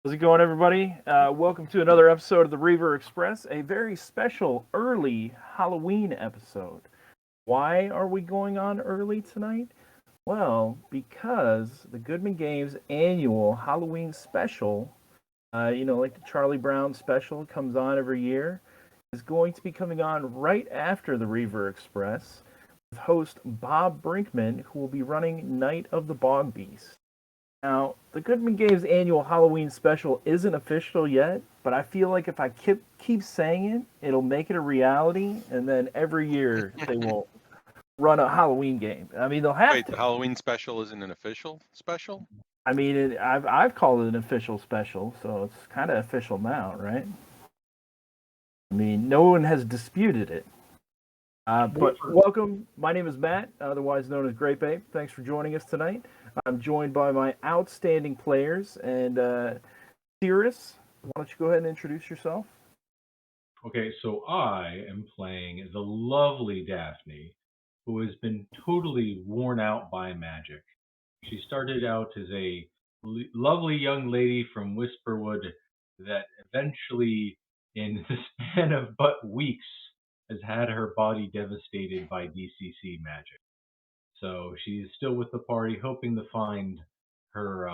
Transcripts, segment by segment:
How's it going, everybody? Welcome to another episode of the Reaver Express, a very special early Halloween episode. Why are we going on early tonight? Well, because the Goodman Games annual Halloween special, like the Charlie Brown special comes on every year, is going to be coming on right after the Reaver Express with host Bob Brinkman, who will be running Night of the Bog Beast. Now, the Goodman Games annual Halloween special isn't official yet, but I feel like if I keep saying it, it'll make it a reality, and then every year they will run a Halloween game. I mean, they'll have Wait, the to. Halloween special isn't an official special? I mean, I've called it an official special, so it's kind of official now, right? I mean, no one has disputed it. But welcome. My name is Matt, otherwise known as GrapeApe. Thanks for joining us tonight. I'm joined by my outstanding players and Cirrus. Why don't you go ahead and introduce yourself? Okay, so I am playing the lovely Daphne, who has been totally worn out by magic. She started out as a lovely young lady from Whisperwood that eventually, in the span of but weeks, has had her body devastated by DCC magic. So she is still with the party, hoping to find her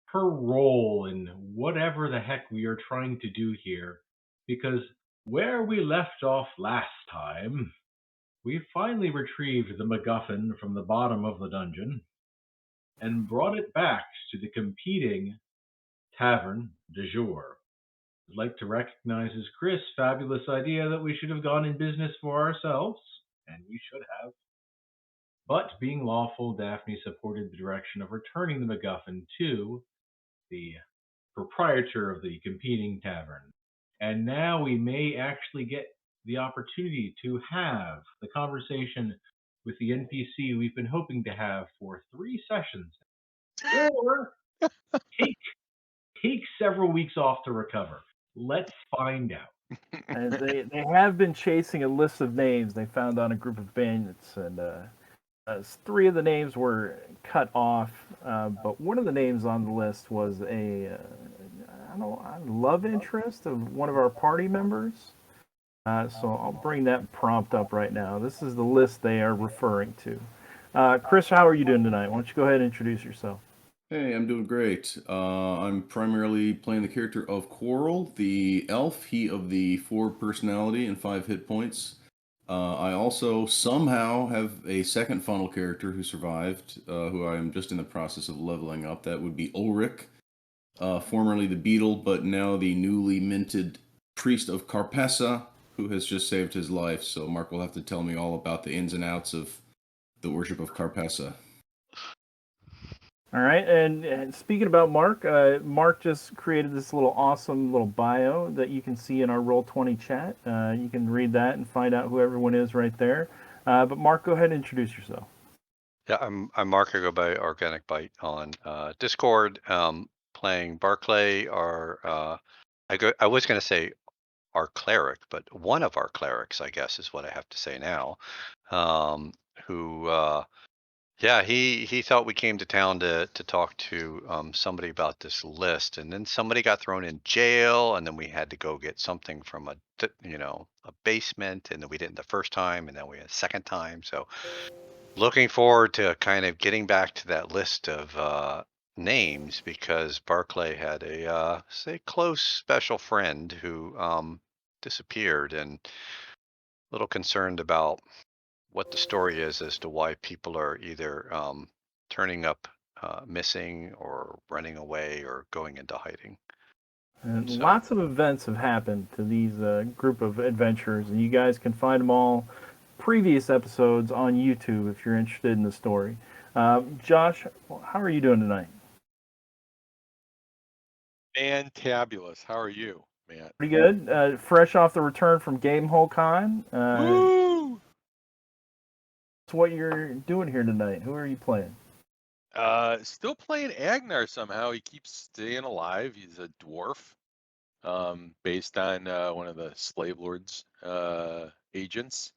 her role in whatever the heck we are trying to do here, because where we left off last time, we finally retrieved the MacGuffin from the bottom of the dungeon and brought it back to the competing tavern du jour. I'd like to recognize as Chris' fabulous idea that we should have gone in business for ourselves, and we should have. But being lawful, Daphne supported the direction of returning the MacGuffin to the proprietor of the competing tavern. And now we may actually get the opportunity to have the conversation with the NPC we've been hoping to have for 3 sessions, or take take several weeks off to recover. Let's find out. And they have been chasing a list of names they found on a group of bandits, and three of the names were cut off, but one of the names on the list was I don't know, a love interest of one of our party members. So I'll bring that prompt up right now. This is the list they are referring to. Chris, how are you doing tonight? Why don't you go ahead and introduce yourself? Hey, I'm doing great. I'm primarily playing the character of Quarrel, the elf, he of the 4 personality and 5 hit points. I also somehow have a second funnel character who survived, who I am just in the process of leveling up. That would be Ulrich, formerly the Beetle, but now the newly minted Priest of Carpessa, who has just saved his life. So Mark will have to tell me all about the ins and outs of the worship of Carpessa. All right, and speaking about Mark, Mark just created this little awesome little bio that you can see in our Roll20 chat. You can read that and find out who everyone is right there. But Mark, go ahead and introduce yourself. Yeah, I'm Mark. I go by Organic Bite on Discord. Playing Barclay, I was going to say our cleric, but one of our clerics, I guess, is what I have to say now. Who yeah, he thought we came to town to talk to somebody about this list, and then somebody got thrown in jail, and then we had to go get something from a basement, and then we didn't the first time, and then we had a second time. So looking forward to kind of getting back to that list of names, because Barclay had a say close special friend who disappeared, and a little concerned about what the story is as to why people are either turning up missing or running away or going into hiding. And So lots of events have happened to these group of adventurers, and you guys can find them all previous episodes on YouTube if you're interested in the story. Josh, how are you doing tonight? Fantabulous. How are you, Matt? Pretty good. Fresh off the return from Gamehole Con. Woo! That's what you're doing here tonight. Who are you playing? Still playing Agnar somehow. He keeps staying alive. He's a dwarf, based on one of the slave lords agents,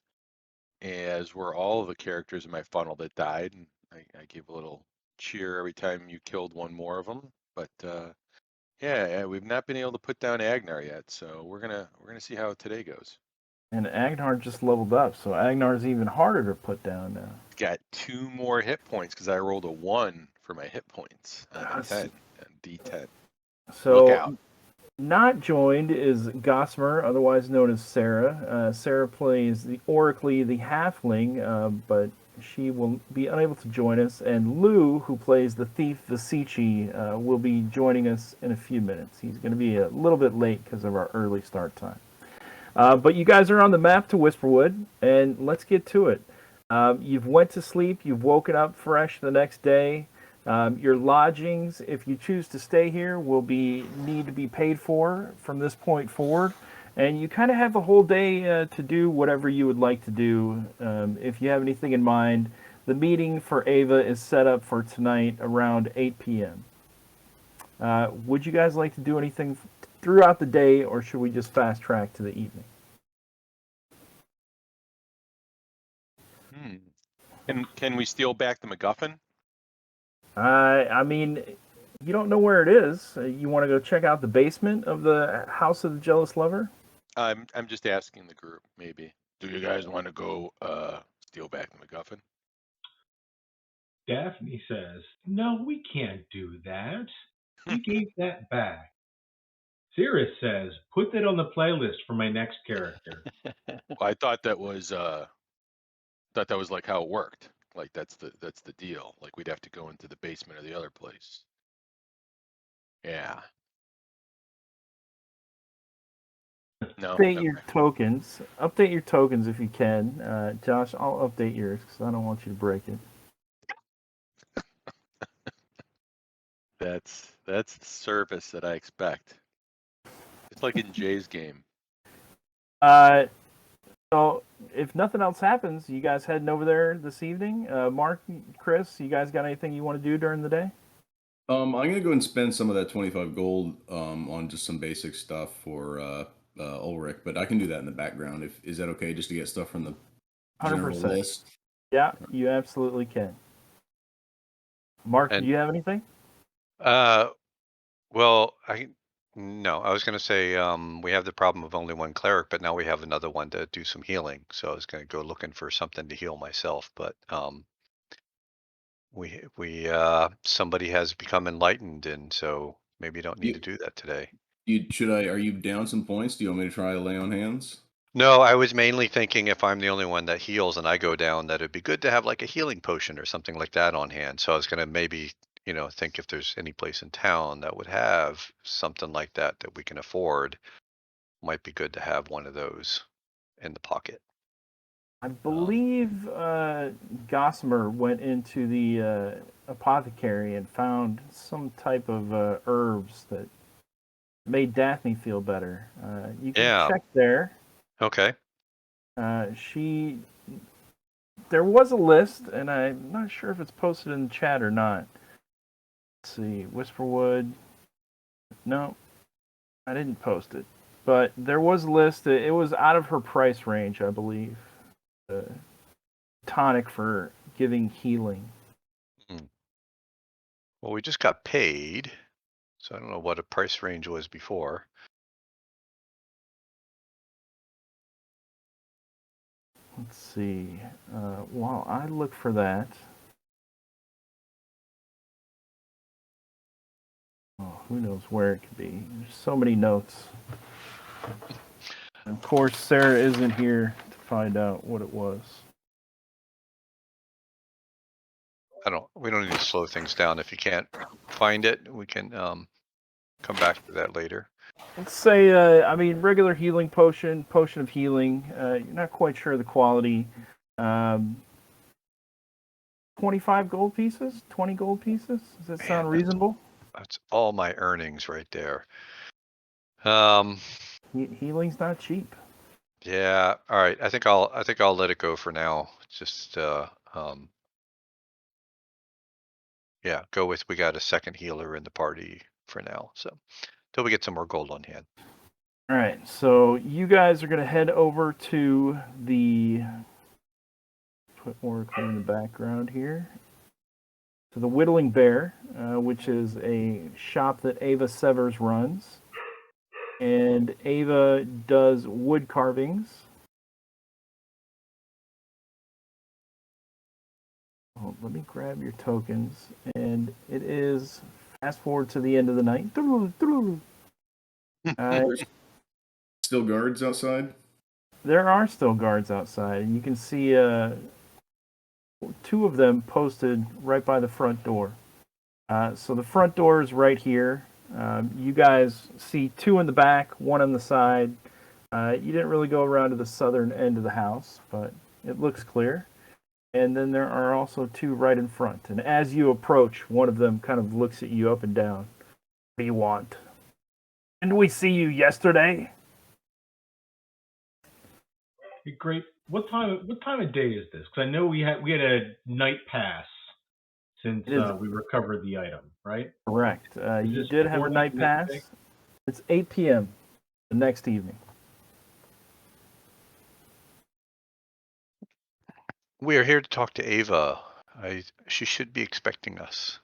as were all of the characters in my funnel that died. And I gave a little cheer every time you killed one more of them. But Yeah, we've not been able to put down Agnar yet, so we're gonna see how today goes. And Agnar just leveled up, so Agnar's even harder to put down now. Got 2 more hit points because I rolled a 1 for my hit points on a 10, D10. Look So, out. not joined is Gossamer, otherwise known as Sarah. Sarah plays the Oracly, the Halfling, but she will be unable to join us. And Lou, who plays the Thief, the Sichi, will be joining us in a few minutes. He's going to be a little bit late because of our early start time. But you guys are on the map to Whisperwood, and let's get to it. You've went to sleep. You've woken up fresh the next day. Your lodgings, if you choose to stay here, will need to be paid for from this point forward. And you kind of have the whole day to do whatever you would like to do. If you have anything in mind, the meeting for Ava is set up for tonight around 8 p.m. Would you guys like to do anything throughout the day, or should we just fast track to the evening? And can we steal back the MacGuffin? I mean, you don't know where it is. You want to go check out the basement of the House of the Jealous Lover? I'm just asking the group, maybe. Do you guys want to go steal back the MacGuffin? Daphne says, "No, we can't do that. We gave that back." Cirrus says, "Put that on the playlist for my next character." Well, I thought that was like how it worked. Like that's the deal. Like we'd have to go into the basement of the other place. Yeah. No. Update your Okay. tokens. Update your tokens if you can. Josh, I'll update yours because I don't want you to break it. That's the service that I expect. It's like in Jay's game. So if nothing else happens, you guys heading over there this evening? Mark, Chris, you guys got anything you want to do during the day? I'm gonna go and spend some of that 25 gold on just some basic stuff for Ulrich, but I can do that in the background. Is that okay? Just to get stuff from the general 100%. list. Yeah, you absolutely can. Mark, do you have anything? Well, no, I was going to say we have the problem of only one cleric, but now we have another one to do some healing. So I was going to go looking for something to heal myself, but somebody has become enlightened, and so maybe you don't need to do that today. Are you down some points? Do you want me to try to lay on hands? No, I was mainly thinking if I'm the only one that heals and I go down, that it'd be good to have like a healing potion or something like that on hand. So I was going to maybe, think if there's any place in town that would have something like that we can afford. Might be good to have one of those in the pocket. I believe Gossamer went into the apothecary and found some type of herbs that made Daphne feel better. You can check there. Okay. There was a list, and I'm not sure if it's posted in the chat or not. Let's see, Whisperwood. No, I didn't post it. But there was a list. It was out of her price range, I believe. Tonic for giving healing. Well, we just got paid, so I don't know what a price range was before. Let's see. While I look for that. Oh, who knows where it could be? There's so many notes. And of course, Sarah isn't here to find out what it was. We don't need to slow things down. If you can't find it, we can come back to that later. Let's say, regular healing potion of healing. You're not quite sure of the quality. 25 gold pieces? 20 gold pieces? Does that sound reasonable? That's all my earnings right there. Healing's not cheap. Yeah. All right. I think I'll let it go for now. Just yeah, go with we got a second healer in the party for now. So till we get some more gold on hand. All right. So you guys are going to head over to the put Oracle in the background here. to the Whittling Bear, which is a shop that Ava Severs runs. And Ava does wood carvings. Oh, let me grab your tokens. And it is fast forward to the end of the night. There's still guards outside. There are still guards outside, and you can see two of them posted right by the front door. So the front door is right here. You guys see two in the back, one on the side. You didn't really go around to the southern end of the house, but it looks clear. And then there are also two right in front. And as you approach, one of them kind of looks at you up and down. What do you want? Didn't we see you yesterday? Hey, Grape, what time of day is this? Because I know we had a night pass since we recovered the item, right? Correct. You did have a night pass. It's 8 p.m. the next evening. We are here to talk to Ava. She should be expecting us.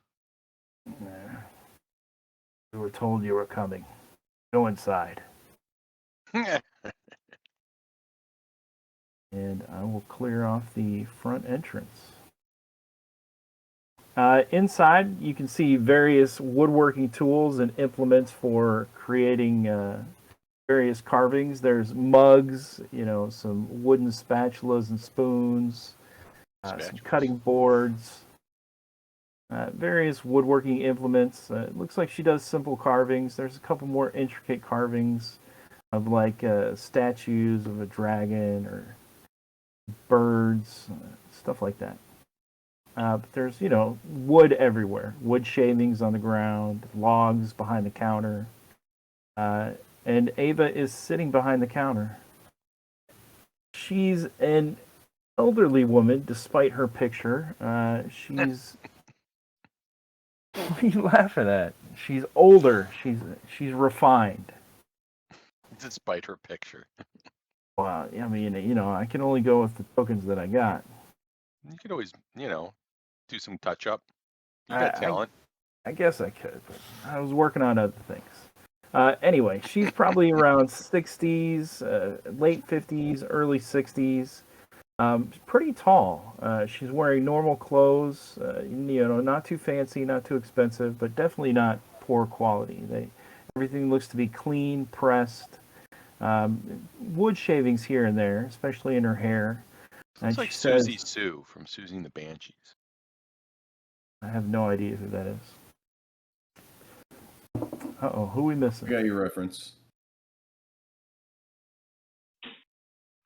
We were told you were coming. Go inside. And I will clear off the front entrance. Inside, you can see various woodworking tools and implements for creating various carvings. There's mugs, some wooden spatulas and spoons, some cutting boards, various woodworking implements. It looks like she does simple carvings. There's a couple more intricate carvings of like statues of a dragon or birds, stuff like that. But there's, wood everywhere. Wood shavings on the ground, logs behind the counter. And Ava is sitting behind the counter. She's an elderly woman, despite her picture. She's... What are you laughing at? She's older. She's refined. Despite her picture. Well, I mean, I can only go with the tokens that I got. You could always, do some touch up. You got talent. I guess I could, but I was working on other things. Anyway, she's probably around 60s, late 50s, early 60s. Pretty tall. She's wearing normal clothes. Not too fancy, not too expensive, but definitely not poor quality. Everything looks to be clean, pressed. Wood shavings here and there, especially in her hair. Looks like Susie Sue from Susie and the Banshees. I have no idea who that is. Uh-oh, who we missing? I got your reference.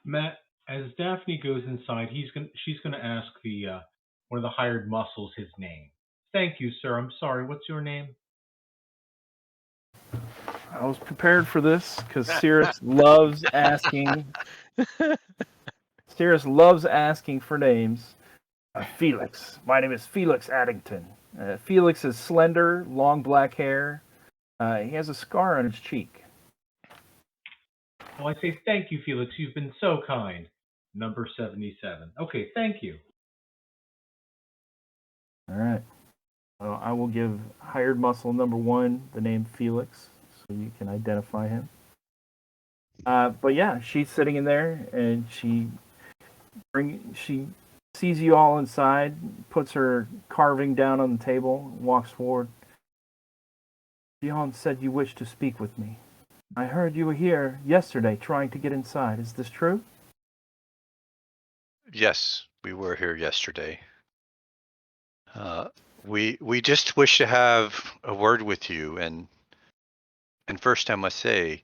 Matt, as Daphne goes inside, she's gonna ask one of the hired muscles his name. Thank you, sir. I'm sorry. What's your name? I was prepared for this because Cirrus loves asking. Cirrus loves asking for names. Felix. My name is Felix Addington. Felix is slender, long black hair. He has a scar on his cheek. Well, I say thank you, Felix. You've been so kind. Number 77. Okay, thank you. All right. Well, I will give hired muscle number 1 the name Felix, so you can identify him. But yeah, she's sitting in there, and she sees you all inside, puts her carving down on the table, walks forward. Dion said you wished to speak with me. I heard you were here yesterday trying to get inside. Is this true? Yes, we were here yesterday. We just wish to have a word with you, and first I must say,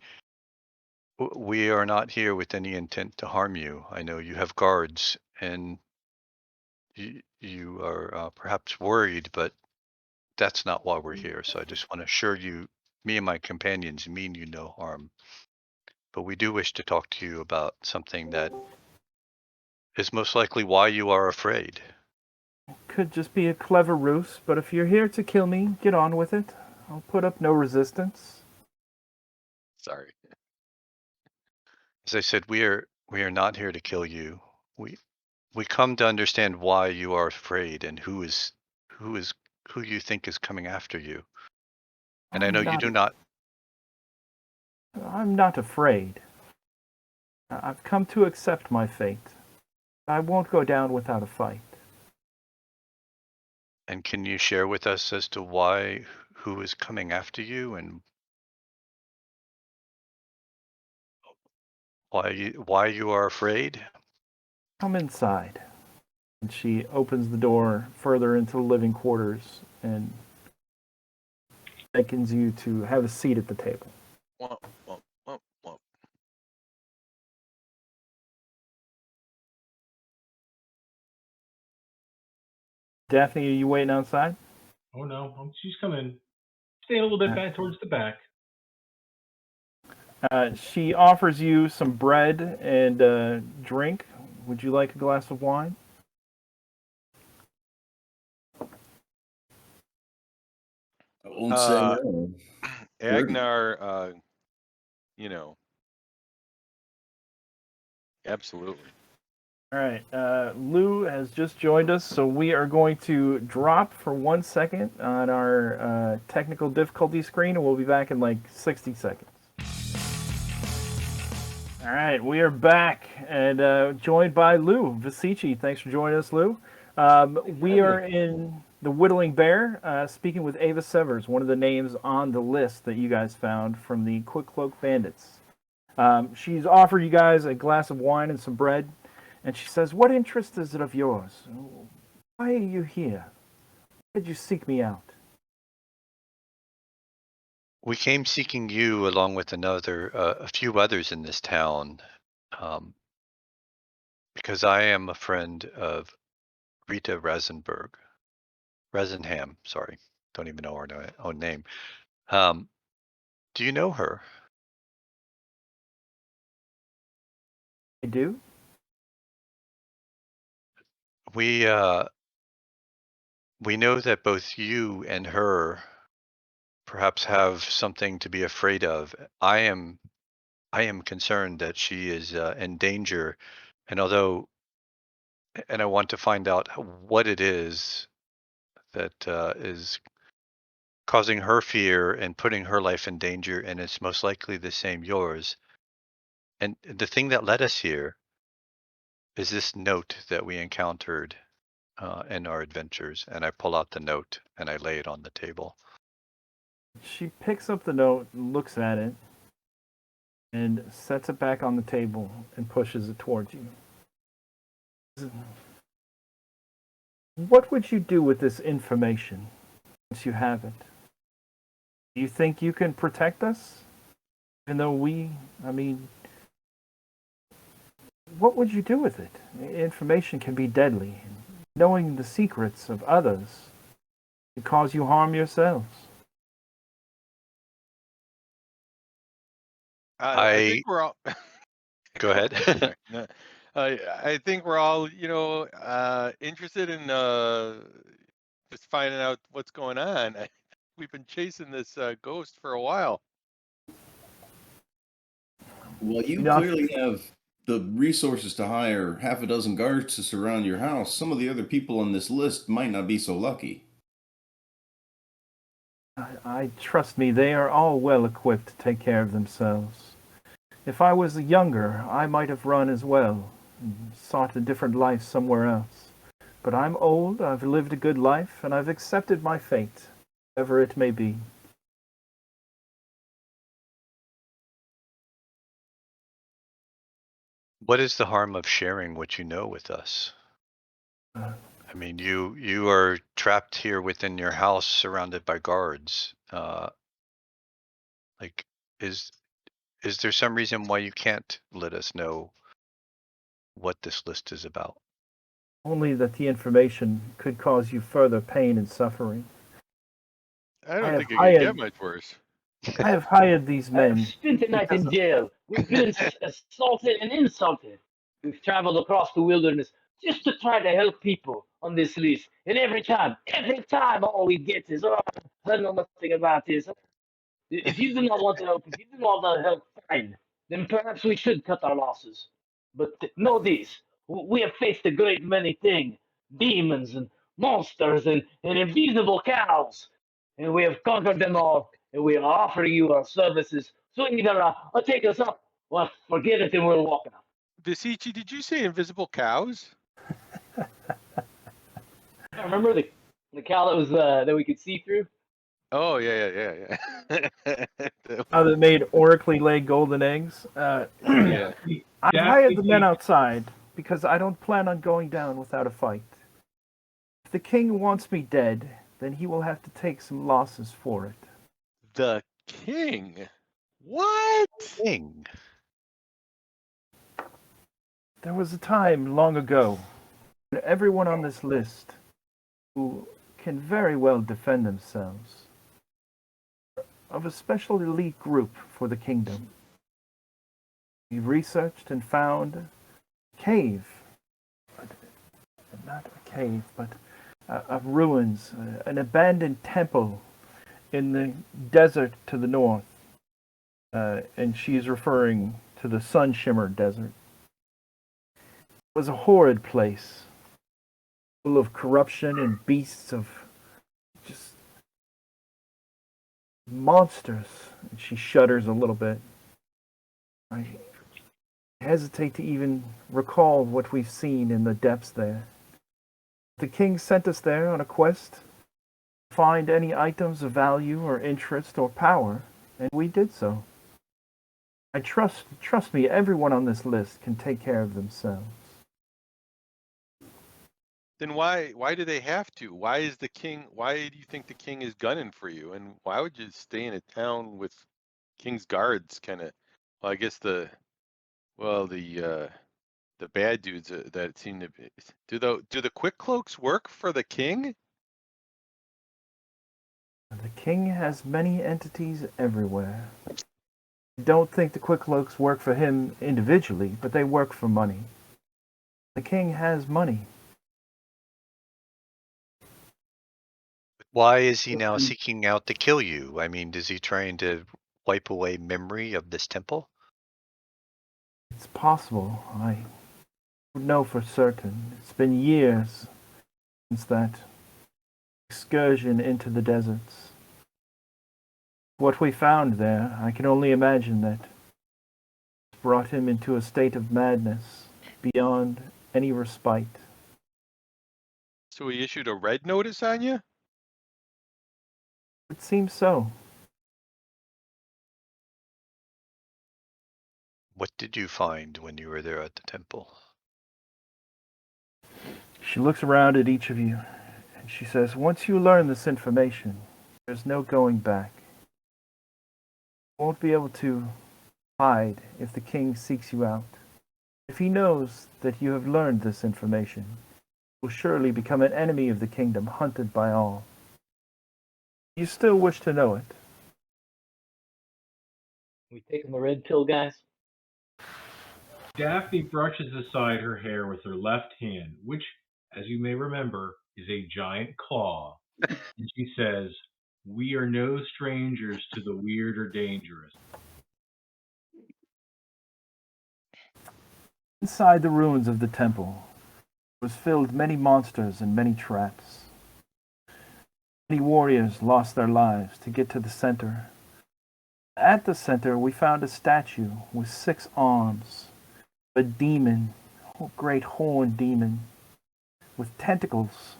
we are not here with any intent to harm you. I know you have guards, and you are perhaps worried, but that's not why we're here. So I just want to assure you, me and my companions mean you no harm. But we do wish to talk to you about something that is most likely why you are afraid. Could just be a clever ruse, but if you're here to kill me, get on with it. I'll put up no resistance. Sorry. As I said, we are not here to kill you. We come to understand why you are afraid and who is who you think is coming after you. And I I'm know you do not. I'm not afraid. I've come to accept my fate. I won't go down without a fight. And can you share with us as to why, who is coming after you, and why you are afraid? Come inside. And she opens the door further into the living quarters and beckons you to have a seat at the table. Womp, womp, womp, womp. Daphne, are you waiting outside? Oh no, she's coming. Stay a little bit back towards the back. She offers you some bread and a drink. Would you like a glass of wine? I won't say Uh, no. Agnar, absolutely. All right. Lou has just joined us, so we are going to drop for 1 second on our technical difficulty screen, and we'll be back in like 60 seconds. All right, we are back and joined by Lou Visici. Thanks for joining us, Lou. We are in the Whittling Bear, speaking with Ava Severs, one of the names on the list that you guys found from the Quick Cloak Bandits. She's offered you guys a glass of wine and some bread, and she says, "What interest is it of yours? Why are you here? Why did you seek me out?" We came seeking you along with a few others in this town, because I am a friend of Rita Resenham, sorry, don't even know her own name. Do you know her? I do. We know that both you and her perhaps have something to be afraid of. I am concerned that she is in danger, and I want to find out what it is that is causing her fear and putting her life in danger, and it's most likely the same yours. And the thing that led us here is this note that we encountered in our adventures. And I pull out the note and I lay it on the table. She picks up the note, looks at it, and sets it back on the table and pushes it towards you. What would you do with this information once you have it? Do you think you can protect us? Even though what would you do with it? Information can be deadly. Knowing the secrets of others can cause you harm yourselves. I think we're all. Go ahead. No, I think we're all, interested in just finding out what's going on. We've been chasing this ghost for a while. Well, you clearly have the resources to hire half a dozen guards to surround your house. Some of the other people on this list might not be so lucky. I trust me, they are all well equipped to take care of themselves. If I was younger, I might have run as well and sought a different life somewhere else. But I'm old, I've lived a good life, and I've accepted my fate, whatever it may be. What is the harm of sharing what you know with us? I mean, you are trapped here within your house, surrounded by guards. Like, is there some reason why you can't let us know what this list is about? Only that the information could cause you further pain and suffering. I don't think it could get much worse. I have hired these men. I've spent the night in jail. We've been assaulted and insulted. We've traveled across the wilderness just to try to help people on this list. And every time, all we get is, "Oh, I know nothing about this." If you do not want to help, if you do not want to help, fine. Then perhaps we should cut our losses. But know this: we have faced a great many things, demons and monsters and invisible cows. And we have conquered them all, and we are offering you our services. So either take us up or forget it and we'll walk out. Visici, did you say invisible cows? Remember the cow that was that we could see through? Oh, yeah. How they made oracly lay golden eggs. Yeah. I've Daphne hired the men takes- outside because I don't plan on going down without a fight. If the king wants me dead, then he will have to take some losses for it. The king? What? King. There was a time long ago when everyone on this list who can very well defend themselves of a special elite group for the kingdom. We researched and found a cave, not a cave, but of ruins, an abandoned temple in the desert to the north. And she's referring to the Sun Shimmer Desert. It was a horrid place, full of corruption and beasts of just monsters. And she shudders a little bit. I hesitate to even recall what we've seen in the depths there. The king sent us there on a quest to find any items of value or interest or power, and we did so. I trust me, everyone on this list can take care of themselves. Then why do they have to? Why do you think the king is gunning for you? And why would you stay in a town with king's guards kinda well, I guess the bad dudes that seem to be do the quick cloaks work for the king? The king has many entities everywhere. I don't think the Quickcloaks work for him individually, but they work for money. The king has money. Why is he now seeking out to kill you? I mean, is he trying to wipe away memory of this temple? It's possible. I don't know for certain. It's been years since that excursion into the deserts. What we found there, I can only imagine that brought him into a state of madness beyond any respite. So he issued a red notice on you? It seems so. What did you find when you were there at the temple? She looks around at each of you and she says, once you learn this information, there's no going back. You won't be able to hide if the king seeks you out. If he knows that you have learned this information, you will surely become an enemy of the kingdom, hunted by all. You still wish to know it. We taking the red pill, guys? Daphne brushes aside her hair with her left hand, which, as you may remember, is a giant claw. And she says, "We are no strangers to the weird or dangerous." Inside the ruins of the temple was filled many monsters and many traps. Many warriors lost their lives to get to the center. At the center, we found a statue with 6 arms, a demon, a great horned demon, with tentacles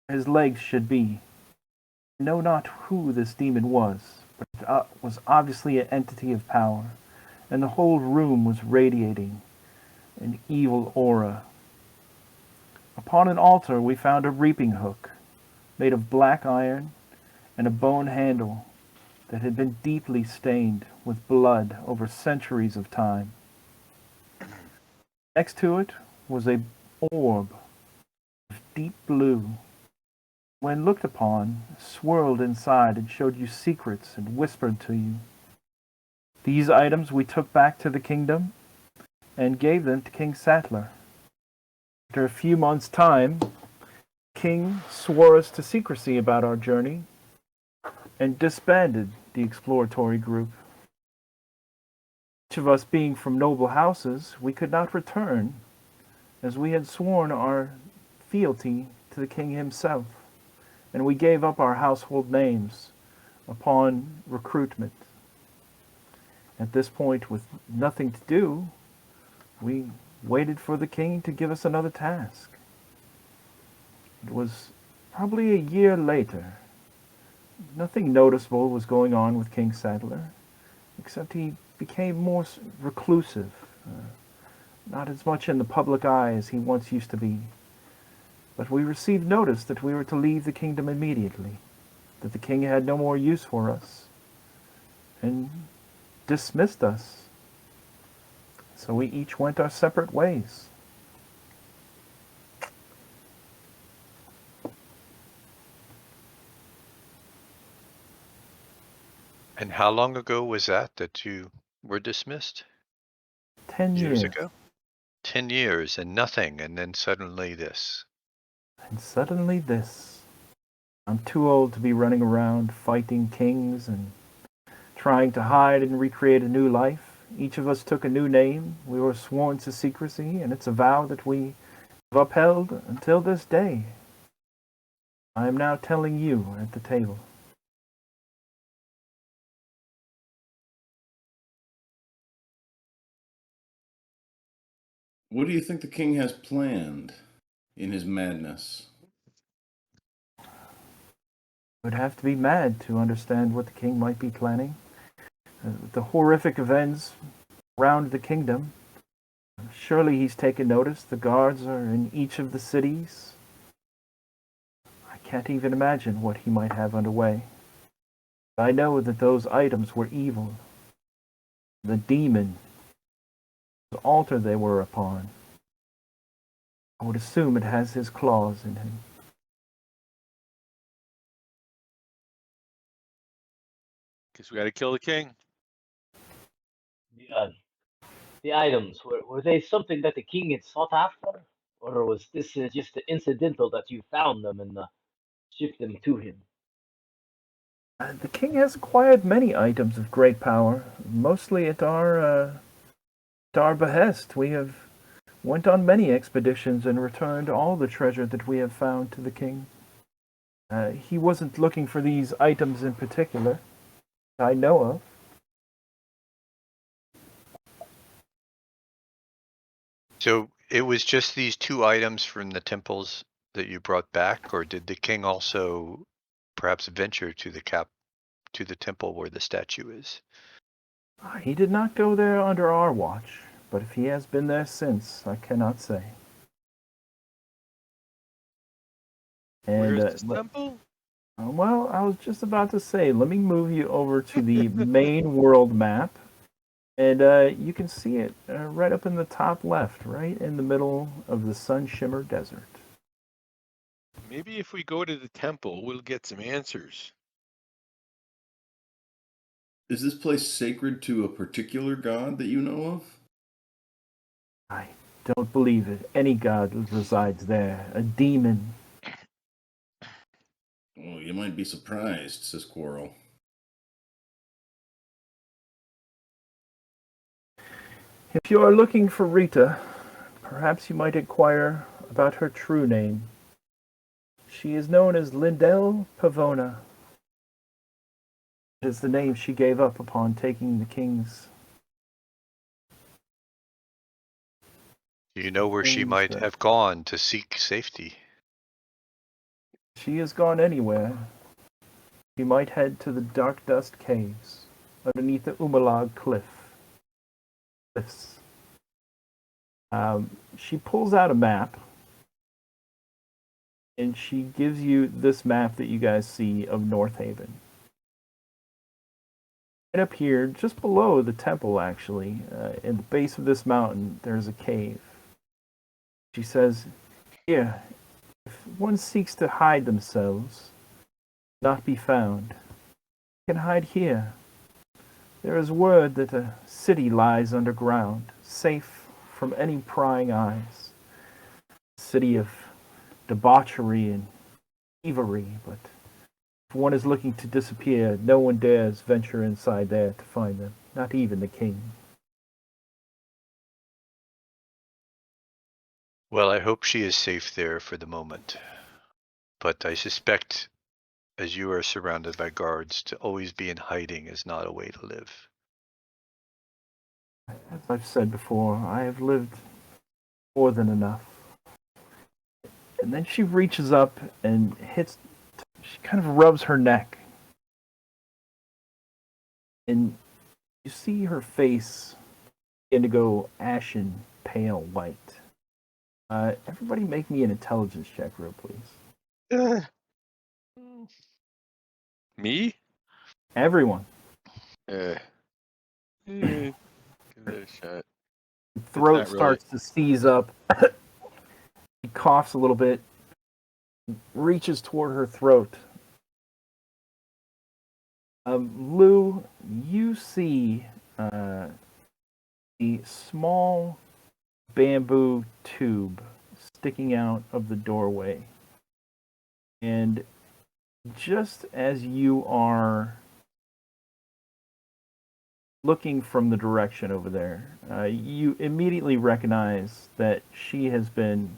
where his legs should be. I know not who this demon was, but it was obviously an entity of power, and the whole room was radiating an evil aura. Upon an altar, we found a reaping hook made of black iron and a bone handle that had been deeply stained with blood over centuries of time. Next to it was a orb of deep blue. When looked upon, swirled inside and showed you secrets and whispered to you. These items we took back to the kingdom and gave them to King Sattler. After a few months' time, King swore us to secrecy about our journey and disbanded the exploratory group. Each of us being from noble houses, we could not return, as we had sworn our fealty to the king himself, and we gave up our household names upon recruitment. At this point, with nothing to do, we waited for the king to give us another task. It was probably a year later. Nothing noticeable was going on with King Saddler, except he became more reclusive, not as much in the public eye as he once used to be. But we received notice that we were to leave the kingdom immediately, that the king had no more use for us, and dismissed us. So we each went our separate ways. And how long ago was that you were dismissed? 10 Years years. ago? 10 years and nothing, and then suddenly this. And suddenly this. I'm too old to be running around fighting kings and trying to hide and recreate a new life. Each of us took a new name. We were sworn to secrecy, and it's a vow that we have upheld until this day. I am now telling you at the table. What do you think the king has planned in his madness? Would have to be mad to understand what the king might be planning. The horrific events around the kingdom. Surely he's taken notice. The guards are in each of the cities. I can't even imagine what he might have underway. I know that those items were evil. The demon, the altar they were upon. I would assume it has his claws in him. Guess we got to kill the king. The items, were they something that the king had sought after? Or was this just incidental that you found them and shipped them to him? The king has acquired many items of great power, mostly at our behest. We have went on many expeditions and returned all the treasure that we have found to the king. He wasn't looking for these items in particular, I know of. So it was just these 2 items from the temples that you brought back, or did the king also perhaps venture to the temple where the statue is? He did not go there under our watch, but if he has been there since, I cannot say. And, Where's this temple? well, I was just about to say, let me move you over to the main world map. And you can see it right up in the top left, right in the middle of the Sun Shimmer Desert. Maybe if we go to the temple, we'll get some answers. Is this place sacred to a particular god that you know of? I don't believe it. Any god resides there. A demon. Oh, you might be surprised, says Quarrel. If you are looking for Rita, perhaps you might inquire about her true name. She is known as Lindell Pavona. It is the name she gave up upon taking the king's. Do you know where she might have gone to seek safety? She has gone anywhere. She might head to the Dark Dust Caves, underneath the Umalag cliffs. She pulls out a map, and she gives you this map that you guys see of North Haven. Right up here, just below the temple, actually, in the base of this mountain, there's a cave. She says, here, if one seeks to hide themselves, not be found, can hide here. There is word that a city lies underground, safe from any prying eyes. A city of debauchery and thievery, but if one is looking to disappear, no one dares venture inside there to find them, not even the king. Well, I hope she is safe there for the moment. but I suspect, as you are surrounded by guards, to always be in hiding is not a way to live. As I've said before, I have lived more than enough. And then she reaches up and she kind of rubs her neck. And you see her face begin to go ashen, pale white. Everybody make me an intelligence check, real please. Me? Everyone. Give it a shot. The throat not really- starts to seize up. She coughs a little bit, reaches toward her throat. Lou, you see a small bamboo tube sticking out of the doorway. And just as you are looking from the direction over there, you immediately recognize that she has been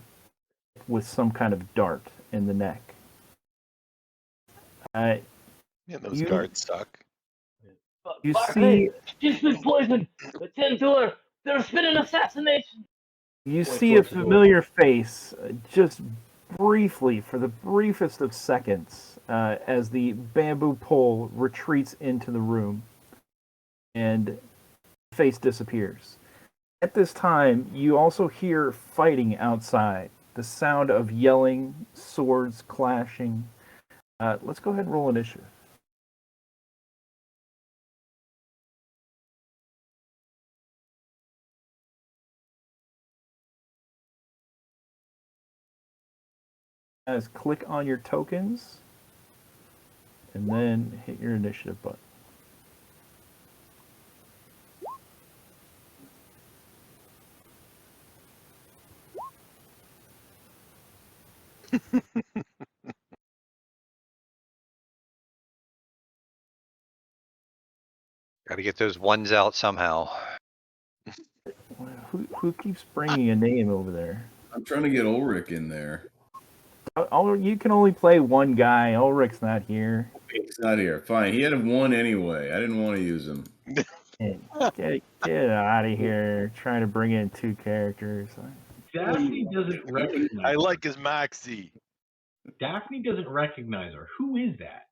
with some kind of dart in the neck. Yeah, those guards suck. You Barclay, see, she's been poisoned. Attend to her. There's been an assassination. you Point see a towards the door. familiar face, just briefly, for the briefest of seconds, as the bamboo pole retreats into the room, and the face disappears. At this time, you also hear fighting outside. The sound of yelling, swords clashing. Let's go ahead and roll initiative. Guys, click on your tokens, and then hit your initiative button. Got to get those ones out somehow. Who keeps bringing a name over there? I'm trying to get Ulrich in there. You can only play one guy. Ulrich's not here. He's not here. Fine. He had one anyway. I didn't want to use him. Get out of here! Trying to bring in two characters. Daphne doesn't recognize. I like his Moxie. Daphne doesn't recognize her. Who is that?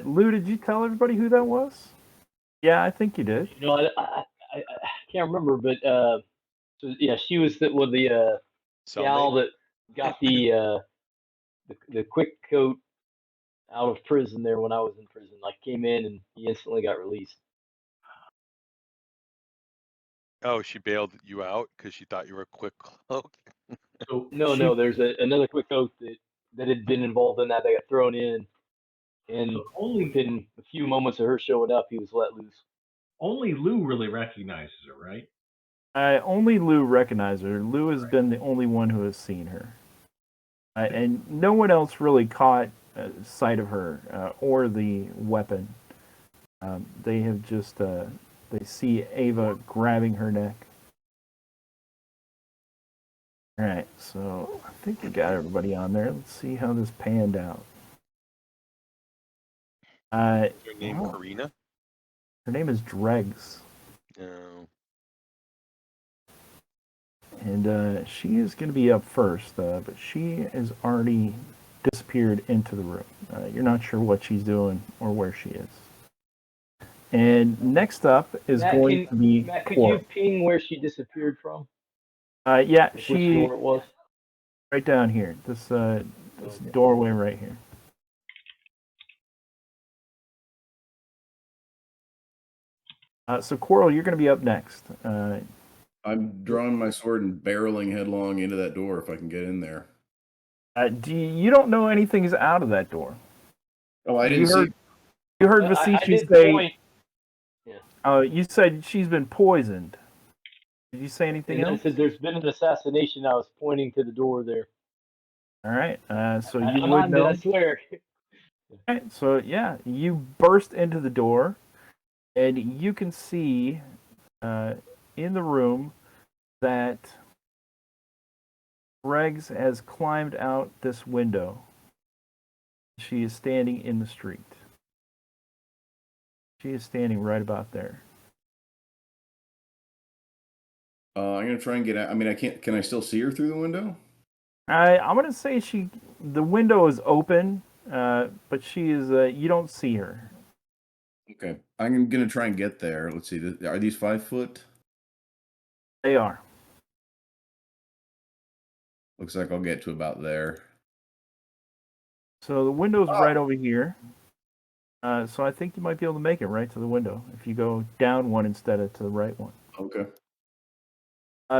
Lou, did you tell everybody who that was? Yeah, I think you did. You know, I can't remember, but so, yeah, she was the gal that got the quick coat out of prison there when I was in prison. Like came in and he instantly got released. Oh, she bailed you out because she thought you were a quick cloak. So No, there's another quick coat that had been involved in that. They got thrown in, and So only within a few moments of her showing up, he was let loose. only Lou really recognizes her, right? Only Lou recognized her. Lou has been the only one who has seen her. And no one else really caught sight of her or the weapon. They have just, they see Ava grabbing her neck. Alright, so I think we got everybody on there. Let's see how this panned out. Is her name well, Karina? her name is Dregs. No. And she is going to be up first, but she has already disappeared into the room. You're not sure what she's doing or where she is. And next up is Matt, going to be Matt, could Cora. you ping where she disappeared from? Yeah, Like she which door it was? right down here. This Okay. doorway right here. So Coral, you're going to be up next. I'm drawing my sword and barreling headlong into that door if I can get in there. You don't know anything's out of that door. Oh, I didn't see. You heard I Vasici did say. point. You said she's been poisoned. Did you say anything And I else? said there's been an assassination. I was pointing to the door there. All right. So you I'm would on know. it, I swear. All right, so yeah, you burst into the door, and you can see in the room that Regs has climbed out this window. She is standing in the street. She is standing right about there. I'm gonna try and get out. I mean, I can't. Can I still see her through the window? I'm gonna say the window is open, but she is. You don't see her. Okay, I'm gonna try and get there. Let's see. Are these 5 foot? They are. Looks like I'll get to about there. So the window's right over here. So I think you might be able to make it right to the window if you go down one instead of to the right one. Okay.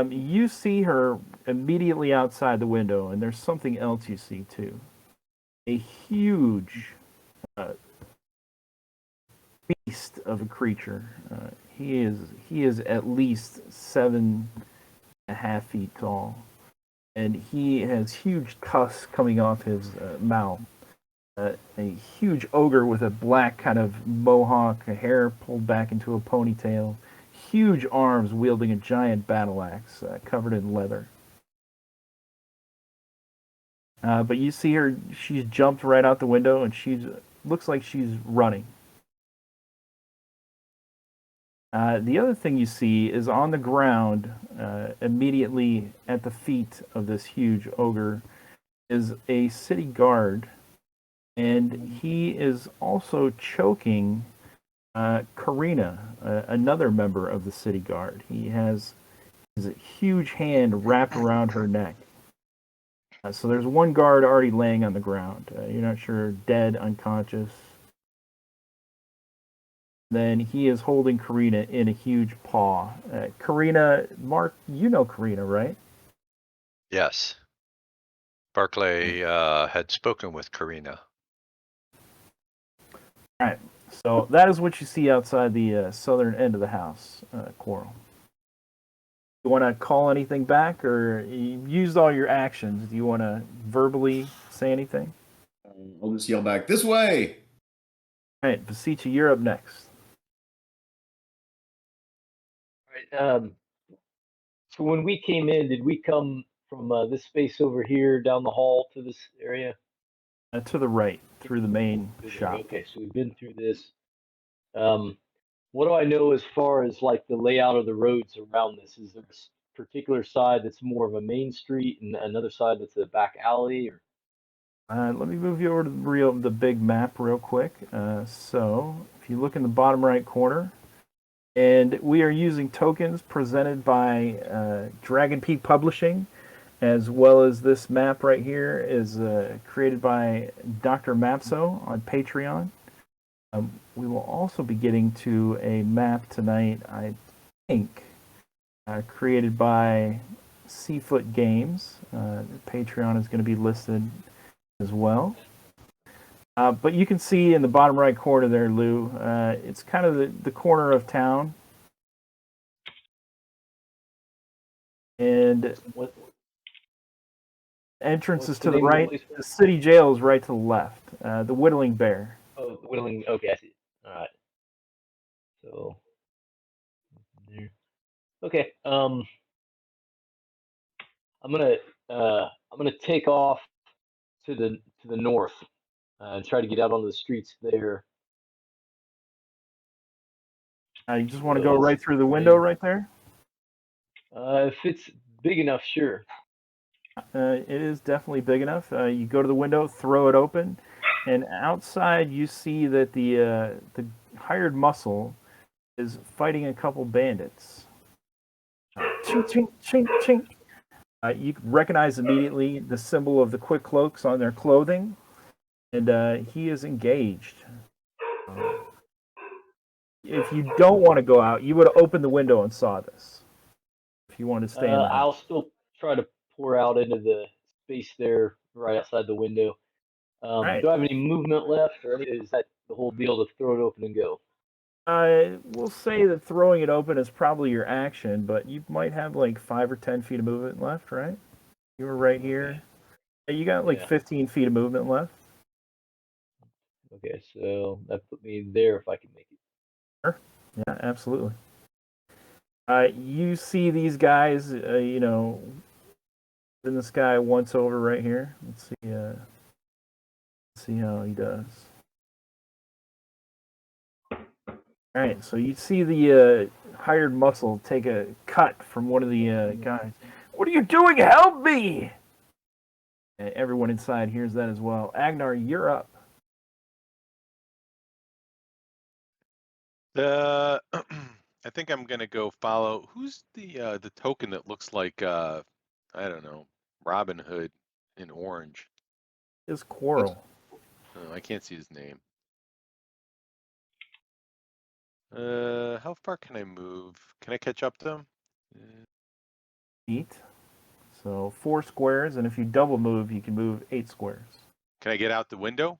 You see her immediately outside the window, and there's something else you see too. A huge beast of a creature. He is at least 7.5 feet tall, and he has huge tusks coming off his mouth. A huge ogre with a black kind of mohawk, hair pulled back into a ponytail, huge arms wielding a giant battle axe covered in leather. But you see her; she's jumped right out the window, and looks like she's running. The other thing you see is on the ground, immediately at the feet of this huge ogre, is a city guard, and he is also choking Karina, another member of the city guard. He has his huge hand wrapped around her neck. So there's one guard already laying on the ground. You're not sure, dead, unconscious. Then he is holding Karina in a huge paw. Karina, Mark, you know Karina, right? Yes. Barclay had spoken with Karina. All right. So that is what you see outside the southern end of the house, Coral. You want to call anything back, or you've used all your actions? Do you want to verbally say anything? I'll just yell back, "This way!" All right, Vasicha, you're up next. All right. So when we came in, did we come from this space over here down the hall to this area? To the right, through the main shop. Okay, so we've been through this. What do I know as far as like the layout of the roads around this? Is there a particular side that's more of a main street and another side that's a back alley? Or Let me move you over to the big map real quick. So if you look in the bottom right corner, and we are using tokens presented by Dragon Peak Publishing, as well as this map right here is created by Dr. Mapso on Patreon. We will also be getting to a map tonight, I think, created by Seafoot Games. Patreon is going to be listed as well. But you can see in the bottom right corner there, Lou, it's kind of the corner of town. And what? entrance is What's to the the name of the right. place? The city jail is right to the left. The Whittling Bear. Oh, the Whittling. Okay, I see. All right. So there. Okay. I'm gonna take off to the north and try to get out onto the streets there. You just want to go right through the window right there? If it's big enough, sure. It is definitely big enough. You go to the window, throw it open, and outside you see that the hired muscle is fighting a couple bandits. Chink, chink, chink, chink. You recognize immediately the symbol of the quick cloaks on their clothing, and he is engaged. If you don't want to go out, you would have opened the window and saw this. If you want to stay in the house. I'll still try to pour out into the space there right outside the window. Right. Do I have any movement left, or is that the whole deal to throw it open and go? We'll say that throwing it open is probably your action, but you might have like 5 or 10 feet of movement left, right? You were right here. You got like 15 feet of movement left. Okay, so that put me there if I can make it. Sure. Yeah, absolutely. You see these guys, Then this guy once over right here. Let's see how he does. All right, so you see the hired muscle take a cut from one of the guys. What are you doing? Help me! And everyone inside hears that as well. Agnar, you're up. I think I'm gonna go follow. Who's the token that looks like I don't know, Robin Hood in orange? Is Quarrel. Oh, I can't see his name. How far can I move? Can I catch up to him? Feet. So 4 squares, and if you double move, you can move 8 squares. Can I get out the window?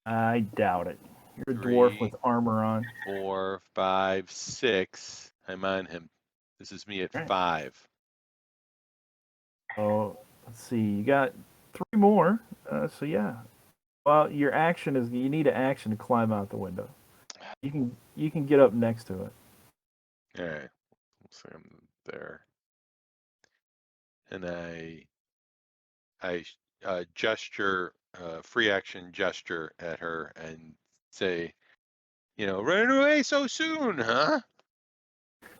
I doubt it. You're a dwarf with armor on. 4, 5, 6. I'm on him. This is me at All right. 5. So let's see. You got 3 more. So yeah. Well, your action is you need an action to climb out the window. You can get up next to it. All right. Looks like I'm there. And I gesture, free action gesture at her and say, running away so soon, huh?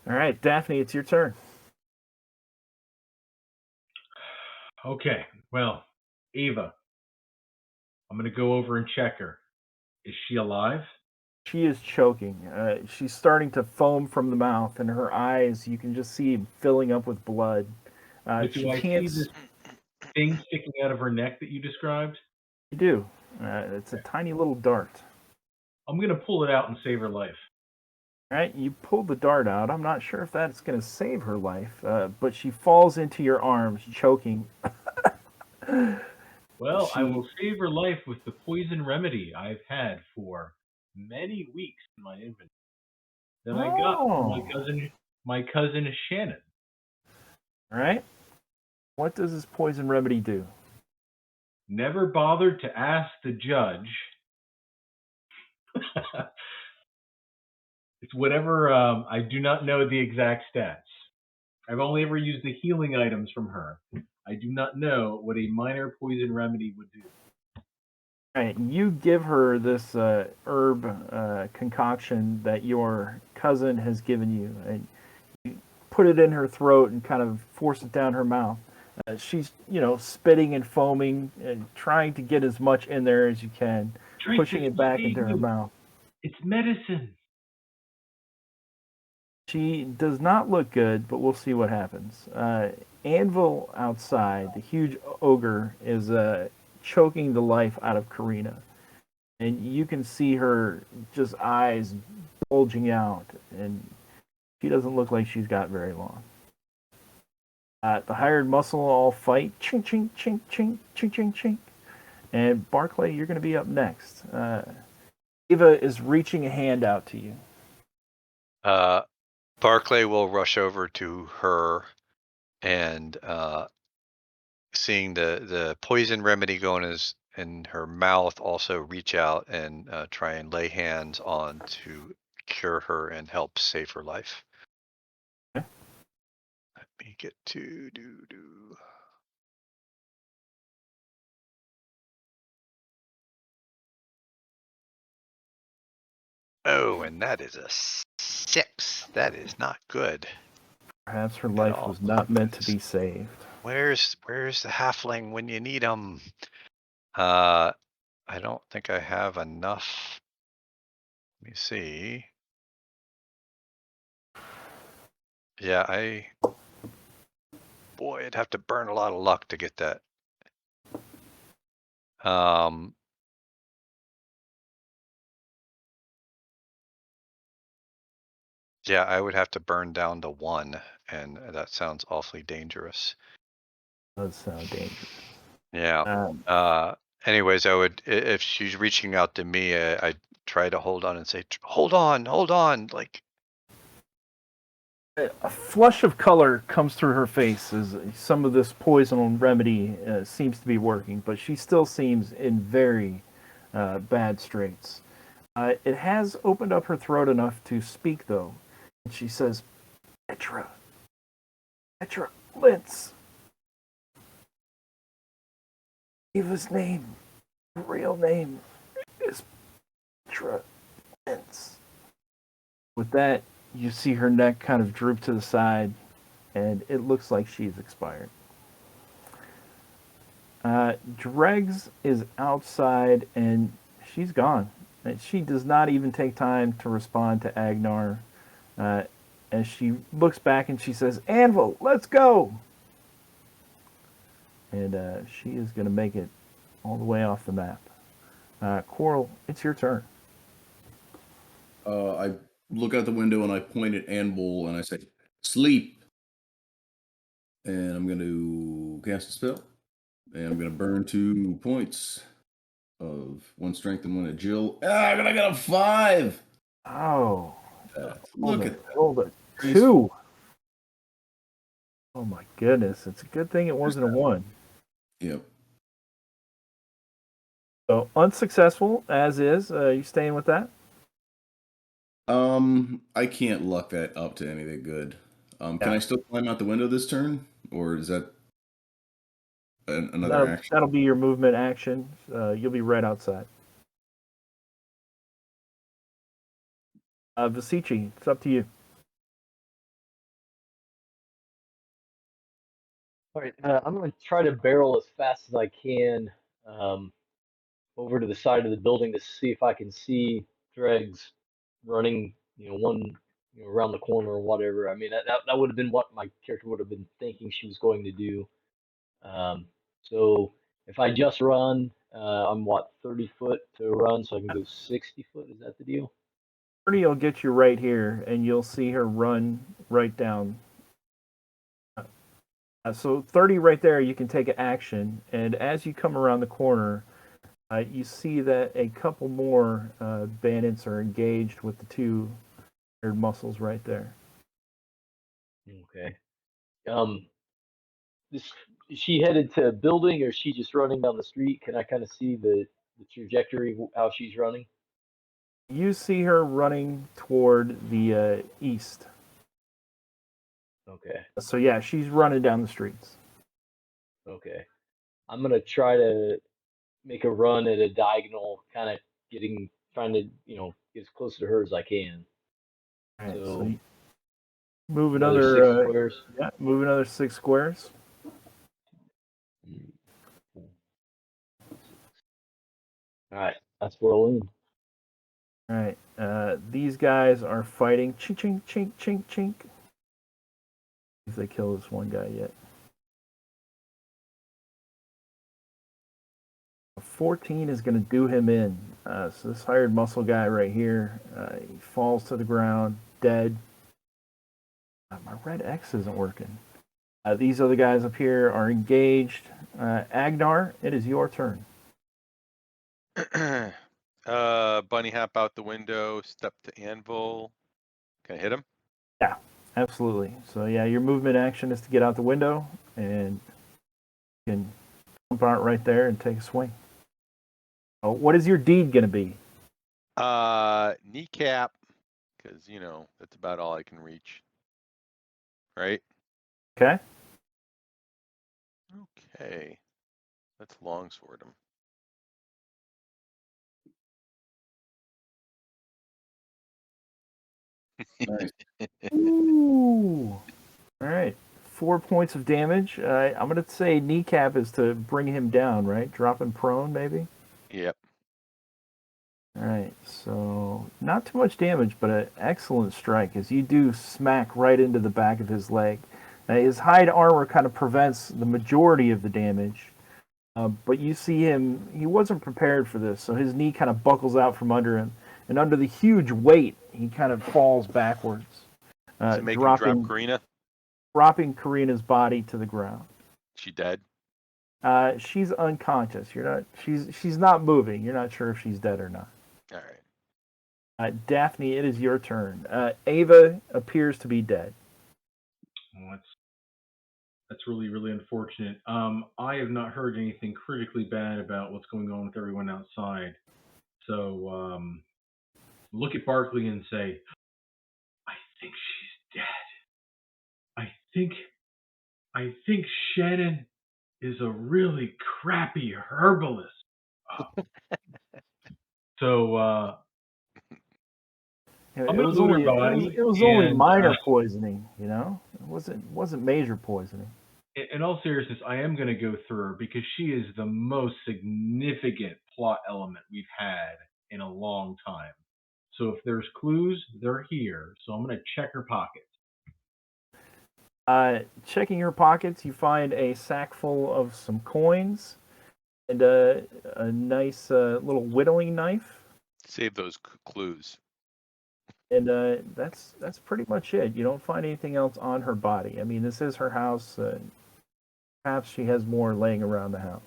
All right, Daphne, it's your turn. Okay, well, Ava, I'm going to go over and check her. Is she alive? She is choking. She's starting to foam from the mouth, and her eyes, you can just see filling up with blood. But She do I can't. see this thing sticking out of her neck that you described? You do. It's a tiny little dart. I'm going to pull it out and save her life. All right, you pull the dart out. I'm not sure if that's going to save her life, but she falls into your arms, choking. Well, I will save her life with the poison remedy I've had for many weeks in my inventory that I got from my cousin Shannon. All right. What does this poison remedy do? Never bothered to ask the judge. It's whatever. I do not know the exact stats. I've only ever used the healing items from her. I do not know what a minor poison remedy would do. All right, you give her this herb concoction that your cousin has given you, and you put it in her throat and kind of force it down her mouth. She's, spitting and foaming and trying to get as much in there as you can, pushing it back into her mouth. It's medicine. She does not look good, but we'll see what happens. Anvil outside, the huge ogre, is choking the life out of Karina. And you can see her just eyes bulging out, and she doesn't look like she's got very long. The hired muscle all fight, chink, chink, chink, chink, chink, chink, chink. And Barclay, you're going to be up next. Eva is reaching a hand out to you. Barclay will rush over to her and seeing the poison remedy go in her mouth, also reach out and try and lay hands on to cure her and help save her life. Okay. Let me get to Oh, and that is a 6. That is not good. Perhaps her life was not meant to be saved. Where's the halfling when you need him? I don't think I have enough. Let me see. Yeah, boy, I'd have to burn a lot of luck to get that. Yeah, I would have to burn down to 1, and that sounds awfully dangerous. Does sound dangerous. Yeah. Anyways, I would, if she's reaching out to me, I'd try to hold on and say, hold on, like. A flush of color comes through her face as some of this poison remedy seems to be working, but she still seems in very bad straits. It has opened up her throat enough to speak, though. And she says, Petra, Lintz. Eva's name, her real name, is Petra Pence. With that, you see her neck kind of droop to the side, and it looks like she's expired. Dregs is outside, and she's gone. And she does not even take time to respond to Agnar. As she looks back and she says, "Anvil, let's go!" And she is going to make it all the way off the map. Coral, it's your turn. I look out the window and I point at Anvil and I say, "Sleep." And I'm going to cast a spell. And I'm going to burn 2 points of 1 strength and 1 agility. I got a 5. Oh, Look at that. rolled a 2. Oh my goodness! It's a good thing it wasn't a 1. Yep. So unsuccessful as is. You staying with that? I can't luck that up to anything good. Can Yeah. I still climb out the window this turn, or is that another action? That'll be your movement action. You'll be right outside. Vasici, it's up to you. All right, I'm going to try to barrel as fast as I can over to the side of the building to see if I can see Dregs running, around the corner or whatever. I mean, that would have been what my character would have been thinking she was going to do. So if I just run, I'm 30 foot to run, so I can go 60 foot. Is that the deal? 30 will get you right here, and you'll see her run right down. So 30 right there, you can take an action, and as you come around the corner, you see that a couple more bandits are engaged with the 2 muscles right there. Okay. Is she headed to a building, or is she just running down the street? Can I kind of see the trajectory, how she's running? You see her running toward the east. Okay. So yeah, she's running down the streets. Okay. I'm gonna try to make a run at a diagonal, kind of trying to, get as close to her as I can. All right, So you move another another 6 squares. Yeah, move another 6 squares. All right, that's rolling. All right, these guys are fighting. Chink, chink, chink, chink, chink. If they kill this one guy yet. 14 is going to do him in. So this hired muscle guy right here, he falls to the ground, dead. My red X isn't working. These other guys up here are engaged. Agnar, it is your turn. Bunny hop out the window, step to Anvil. Can I hit him? Yeah, absolutely. So yeah, your movement action is to get out the window, and you can jump out right there and take a swing. Oh, what is your deed going to be? Kneecap, because that's about all I can reach. Right? Okay. Okay. Let's longsword him. Nice. Ooh. All right. 4 points of damage. I'm going to say kneecap is to bring him down, right? Drop him prone, maybe? Yep. All right. So not too much damage, but an excellent strike as you do smack right into the back of his leg. His hide armor kind of prevents the majority of the damage. But you see him, he wasn't prepared for this, so his knee kind of buckles out from under him. And under the huge weight, he kind of falls backwards, Does it make him drop Karina? Dropping Karina's body to the ground. She dead? She's unconscious. She's not moving. You're not sure if she's dead or not. All right. Daphne, it is your turn. Ava appears to be dead. Well, that's really, really unfortunate. I have not heard anything critically bad about what's going on with everyone outside. So look at Barkley and say, I think she's dead. I think Shannon is a really crappy herbalist. Oh. So It I'm gonna was loot her only body, it was only and minor poisoning, you know. It wasn't major poisoning. in all seriousness, I am going to go through her because she is the most significant plot element we've had in a long time. So if there's clues, they're here. So I'm going to check her pockets. Checking her pockets, you find a sack full of some coins and a nice little whittling knife, Save those clues. and that's pretty much it. You don't find anything else on her body. I mean, this is her house. Perhaps she has more laying around the house.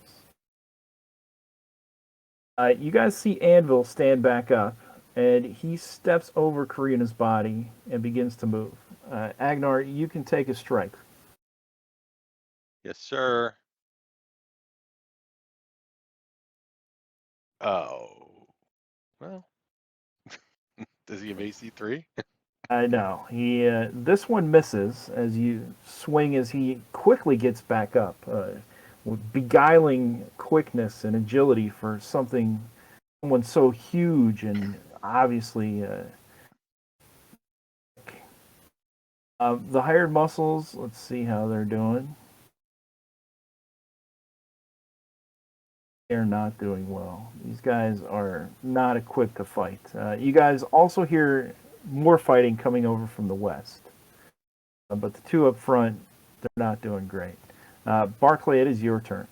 You guys see Anvil stand back up, and he steps over Karina's body and begins to move. Agnar, you can take a strike. Yes, sir. Oh, well. Does he have AC3? I know. This one misses as you swing as he quickly gets back up, with beguiling quickness and agility for someone so huge and obviously. The hired muscles. Let's see how they're doing. They're not doing well. These guys are not equipped to fight. You guys also hear more fighting coming over from the west. But the two up front, they're not doing great. Barclay, it is your turn.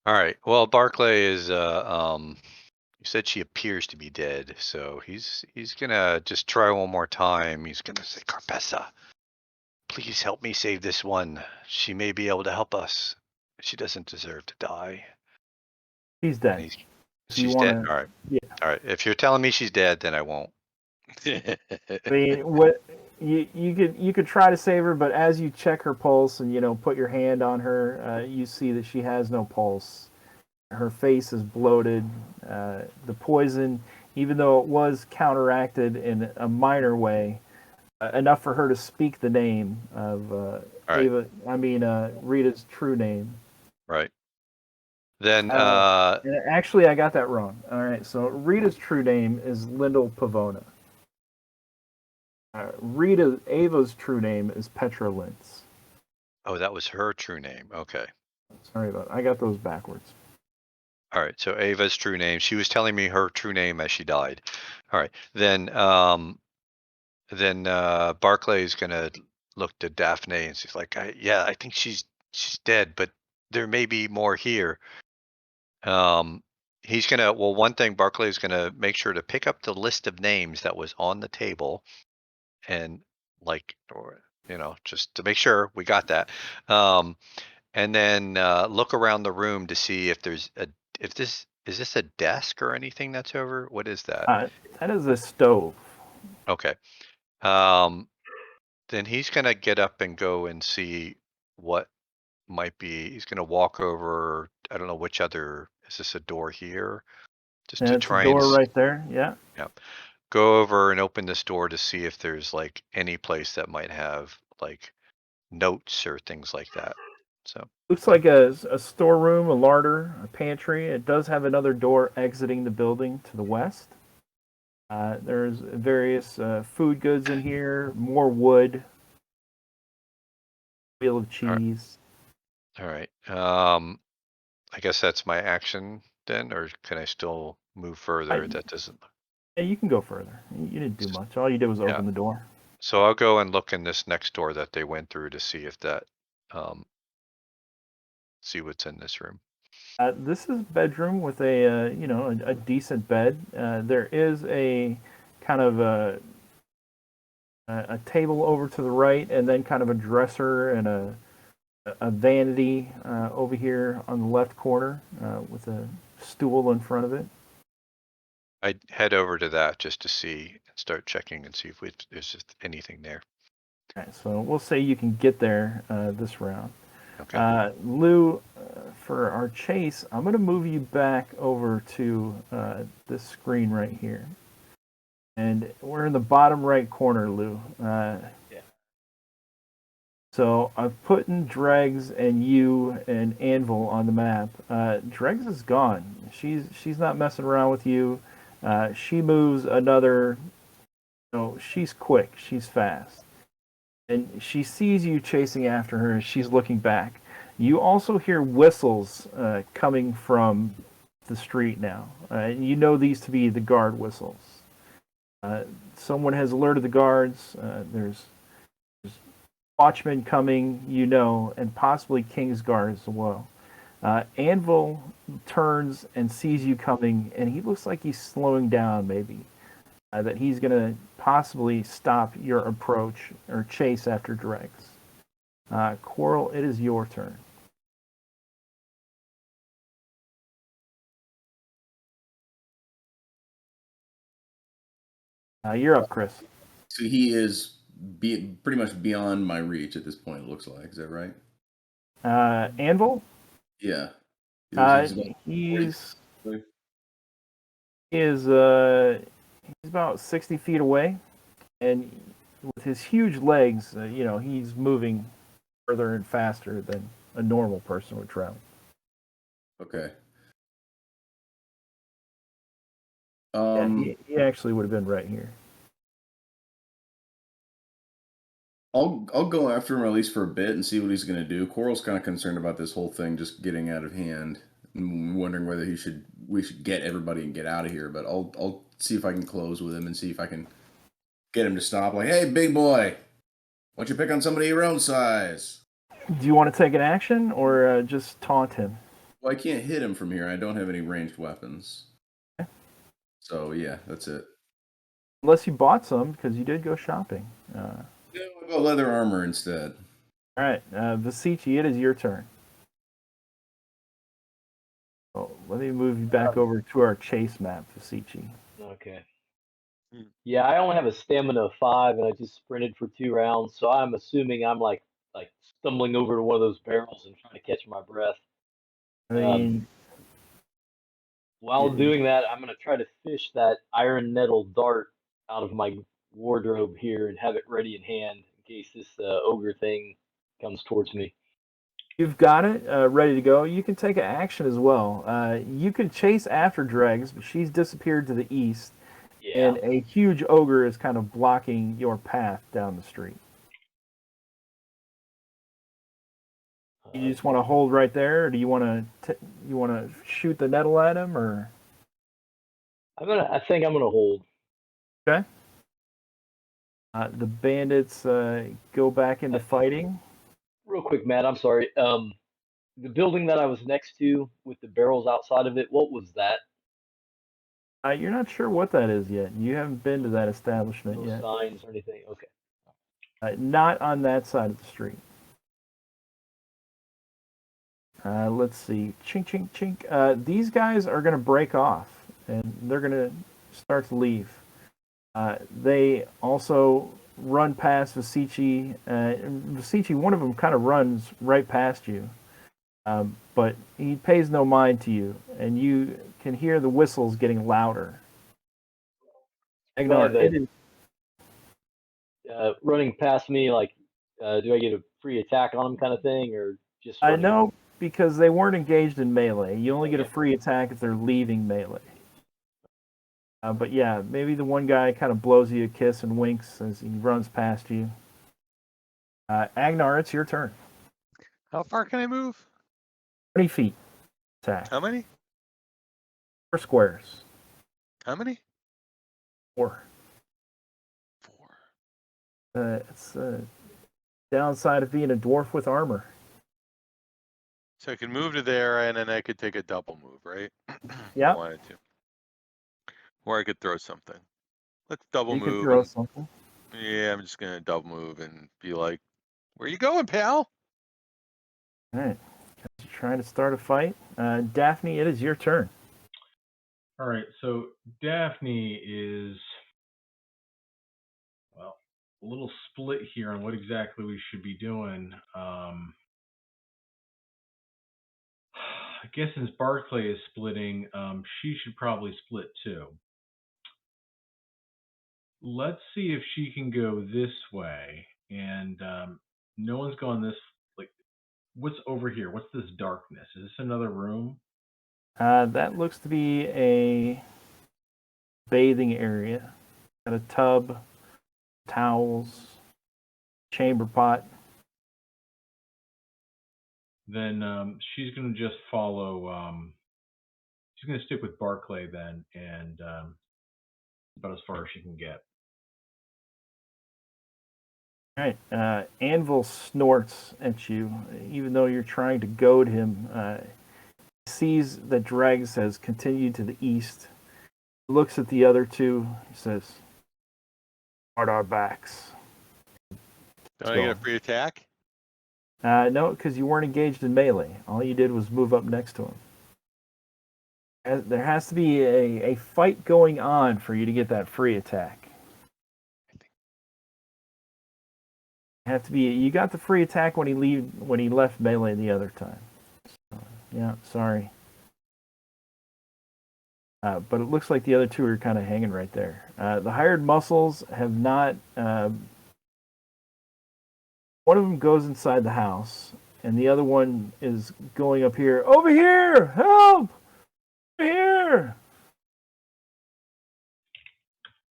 All right. Well, Barclay is you said she appears to be dead, so he's gonna just try one more time. He's gonna say, Carpessa, please help me save this one. She may be able to help us. She doesn't deserve to die. She's And dead. she's dead? Wanna, All right. yeah. All right. If you're telling me she's dead, then I won't. I mean, what you could try to save her, but as you check her pulse and put your hand on her, you see that she has no pulse. Her face is bloated. The poison, even though it was counteracted in a minor way, enough for her to speak the name of right. Ava. I mean, Rita's true name. Right. Then And actually, I got that wrong. All right, so Rita's true name is Lyndall Pavona. Ava's true name is Petra Lintz. oh, that was her true name. Okay. Sorry about that. I got those backwards. All right. So Ava's true name. She was telling me her true name as she died. All right. Then Barclay's gonna look to Daphne and she's like, I think she's dead, but there may be more here. He's gonna one thing Barclay's gonna make sure to pick up the list of names that was on the table and just to make sure we got that. And then look around the room to see if this is this a desk or anything that's over? What is that? That is a stove. Okay. Then he's gonna get up and go and see what might be. He's gonna walk over. I don't know which other. Is this a door here? Just And to it's a try and door right there. Yeah. go over and open this door to see if there's like any place that might have like notes or things like that. So Looks like a storeroom, a larder, a pantry. It does have another door exiting the building to the west. There's various food goods in here, more wood, wheel of cheese. all right. I guess that's my action then, or can I still move further? That doesn't. Yeah, you can go further. You didn't do much. All you did was open the door. So I'll go and look in this next door that they went through to see if that, see what's in this room. This is a bedroom with a decent bed. There is a kind of a table over to the right, and then kind of a dresser and a vanity over here on the left corner with a stool in front of it. I'd head over to that just to see and start checking and see if there's just anything there. All right, so we'll say you can get there this round. Okay. Lou, for our chase, I'm going to move you back over to this screen right here. And we're in the bottom right corner, Lou. Yeah. So I've put in Dregs and you and Anvil on the map. Dregs is gone. She's not messing around with you. She moves another. No, she's quick. She's fast, and she sees you chasing after her. And she's looking back. You also hear whistles coming from the street now. You know these to be the guard whistles. Someone has alerted the guards. There's watchmen coming, and possibly King's guards as well. Anvil turns and sees you coming, and he looks like he's slowing down, maybe. That he's going to possibly stop your approach or chase after Dregs. Quarrel, it is your turn. You're up, Chris. So he is pretty much beyond my reach at this point, it looks like. Is that right? Anvil? Yeah. He's about 60 feet away, and with his huge legs, he's moving further and faster than a normal person would travel. Okay. He actually would have been right here. I'll go after him at least for a bit and see what he's going to do. Coral's kind of concerned about this whole thing just getting out of hand, and wondering whether we should get everybody and get out of here. But I'll see if I can close with him and see if I can get him to stop. Like, hey, big boy, why don't you pick on somebody your own size? Do you want to take an action or just taunt him? Well, I can't hit him from here. I don't have any ranged weapons. Okay. So yeah, that's it. Unless you bought some, because you did go shopping. Yeah, I'll go leather armor instead. All right, Vasici, it is your turn. Oh, let me move you back over to our chase map, Vasici. Okay. Yeah, I only have a stamina of 5, and I just sprinted for 2 rounds, so I'm assuming I'm like stumbling over to one of those barrels and trying to catch my breath. I mean, while doing that, I'm gonna try to fish that iron metal dart out of my wardrobe here and have it ready in hand in case this ogre thing comes towards me. you've got it ready to go. You can take an action as well. You can chase after Dregs, but she's disappeared to the east, and a huge ogre is kind of blocking your path down the street. You just want to hold right there, or do you want to shoot the nettle at him, or? I think I'm gonna hold. Okay. The bandits go back into fighting. Real quick, Matt, I'm sorry. The building that I was next to with the barrels outside of it, what was that? You're not sure what that is yet. You haven't been to that establishment No yet. signs or anything. Okay. Not on that side of the street. Let's see. Chink, chink, chink. These guys are going to break off, and they're going to start to leave. They also run past Vasici. Vasici, one of them kind of runs right past you, but he pays no mind to you, and you can hear the whistles getting louder. Agnar, it is... running past me, like, do I get a free attack on them kind of thing, or just... I know, because they weren't engaged in melee. You only get a free attack if they're leaving melee. But yeah, maybe the one guy kind of blows you a kiss and winks as he runs past you. Agnar, it's your turn. How far can I move? 20 feet. Attack. How many? 4 squares. How many? 4. 4. It's the downside of being a dwarf with armor. So I can move to there, and then I could take a double move, right? Yeah. I wanted to. Or I could throw something. Let's double move. You can throw something. Yeah, I'm just gonna double move and be like, "Where you going, pal?" All right. Trying to start a fight. Daphne, it is your turn. All right, so Daphne is, well, a little split here on what exactly we should be doing. I guess since Barclay is splitting, she should probably split too. Let's see if she can go this way and No one's gone this. Like, what's over here? What's this darkness? Is this another room? That looks to be a bathing area. Got a tub, towels, chamber pot. Then she's gonna just follow. She's gonna stick with Barclay then, and about as far as she can get. All right. Anvil snorts at you, even though you're trying to goad him. He sees that Dregs has continued to the east. He looks at the other two. He says, "Guard our backs." Don't I get a free attack? No, because you weren't engaged in melee. All you did was move up next to him. There has to be a fight going on for you to get that free attack. Have to be. You got the free attack when he left melee the other time. So, yeah, sorry. But it looks like the other two are kind of hanging right there. The hired muscles have not. One of them goes inside the house, and the other one is going up here. Over here! Help! Over here!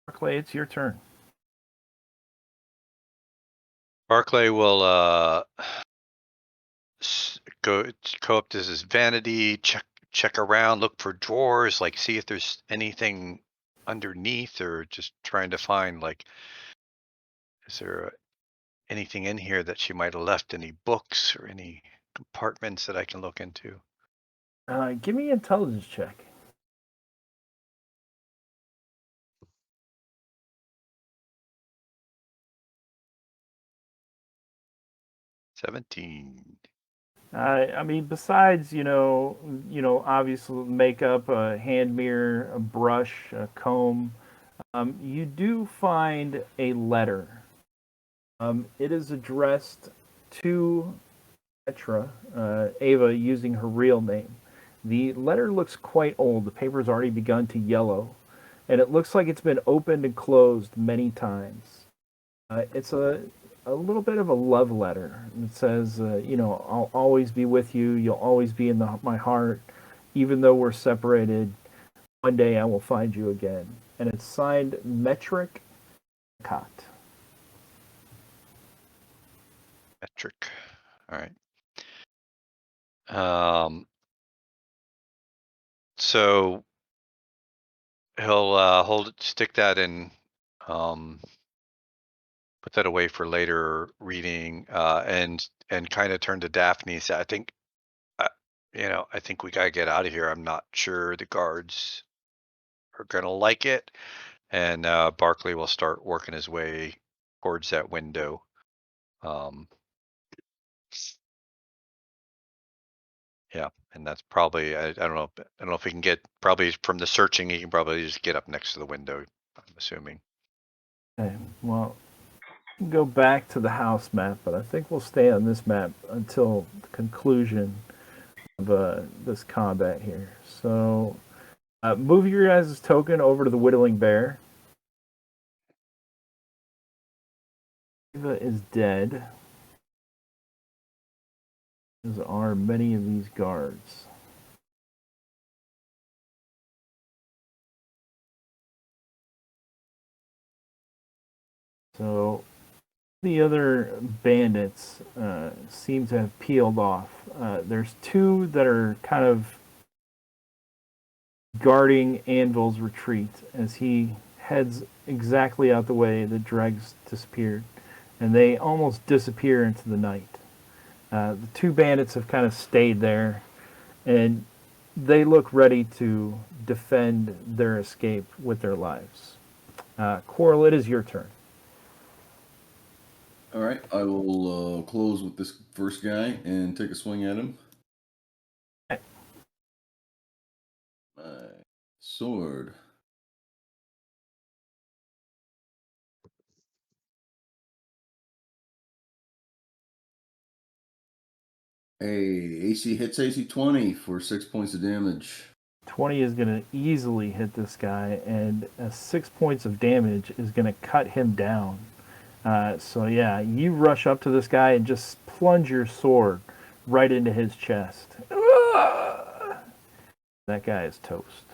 Barclay, it's your turn. Barclay will go up to his vanity, check around, look for drawers, like see if there's anything underneath, or just trying to find, like, is there anything in here that she might have left, any books or any compartments that I can look into. Give me an intelligence check. $17. I mean, besides, obviously makeup, a hand mirror, a brush, a comb, you do find a letter. It is addressed to Petra, Ava, using her real name. The letter looks quite old. The paper's already begun to yellow, and it looks like it's been opened and closed many times. It's a little bit of a love letter. It says, I'll always be with you. You'll always be in my heart. Even though we're separated, one day I will find you again. And it's signed Metric Cot. Metric. All right. So he'll stick that in, put that away for later reading, and kind of turn to Daphne and say, I think we gotta get out of here. I'm not sure the guards are gonna like it. And Barclay will start working his way towards that window. Yeah, and that's probably, I don't know if he can get, probably from the searching, he can probably just get up next to the window, I'm assuming. Okay, well, we can go back to the house map, but I think we'll stay on this map until the conclusion of this combat here. So, move your guys' token over to the Whittling Bear. Eva is dead, as are many of these guards. So the other bandits seem to have peeled off. There's two that are kind of guarding Anvil's retreat as he heads exactly out the way that Dregs disappeared, and they almost disappear into the night. The two bandits have kind of stayed there, and they look ready to defend their escape with their lives. Coral, it is your turn. All right, I will close with this first guy and take a swing at him. Okay. My sword. AC hits AC 20 for 6 points of damage. 20 is going to easily hit this guy, and 6 points of damage is going to cut him down. So yeah, you rush up to this guy and just plunge your sword right into his chest. That guy is toast.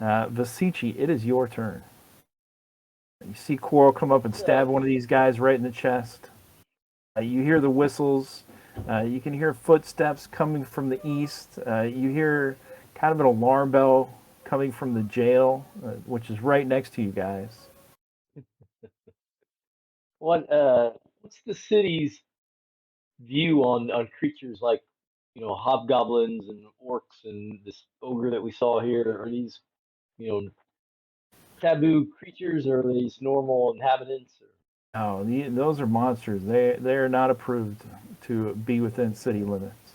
Vasici, it is your turn. You see Quarrel come up and stab one of these guys right in the chest. You hear the whistles. You can hear footsteps coming from the east. You hear kind of an alarm bell coming from the jail, which is right next to you guys. What's the city's view on creatures like, hobgoblins and orcs and this ogre that we saw here? Are these, you know, taboo creatures, or are these normal inhabitants? No, those are monsters. They are not approved to be within city limits.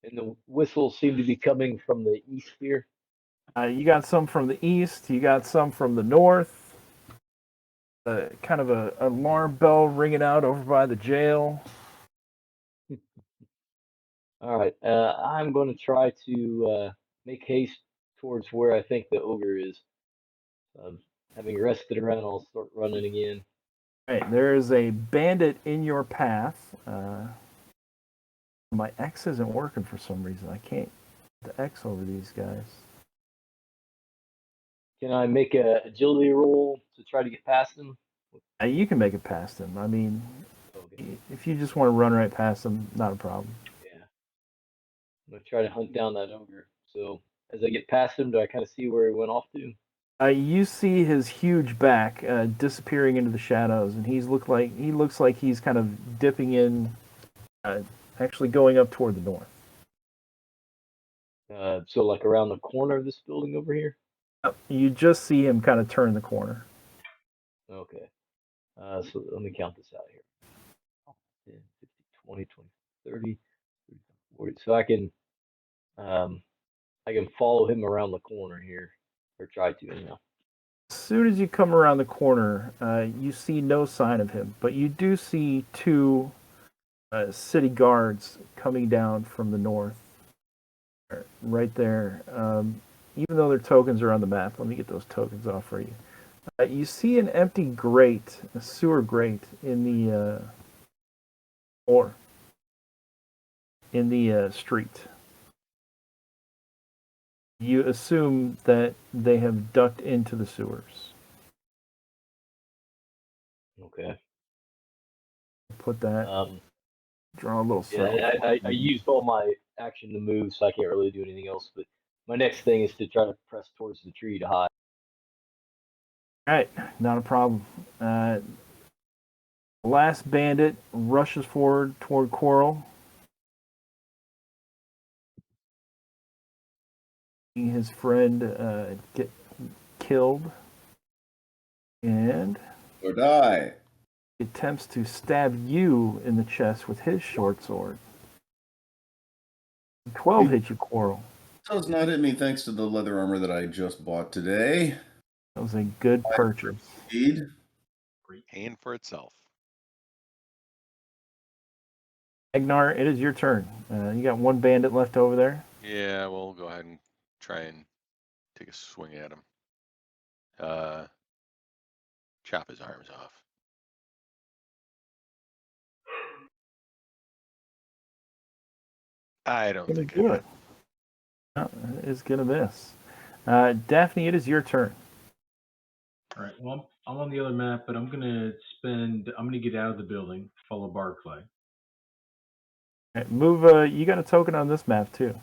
And the whistles seem to be coming from the east here. You got some from the east. You got some from the north. Kind of a alarm bell ringing out over by the jail. All right, I'm going to try to make haste towards where I think the ogre is. Having rested around, I'll start running again. Right, there is a bandit in your path. My X isn't working for some reason. I can't get the X over these guys. Can I make a agility roll to try to get past them? You can make it past them. I mean, Okay. if you just want to run right past them, not a problem. Yeah. I'm going to try to hunt down that ogre. So as I get past him, do I kind of see where he went off to? You see his huge back disappearing into the shadows, and he looks like he's kind of dipping in, actually going up toward the north. So like around the corner of this building over here? You just see him kind of turn the corner. Okay. So let me count this out here. 10, 50, 20, 20, 30, 40. So I can follow him around the corner here, or try to anyhow. As soon as you come around the corner, you see no sign of him, but you do see two city guards coming down from the north. Right there. Even though their tokens are on the map, let me get those tokens off for you. You see an empty grate, a sewer grate in the street. You assume that they have ducked into the sewers. Okay. Put that. Draw a little circle. Yeah, I used all my action to move, so I can't really do anything else. But my next thing is to try to press towards the tree to hide. All right, not a problem. The last bandit rushes forward toward Quarrel. His friend get killed, and Or die. attempts to stab you in the chest with his short sword. 12 hit you, Quarrel. Does not hit me thanks to the leather armor that I just bought today. That was a good purchase. Indeed. Paying for itself. Agnar, it is your turn. You got one bandit left over there. Yeah, we'll go ahead and try and take a swing at him. Chop his arms off. I don't think I do do it. No, it's gonna miss. Daphne, it is your turn. All right. Well, I'm on the other map, but I'm gonna get out of the building, follow Barclay. All right, move. You got a token on this map too.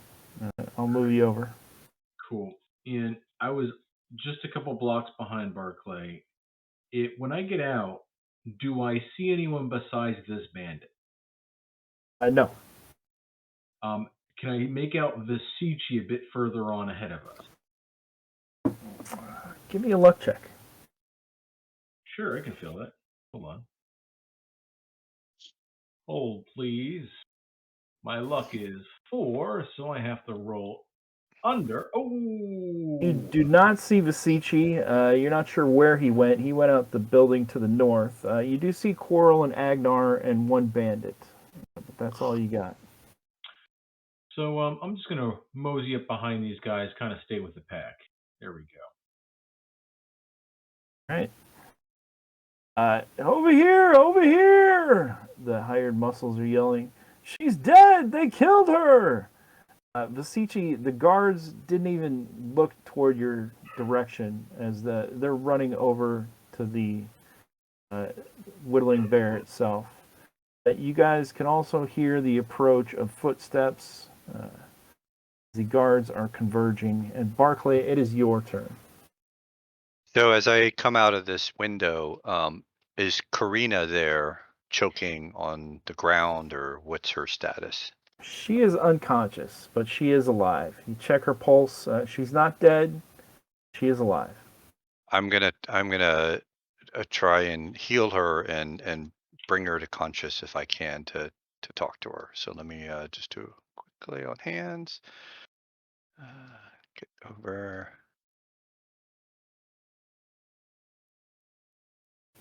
I'll move you over. Cool. And I was just a couple blocks behind Barclay. When I get out, do I see anyone besides this bandit? No. Can I make out Vasici a bit further on ahead of us? Give me a luck check. Sure, I can feel that. Hold on. Hold, please. My luck is 4, so I have to roll under. Oh! You do not see Vasici. You're not sure where he went. He went out the building to the north. You do see Quarrel and Agnar and one bandit. But that's all you got. So I'm just gonna mosey up behind these guys, kind of stay with the pack. There we go. All right. Over here! Over here! The hired muscles are yelling. She's dead! They killed her! Vasici, the guards didn't even look toward your direction as they're running over to the whittling bear itself. You guys can also hear the approach of footsteps. The guards are converging. And Barclay, it is your turn. So as I come out of this window, is Karina there choking on the ground, or what's her status? She is unconscious, but she is alive. You check her pulse. She's not dead. She is alive. I'm gonna try and heal her and bring her to conscious if I can to talk to her. So let me just do a quick lay on hands. Get over.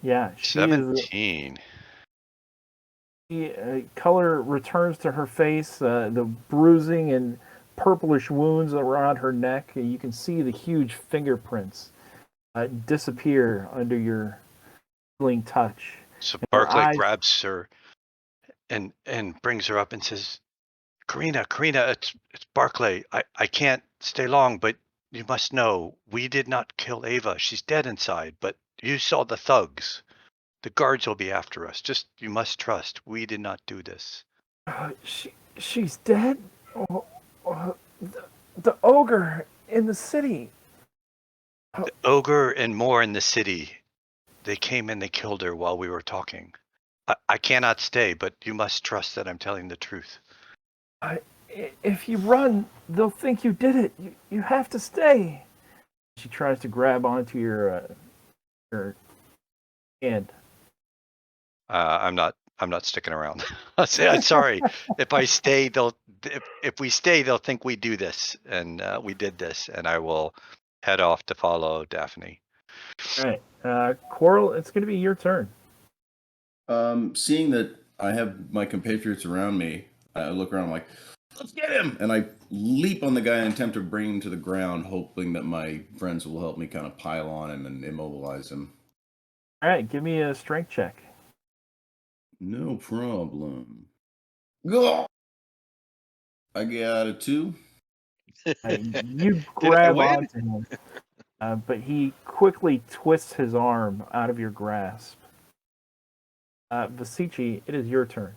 Yeah, she 17. Color returns to her face. The bruising and purplish wounds around her neck. You can see the huge fingerprints disappear under your healing touch. So Her Barclay eyes- grabs her and brings her up and says, Karina, it's Barclay. I can't stay long, but you must know, we did not kill Ava. She's dead inside, but you saw the thugs. The guards will be after us. Just, you must trust. We did not do this. She's dead? The ogre in the city. The ogre and more in the city. They came and they killed her while we were talking. I cannot stay, but you must trust that I'm telling the truth. If you run, they'll think you did it. You have to stay. She tries to grab onto your hand. I'm not sticking around. I'm sorry. If I stay, if we stay, they'll think we do this, and we did this, and I will head off to follow Daphne. All right, Coral, it's going to be your turn. Seeing that I have my compatriots around me, I look around, I'm like, let's get him! And I leap on the guy and attempt to bring him to the ground, hoping that my friends will help me kind of pile on him and immobilize him. All right, give me a strength check. No problem. Go! I got a 2. You grab onto him, but he quickly twists his arm out of your grasp. Vasici, it is your turn.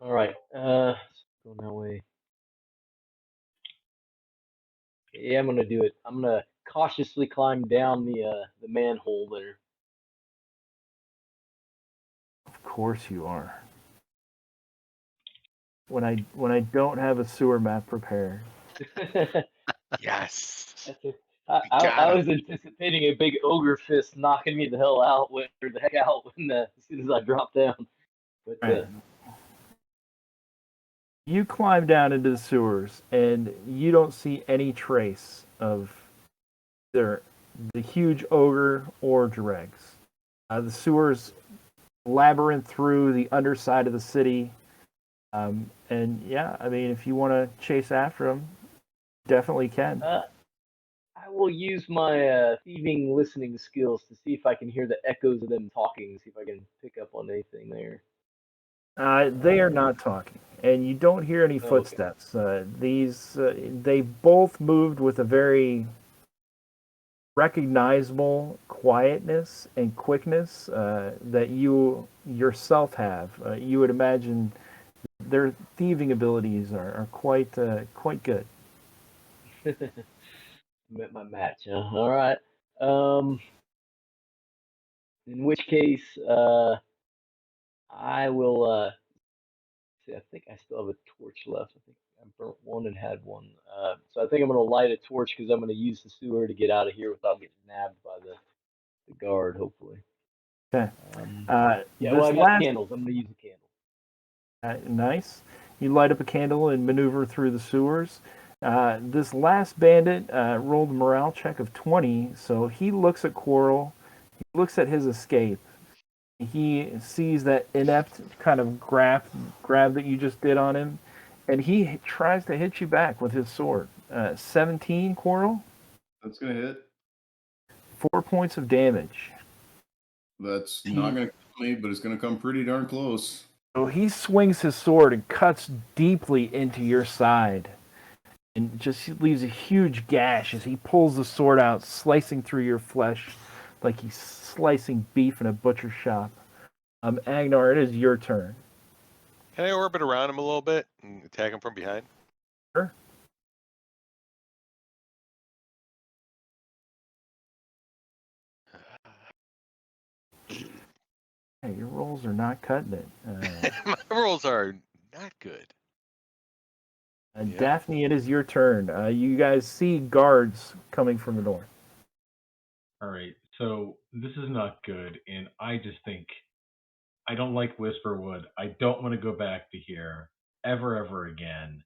All right. Going that way. Yeah, I'm gonna do it. I'm gonna cautiously climb down the manhole there. Of course you are. When I don't have a sewer map prepared. Yes. I was anticipating a big ogre fist knocking me the hell out the heck out as soon as I drop down. But Right. You climb down into the sewers, and you don't see any trace of either the huge ogre or dregs. The sewers labyrinth through the underside of the city. And yeah, I mean, if you want to chase after them, definitely can. I will use my thieving listening skills to see if I can hear the echoes of them talking, see if I can pick up on anything there. They are not talking, and you don't hear any footsteps. They both moved with a very recognizable quietness and quickness that you yourself have. You would imagine their thieving abilities are quite good. Met my match, huh? All right. In which case, I will. See, I think I still have a torch left. I think I burnt one and had one. So I think I'm gonna light a torch because I'm gonna use the sewer to get out of here without getting nabbed by the guard. Hopefully. Okay. Yeah. Well, I got candles. I'm gonna use a candle. Nice. You light up a candle and maneuver through the sewers. This last bandit rolled a morale check of 20, so he looks at Quarrel. He looks at his escape. He sees that inept kind of grab that you just did on him, and he tries to hit you back with his sword. 17, Quarrel. That's gonna hit. 4 points of damage. That's not gonna kill me, but it's gonna come pretty darn close. So he swings his sword and cuts deeply into your side, and just leaves a huge gash as he pulls the sword out, slicing through your flesh like he's slicing beef in a butcher shop. Agnar, it is your turn. Can I orbit around him a little bit and attack him from behind? Sure. Hey, your rolls are not cutting it. My rolls are not good. Yep. Daphne, it is your turn. You guys see guards coming from the north. All right, so this is not good, and I just think I don't like Whisperwood. I don't want to go back to here ever again.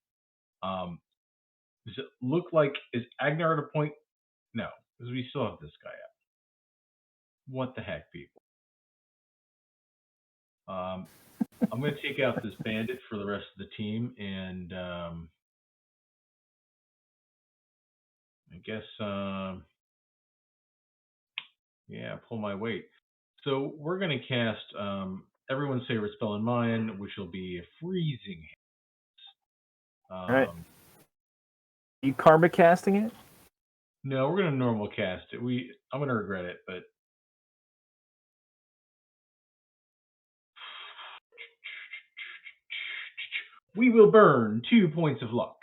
Does it look like is Agnar at a point? No, because we still have this guy up. What the heck, people? I'm going to take out this bandit for the rest of the team, and I guess yeah, pull my weight. So we're going to cast everyone's favorite spell in mine, which will be freezing. All right. You karma casting it? No, we're going to normal cast it. I'm going to regret it, but we will burn 2 points of luck,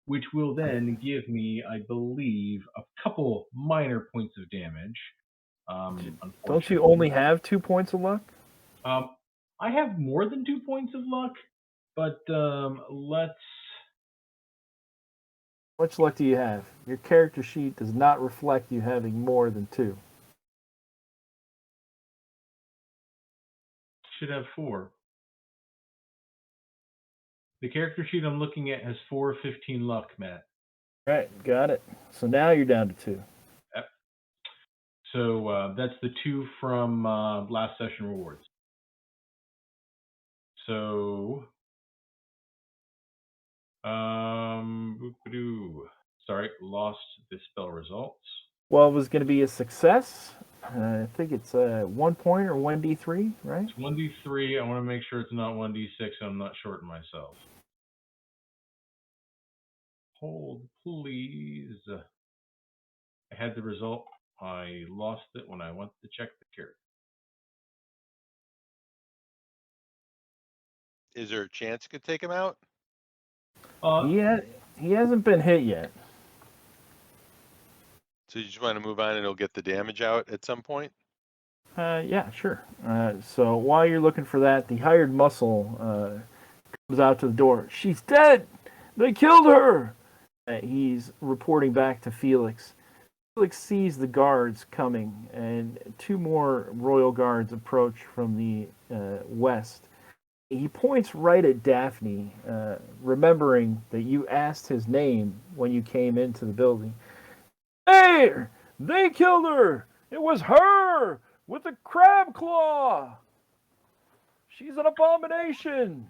which will then give me, I believe, a couple minor points of damage. Don't you only have 2 points of luck? I have more than 2 points of luck, but let's. How much luck do you have? Your character sheet does not reflect you having more than 2. Should have 4. The character sheet I'm looking at has 4 of 15 luck, Matt. Right, got it. So now you're down to 2. Yep. So that's the 2 from last session rewards. So, sorry, lost the spell results. Well, it was going to be a success. I think it's 1 point or 1d3, right? It's 1d3. I want to make sure it's not 1d6 so I'm not shorting myself. Hold, please. I had the result. I lost it when I went to check the character. Is there a chance you could take him out? He hasn't been hit yet. So you just want to move on and he'll get the damage out at some point? Yeah, sure. So while you're looking for that, the hired muscle comes out to the door. She's dead! They killed her! He's reporting back to Felix. Felix sees the guards coming, and 2 more royal guards approach from the west. He points right at Daphne, remembering that you asked his name when you came into the building. Hey! They killed her! It was her! With a crab claw! She's an abomination!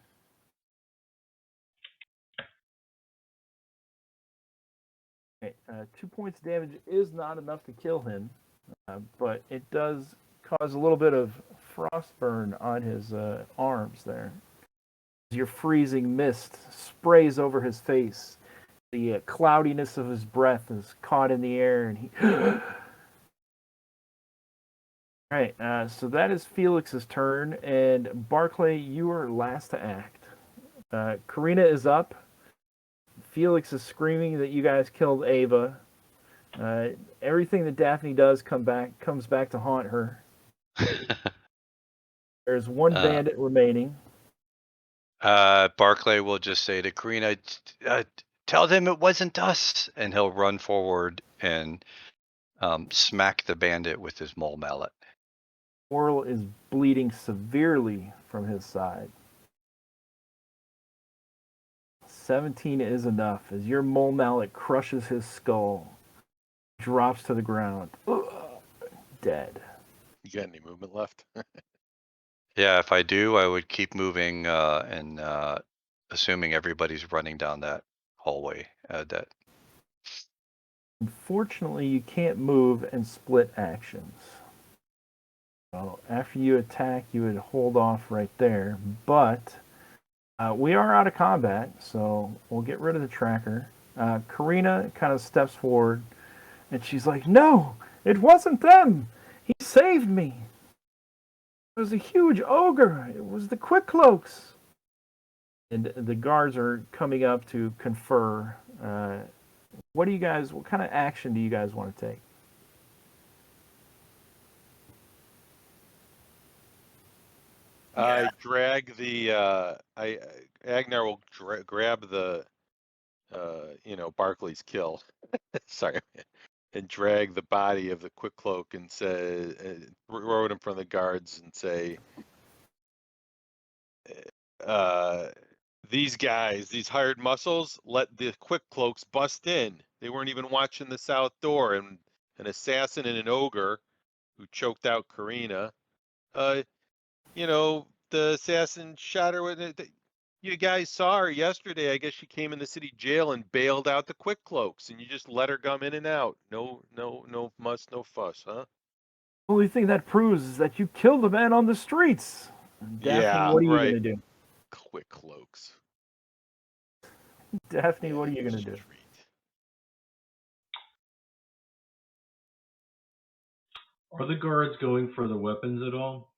Okay, 2 points of damage is not enough to kill him, but it does cause a little bit of frostburn on his arms there. Your freezing mist sprays over his face. The cloudiness of his breath is caught in the air, and he... All right, so that is Felix's turn, and Barclay, you are last to act. Karina is up. Felix is screaming that you guys killed Ava. Everything that Daphne does comes back to haunt her. There's 1 bandit remaining. Barclay will just say to Karina, tell them it wasn't us, and he'll run forward and smack the bandit with his mole mallet. Oral is bleeding severely from his side. 17 is enough as your mole mallet crushes his skull, drops to the ground. Ugh, dead. You got any movement left? Yeah, if I do, I would keep moving and assuming everybody's running down that hallway. That Unfortunately, you can't move and split actions. So after you attack, you would hold off right there. But we are out of combat, so we'll get rid of the tracker. Karina kind of steps forward, and she's like, "No, it wasn't them. He saved me. It was a huge ogre. It was the Quick Cloaks." And the guards are coming up to confer. What kind of action do you guys want to take? I drag the. Agnar will grab the. Barclay's kill. Sorry, and drag the body of the Quick Cloak and say, throw it in front of the guards and say, these guys, these hired muscles, let the Quick Cloaks bust in. They weren't even watching the south door, and an assassin and an ogre who choked out Karina. The assassin shot her with it. You guys saw her yesterday. I guess she came in the city jail and bailed out the Quick Cloaks, and you just let her come in and out. No muss, no fuss, huh? The only thing that proves is that you killed a man on the streets. Daphne, Yeah, what are you right. going to do? Quick Cloaks. Daphne, Yeah, what are you going to do? street. Are the guards going for the weapons at all?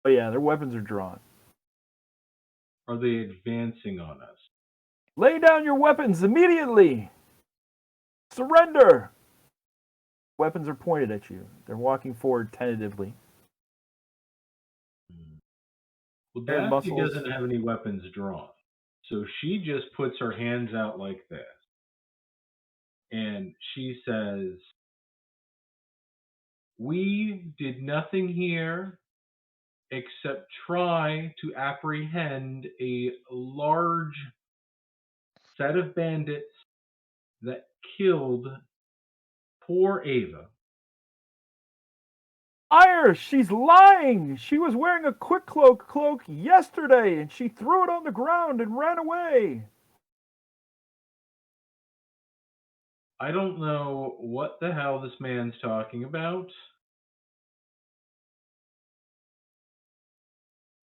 Oh yeah, their weapons are drawn. Are they advancing on us? Lay down your weapons immediately. Surrender. Weapons are pointed at you. They're walking forward tentatively. Well, Their Daphne muscles. doesn't have any weapons drawn. So she just puts her hands out like this. And she says, "We did nothing here except try to apprehend a large set of bandits that killed poor Ava." Liar! She's lying! She was wearing a Quick cloak yesterday, and she threw it on the ground and ran away. I don't know what the hell this man's talking about.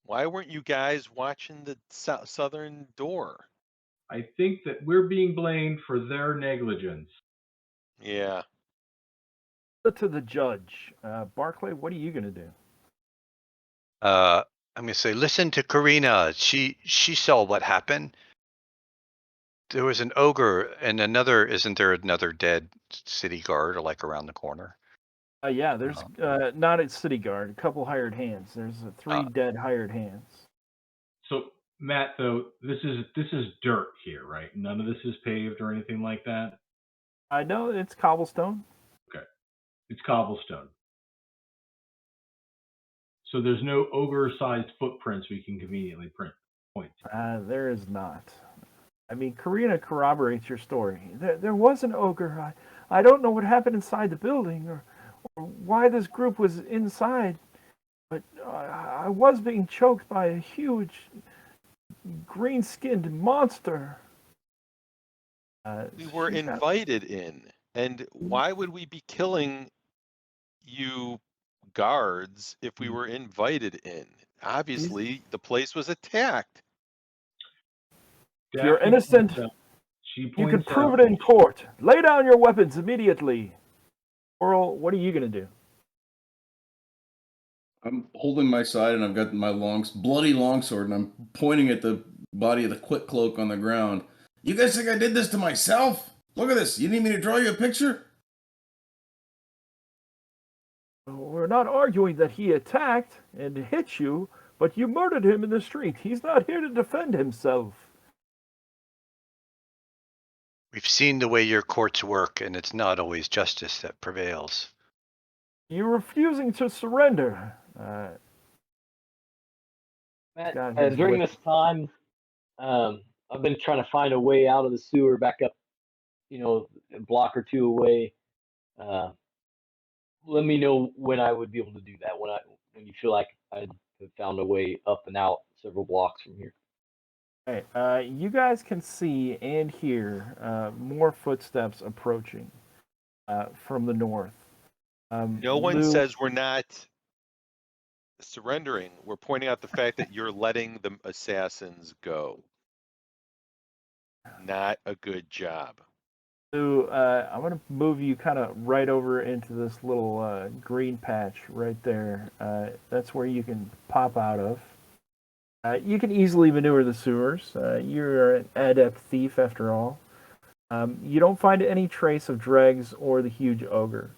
Why weren't you guys watching the southern door? I think that we're being blamed for their negligence. Yeah. To the judge. Barclay, what are you going to do? I'm gonna say, listen to Karina. She saw what happened. There was an ogre and another. Isn't there another dead city guard, or like around the corner? Yeah, there's not at City Guard. A couple hired hands. There's 3 dead hired hands. So, Matt, though, this is dirt here, right? None of this is paved or anything like that. I know it's cobblestone. Okay, it's cobblestone. So there's no ogre-sized footprints we can conveniently point to. There is not. I mean, Karina corroborates your story. There was an ogre. I don't know what happened inside the building or why this group was inside, but I was being choked by a huge green-skinned monster. We were invited in. And why would we be killing you guards if we were invited in? Obviously, the place was attacked. If you're innocent, you can prove it in court. Lay down your weapons immediately. Coral, what are you going to do? I'm holding my side and I've got my bloody longsword and I'm pointing at the body of the Quick Cloak on the ground. You guys think I did this to myself? Look at this. You need me to draw you a picture? We're not arguing that he attacked and hit you, but you murdered him in the street. He's not here to defend himself. We've seen the way your courts work, and it's not always justice that prevails. You're refusing to surrender. Matt, during this time, I've been trying to find a way out of the sewer back up, a block or 2 away. Let me know when I would be able to do that. When you feel like I and found a way up and out several blocks from here. Okay, you guys can see and hear more footsteps approaching from the north. No one Lou, says we're not surrendering. We're pointing out the fact that you're letting the assassins go. Not a good job. Lou, I'm going to move you kind of right over into this little green patch right there. That's where you can pop out of. You can easily maneuver the sewers. You're an adept thief after all. You don't find any trace of dregs or the huge ogre.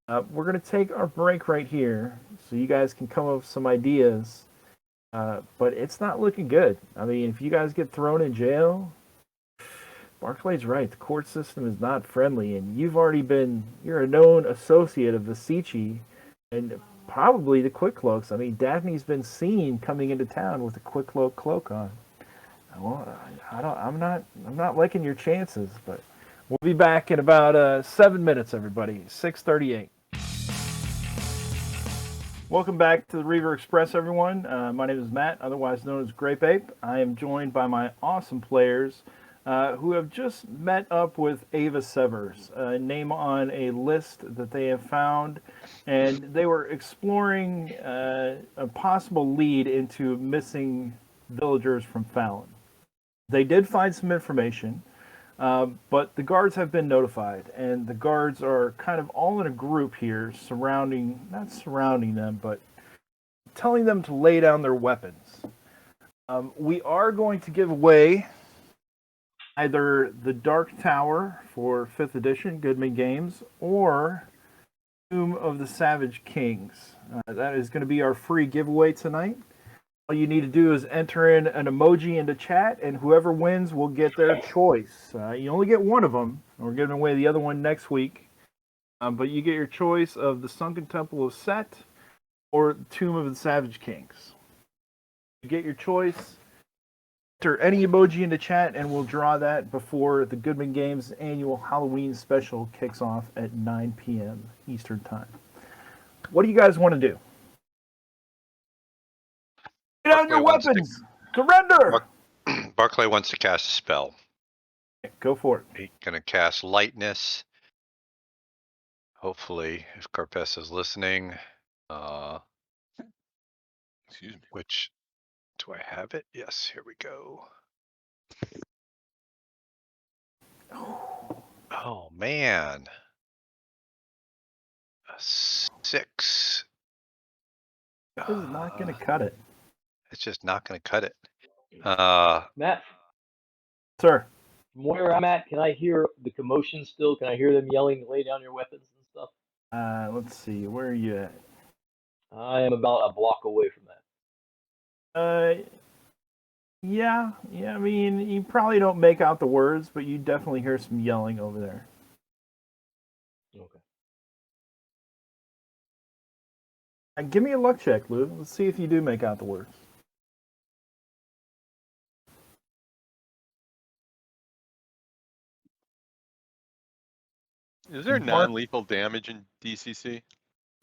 We're going to take our break right here so you guys can come up with some ideas. But it's not looking good. I mean, if you guys get thrown in jail, Barclay's right. The court system is not friendly, and you're a known associate of Vasici and probably the Quick Cloaks. I mean, Daphne's been seen coming into town with a Quick Cloak on. Well, I'm not liking your chances, but we'll be back in about 7 minutes, everybody. 6:38. Welcome back to the Reaver Express, everyone. My name is Matt, otherwise known as GrapeApe. I am joined by my awesome players who have just met up with Ava Severs, a name on a list that they have found, and they were exploring a possible lead into missing villagers from Fallon. They did find some information, but the guards have been notified, and the guards are kind of all in a group here, not surrounding them, but telling them to lay down their weapons. We are going to give away either the Dark Tower for 5th edition, Goodman Games, or Tomb of the Savage Kings. That is going to be our free giveaway tonight. All you need to do is enter in an emoji into chat, and whoever wins will get their choice. You only get one of them. We're giving away the other one next week. But you get your choice of the Sunken Temple of Set or Tomb of the Savage Kings. You get your choice. Enter any emoji into chat, and we'll draw that before the Goodman Games annual Halloween special kicks off at 9 p.m. Eastern Time. What do you guys want to do? Get on your weapons! Surrender! Barclay wants to cast a spell. Go for it. He's going to cast Lightness. Hopefully, if Carpes is listening. Excuse me. Which, do I have it? Yes, here we go. Oh, man. A 6. This is not going to cut it. It's just not going to cut it. Matt, Sir. from where I'm at, can I hear the commotion still? Can I hear them yelling, lay down your weapons and stuff? Let's see. Where are you at? I am about a block away from that. Yeah. I mean, you probably don't make out the words, but you definitely hear some yelling over there. Okay. Give me a luck check, Lou. Let's see if you do make out the words. Is there non-lethal damage in DCC?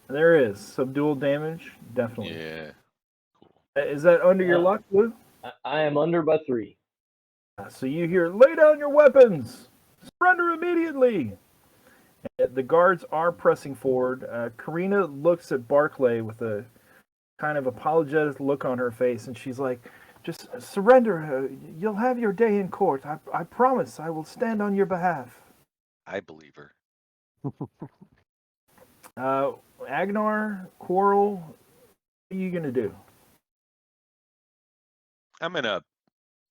There is. Subdual damage, definitely. Yeah. Cool. Is that under your luck, Lou? I am under by 3. So you hear, lay down your weapons! Surrender immediately! The guards are pressing forward. Karina looks at Barclay with a kind of apologetic look on her face, and she's like, just surrender. You'll have your day in court. I promise I will stand on your behalf. I believe her. Agnar, Quarrel, what are you going to do? I'm going to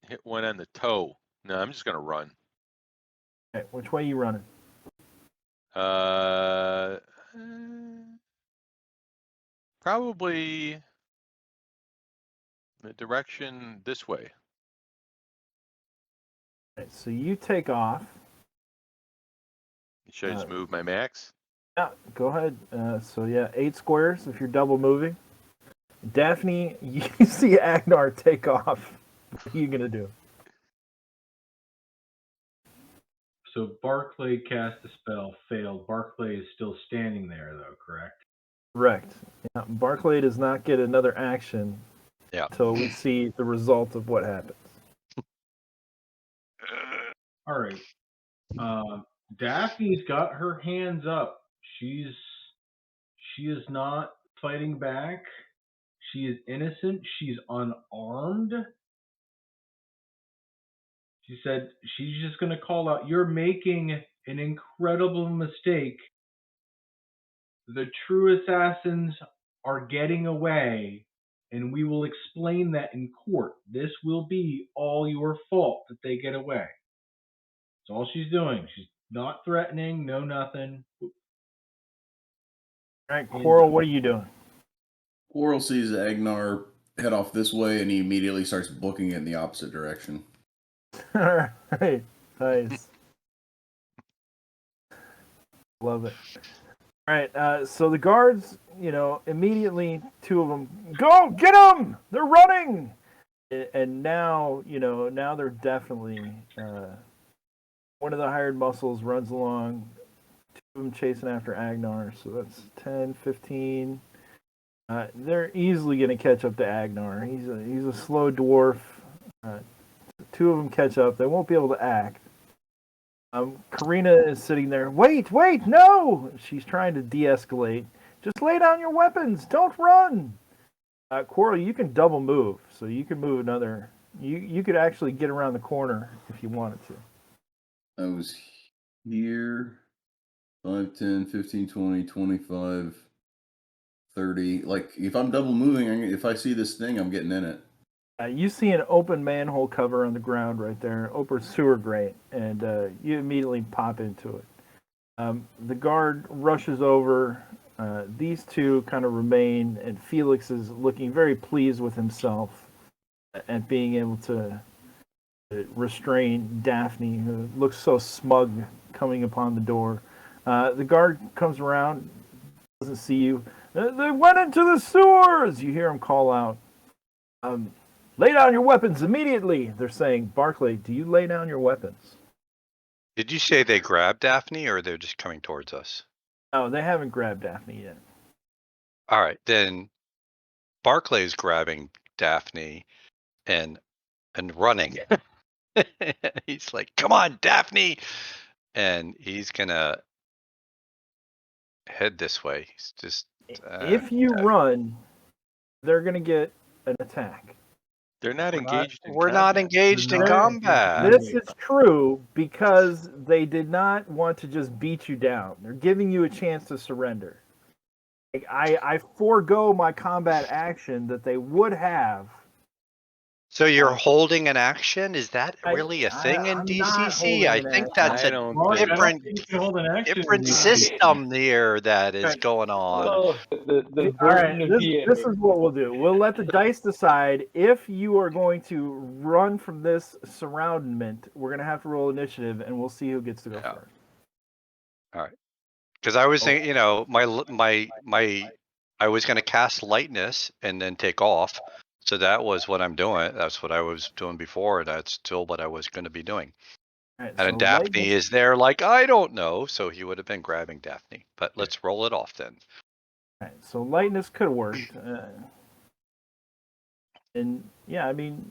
hit one on the toe. No, I'm just going to run. Okay, which way are you running? Probably the direction this way. Okay, so you take off. Should I just move my max? Yeah, go ahead. 8 squares if you're double moving. Daphne, you see Agnar take off. What are you going to do? So Barclay cast the spell, failed. Barclay is still standing there, though, correct? Correct. Yeah, Barclay does not get another action Yeah. until we see the result of what happens. All right. Daphne's got her hands up. She is not fighting back. She is innocent. She's unarmed. She said she's just going to call out, "You're making an incredible mistake. The true assassins are getting away, and we will explain that in court. This will be all your fault that they get away." That's all she's doing. She's not threatening, no nothing. All right, Coral, what are you doing? Quarrel sees Agnar head off this way, and he immediately starts booking it in the opposite direction. All right, nice. Love it. All right, so the guards, immediately two of them go get them. They're running, and now, now they're definitely one of the hired muscles runs along. Two of them chasing after Agnar, so that's 10, 15. They're easily going to catch up to Agnar. He's a slow dwarf. Two of them catch up. They won't be able to act. Karina is sitting there. Wait, no! She's trying to de-escalate. Just lay down your weapons. Don't run. Coral, you can double move, so you can move another. You could actually get around the corner if you wanted to. I was here 5, 10, 15, 20, 25, 30. Like, if I'm double moving, if I see this thing, I'm getting in it. You see an open manhole cover on the ground right there, open sewer grate, and you immediately pop into it. The guard rushes over. These two kind of remain, and Felix is looking very pleased with himself at being able to restrain Daphne, who looks so smug coming upon the door. The guard comes around, doesn't see you. They went into the sewers! You hear him call out. Lay down your weapons immediately, they're saying. Barclay, do you lay down your weapons? Did you say they grabbed Daphne, or they're just coming towards us? Oh, they haven't grabbed Daphne yet. All right, then Barclay's grabbing Daphne and running. He's like, "Come on, Daphne!" And he's gonna head this way. He's just. If you run, they're gonna get an attack. They're not engaged in We're not combat. engaged in They're not combat. This is true because they did not want to just beat you down. They're giving you a chance to surrender. Like, I forego my combat action that they would have. So you're holding an action? Is that I- really a thing in I'm not DCC? holding I an think action. that's I a don't Mark, think I don't different think you can hold an action. different in DCC. system here that is Right. going on. Oh, the All right, burden of this the is what we'll do. We'll let the dice decide if you are going to run from this surroundment. We're going to have to roll initiative, and we'll see who gets to go Yeah. first. All right. Because I was thinking, I was going to cast lightness and then take off. So that was what I'm doing. That's what I was doing before. That's still what I was going to be doing. All right, And then so Daphne lightness- is there like, I don't know. So he would have been grabbing Daphne. But let's roll it off then. All right, so lightness could have worked. And yeah, I mean,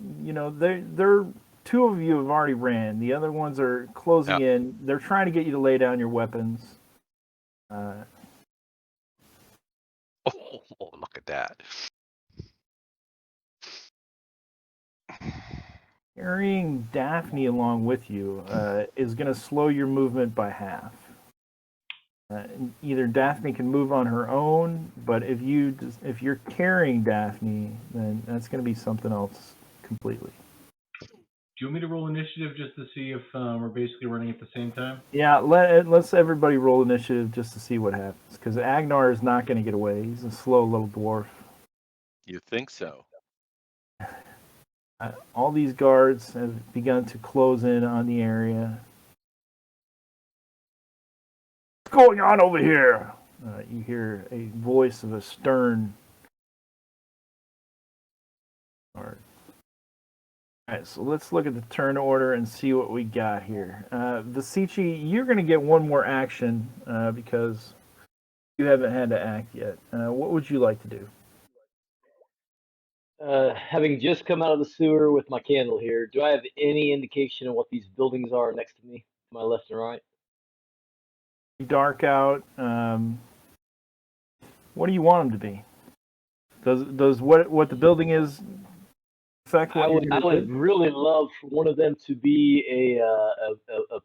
they're two of you have already ran. The other ones are closing in. They're trying to get you to lay down your weapons. Oh, look at that. Carrying Daphne along with you is going to slow your movement by half. Either Daphne can move on her own, but if you're carrying Daphne, then that's going to be something else completely. Do you want me to roll initiative just to see if we're basically running at the same time? Yeah, let's everybody roll initiative just to see what happens, because Agnar is not going to get away. He's a slow little dwarf. You think so? All these guards have begun to close in on the area. What's going on over here? You hear a voice of a stern guard. All right, so let's look at the turn order and see what we got here. Vasici, you're going to get one more action because you haven't had to act yet. What would you like to do? Having just come out of the sewer with my candle here, do I have any indication of what these buildings are next to me, to my left and right? Dark out. What do you want them to be? Does what the building is affect what you're I going to would do? really love for one of them to be a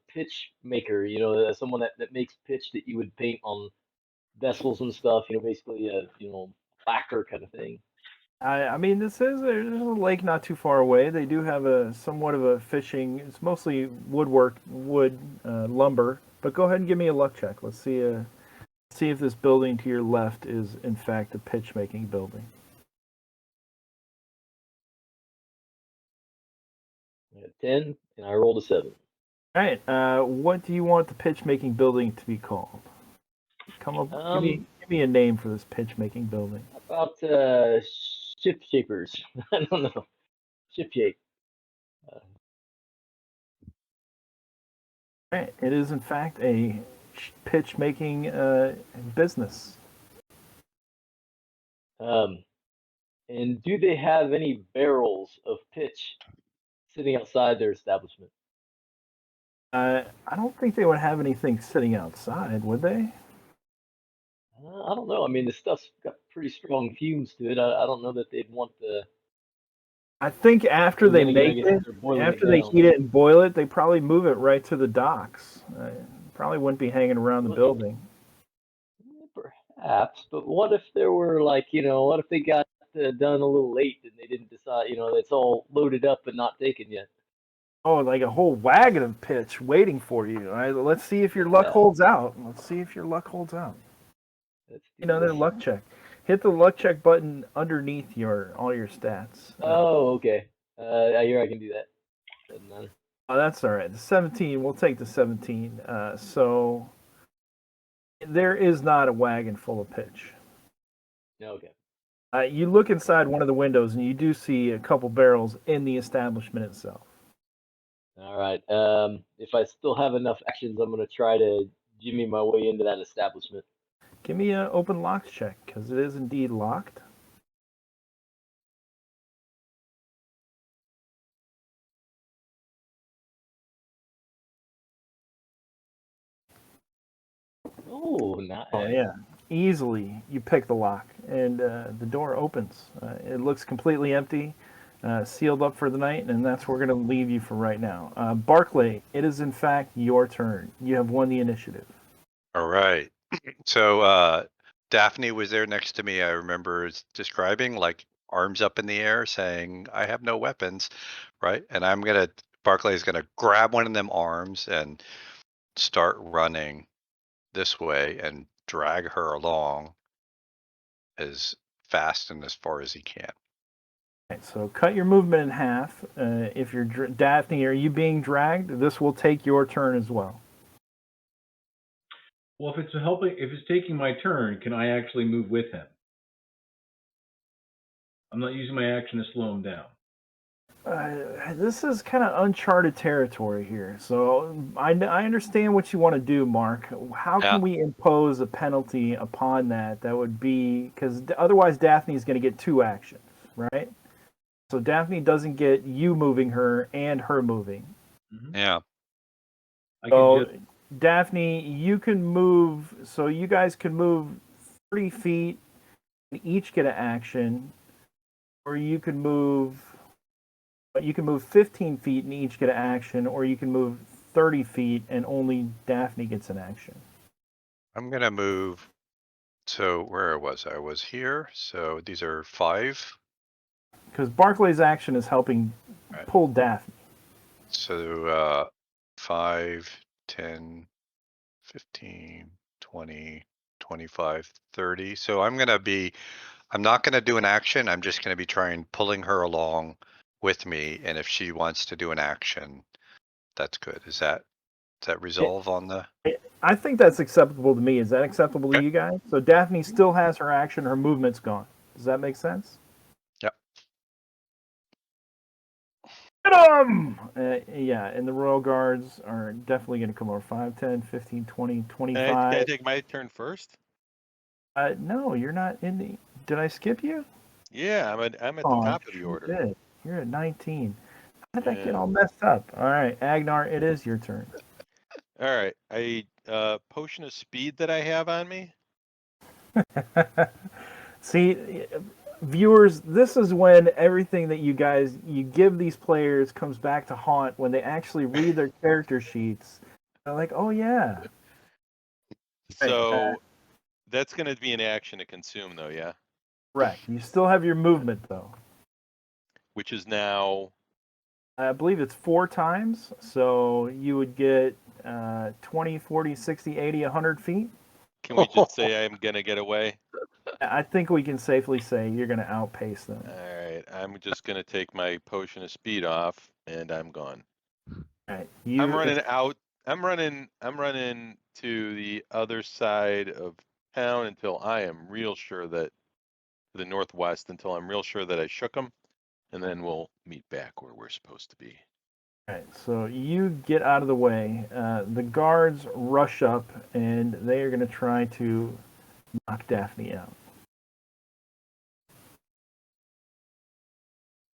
pitch maker. Someone that makes pitch that you would paint on vessels and stuff. Basically a lacquer kind of thing. I mean, there's a lake not too far away. They do have a somewhat of a fishing. It's mostly wood lumber. But go ahead and give me a luck check. Let's see if this building to your left is in fact a pitch making building. I got 10, and I rolled a 7. All right. What do you want the pitch making building to be called? Come up. Give me a name for this pitch making building. About ship shapers. I don't know. Ship shape. Right. It is in fact a pitch making business. And do they have any barrels of pitch sitting outside their establishment? I don't think they would have anything sitting outside, would they? I don't know. I mean, the stuff's got pretty strong fumes to it. I don't know that they'd want the. I think after they Then again, I make guess it, they're boiling after it they down. heat it and boil it, they probably move it right to the docks. Probably wouldn't be hanging around the Well, building. Perhaps, but what if there were what if they got done a little late and they didn't decide, it's all loaded up but not taken yet? Oh, like a whole wagon of pitch waiting for you. All right, let's see if your luck holds out. Let's see if your luck holds out. Another luck check. Hit the luck check button underneath all your stats. Oh, okay. I hear I can do that. Doesn't matter. Oh, that's all right. The 17. We'll take the 17. So there is not a wagon full of pitch. Okay. You look inside one of the windows and you do see a couple barrels in the establishment itself. All right. If I still have enough actions, I'm gonna try to jimmy my way into that establishment. Give me an open locks check because it is indeed locked. Oh, nice. Oh yeah, easily you pick the lock and the door opens. It looks completely empty, sealed up for the night, and that's where we're going to leave you for right now. Barclay, it is in fact your turn. You have won the initiative. All right. So Daphne was there next to me. I remember describing like arms up in the air saying, I have no weapons, right? And Barclay's going to grab one of them arms and start running this way and drag her along as fast and as far as he can. Right, so cut your movement in half. If you're Daphne, are you being dragged? This will take your turn as well. Well, if it's taking my turn, can I actually move with him? I'm not using my action to slow him down. This is kind of uncharted territory here. So I understand what you want to do, Mark. How can we impose a penalty upon that? That would be because otherwise Daphne's going to get 2 actions, right? So Daphne doesn't get you moving her and her moving. Mm-hmm. Yeah. Daphne, you can move. So you guys can move 30 feet and each get an action, or you can move 15 feet and each get an action, or you can move 30 feet and only Daphne gets an action. I'm going to move. So where was I? I was here. So these are 5. Because Barclay's action is helping pull Daphne. So 5, 10, 15, 20, 25, 30. So I'm not going to do an action. I'm just going to be pulling her along with me. And if she wants to do an action, that's good. Does that resolve on the? I think that's acceptable to me. Is that acceptable to you guys? So Daphne still has her action. Her movement's gone. Does that make sense? Yep. Get him! Yeah, and the Royal Guards are definitely going to come over. 5, 10, 15, 20, 25. Can I take my turn first? No, you're not in the... Did I skip you? Yeah, I'm at the Oh, top of the you order. did. You're at 19. How did that get Yeah. all messed up? All right, Agnar, it is your turn. All right. Potion of speed that I have on me. See, viewers, this is when everything that you give these players comes back to haunt when they actually read their character sheets. They're like, oh yeah. Right, So that's going to be an action to consume, though. Yeah. correct. You still have your movement though. Which is now. I believe it's 4 times, so you would get 20, 40, 60, 80, 100 feet. Can we just say I'm going to get away? I think we can safely say you're going to outpace them. All right. I'm just going to take my potion of speed off, and I'm gone. All right, I'm running out. I'm running to the other side of town until I am real sure that the northwest until I'm real sure that I shook them, and then we'll meet back where we're supposed to be. All right, so you get out of the way. The guards rush up, and they are going to try to knock Daphne out.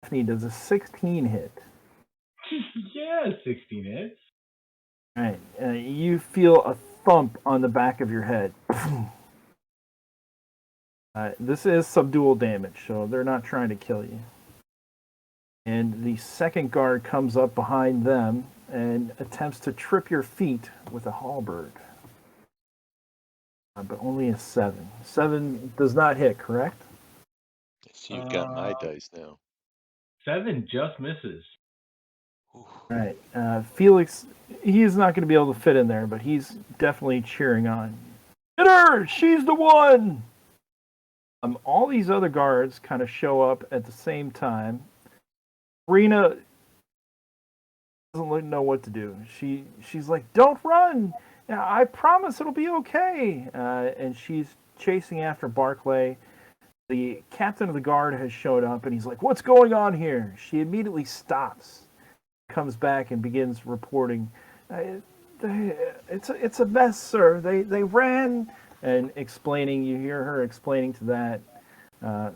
Daphne does a 16 hit. Yeah, 16 hits. All right, you feel a thump on the back of your head. This is subdual damage, so they're not trying to kill you. And the second guard comes up behind them and attempts to trip your feet with a halberd. But only a 7. 7 does not hit, correct? So you've got my dice now. 7 just misses. Ooh. All right. Felix, he is not going to be able to fit in there, but he's definitely cheering on. Get her! She's the one! All these other guards kind of show up at the same time. Rena doesn't know what to do. She's like, "Don't run! I promise it'll be okay." And she's chasing after Barclay. The captain of the guard has showed up, and he's like, "What's going on here?" She immediately stops, comes back, and begins reporting. It's a mess, sir. They ran, and explaining. You hear her explaining to that.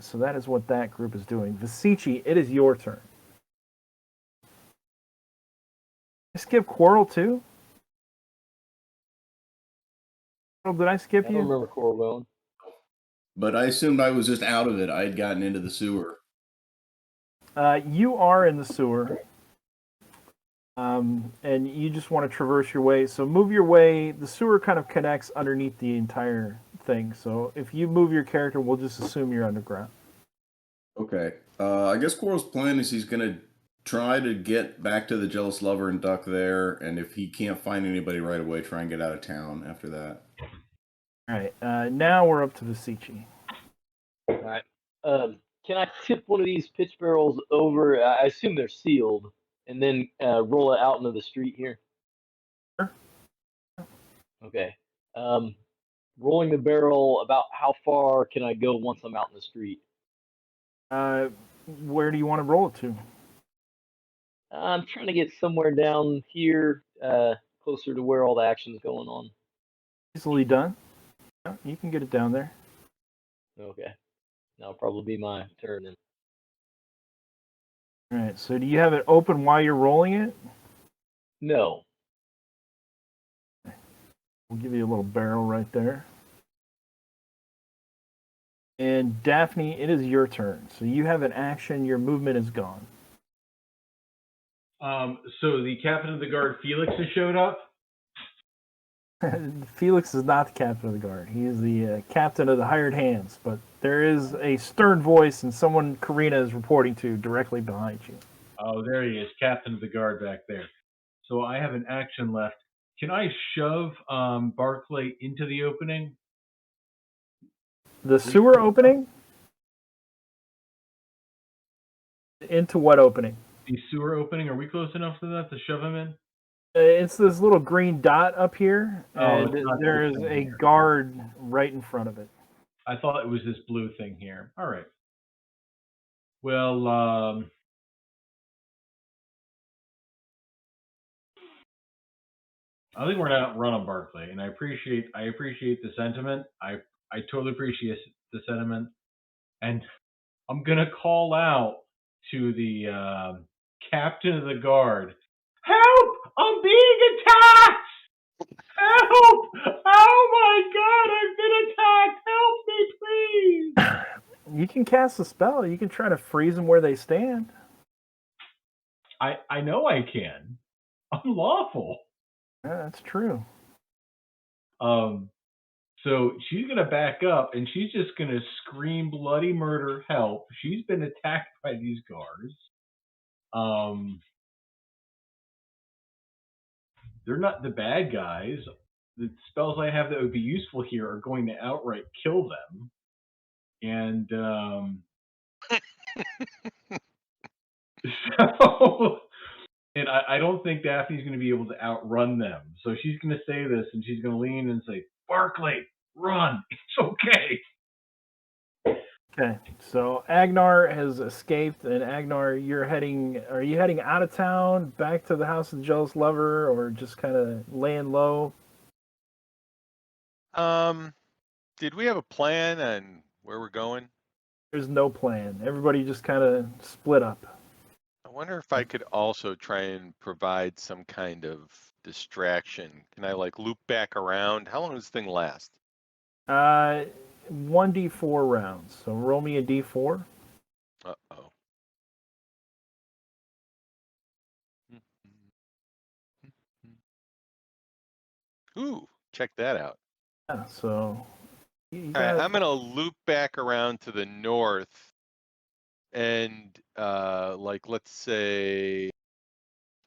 So that is what that group is doing. Visici, it is your turn. I skip Quarrel too? Did I skip I don't you? remember Coral going. But I assumed I was just out of it. I had gotten into the sewer. You are in the sewer. And you just want to traverse your way. So move your way. The sewer kind of connects underneath the entire thing. So if you move your character, we'll just assume you're underground. Okay. I guess Quarrel's plan is he's going to try to get back to the Jealous Lover and duck there. And if he can't find anybody right away, try and get out of town after that. All right. Now we're up to Visici. All right. Can I tip one of these pitch barrels over? I assume they're sealed, and then roll it out into the street here. Sure. Okay. Rolling the barrel. About how far can I go once I'm out in the street? Where do you want to roll it to? I'm trying to get somewhere down here, closer to where all the action's going on. Easily done. Yeah, you can get it down there. Okay. That'll probably be my turn then. All right. So do you have it open while you're rolling it? No. We'll give you a little barrel right there. And Daphne, it is your turn. So you have an action. Your movement is gone. So the captain of the guard, Felix, has showed up. Felix is not the captain of the guard. He is the captain of the hired hands. But there is a stern voice and someone Karina is reporting to directly behind you. Oh, there he is, captain of the guard back there. So I have an action left. Can I shove Barclay into the opening? The sewer opening? Into what opening? The sewer opening. Are we close enough to that to shove him in? It's this little green dot up here, Oh, and it's not there this is thing a here. guard right in front of it. I thought it was this blue thing here. All right. Well, I think we're gonna outrun on Barclay, and I appreciate the sentiment. I totally appreciate the sentiment, and I'm gonna call out to the captain of the guard. Help! I'm being attacked! Help! Oh my God! I've been attacked! Help me, please! You can cast a spell. You can try to freeze them where they stand. I know I can. I'm lawful. Yeah, that's true. So she's gonna back up and she's just gonna scream bloody murder, help. She's been attacked by these guards. They're not the bad guys. The spells I have that would be useful here are going to outright kill them. And so, and I don't think Daphne's going to be able to outrun them. So she's going to say this, and she's going to lean and say, "Barclay, run! It's okay." Okay, so Agnar has escaped, and Agnar, are you heading out of town, back to the house of the jealous lover, or just kind of laying low? Did we have a plan on where we're going? There's no plan. Everybody just kind of split up. I wonder if I could also try and provide some kind of distraction. Can I like loop back around? How long does this thing last? 1d4 rounds. So roll me a d4. Uh-oh. Ooh, check that out. Yeah, so you All right, got I'm gonna loop back around to the north and like let's say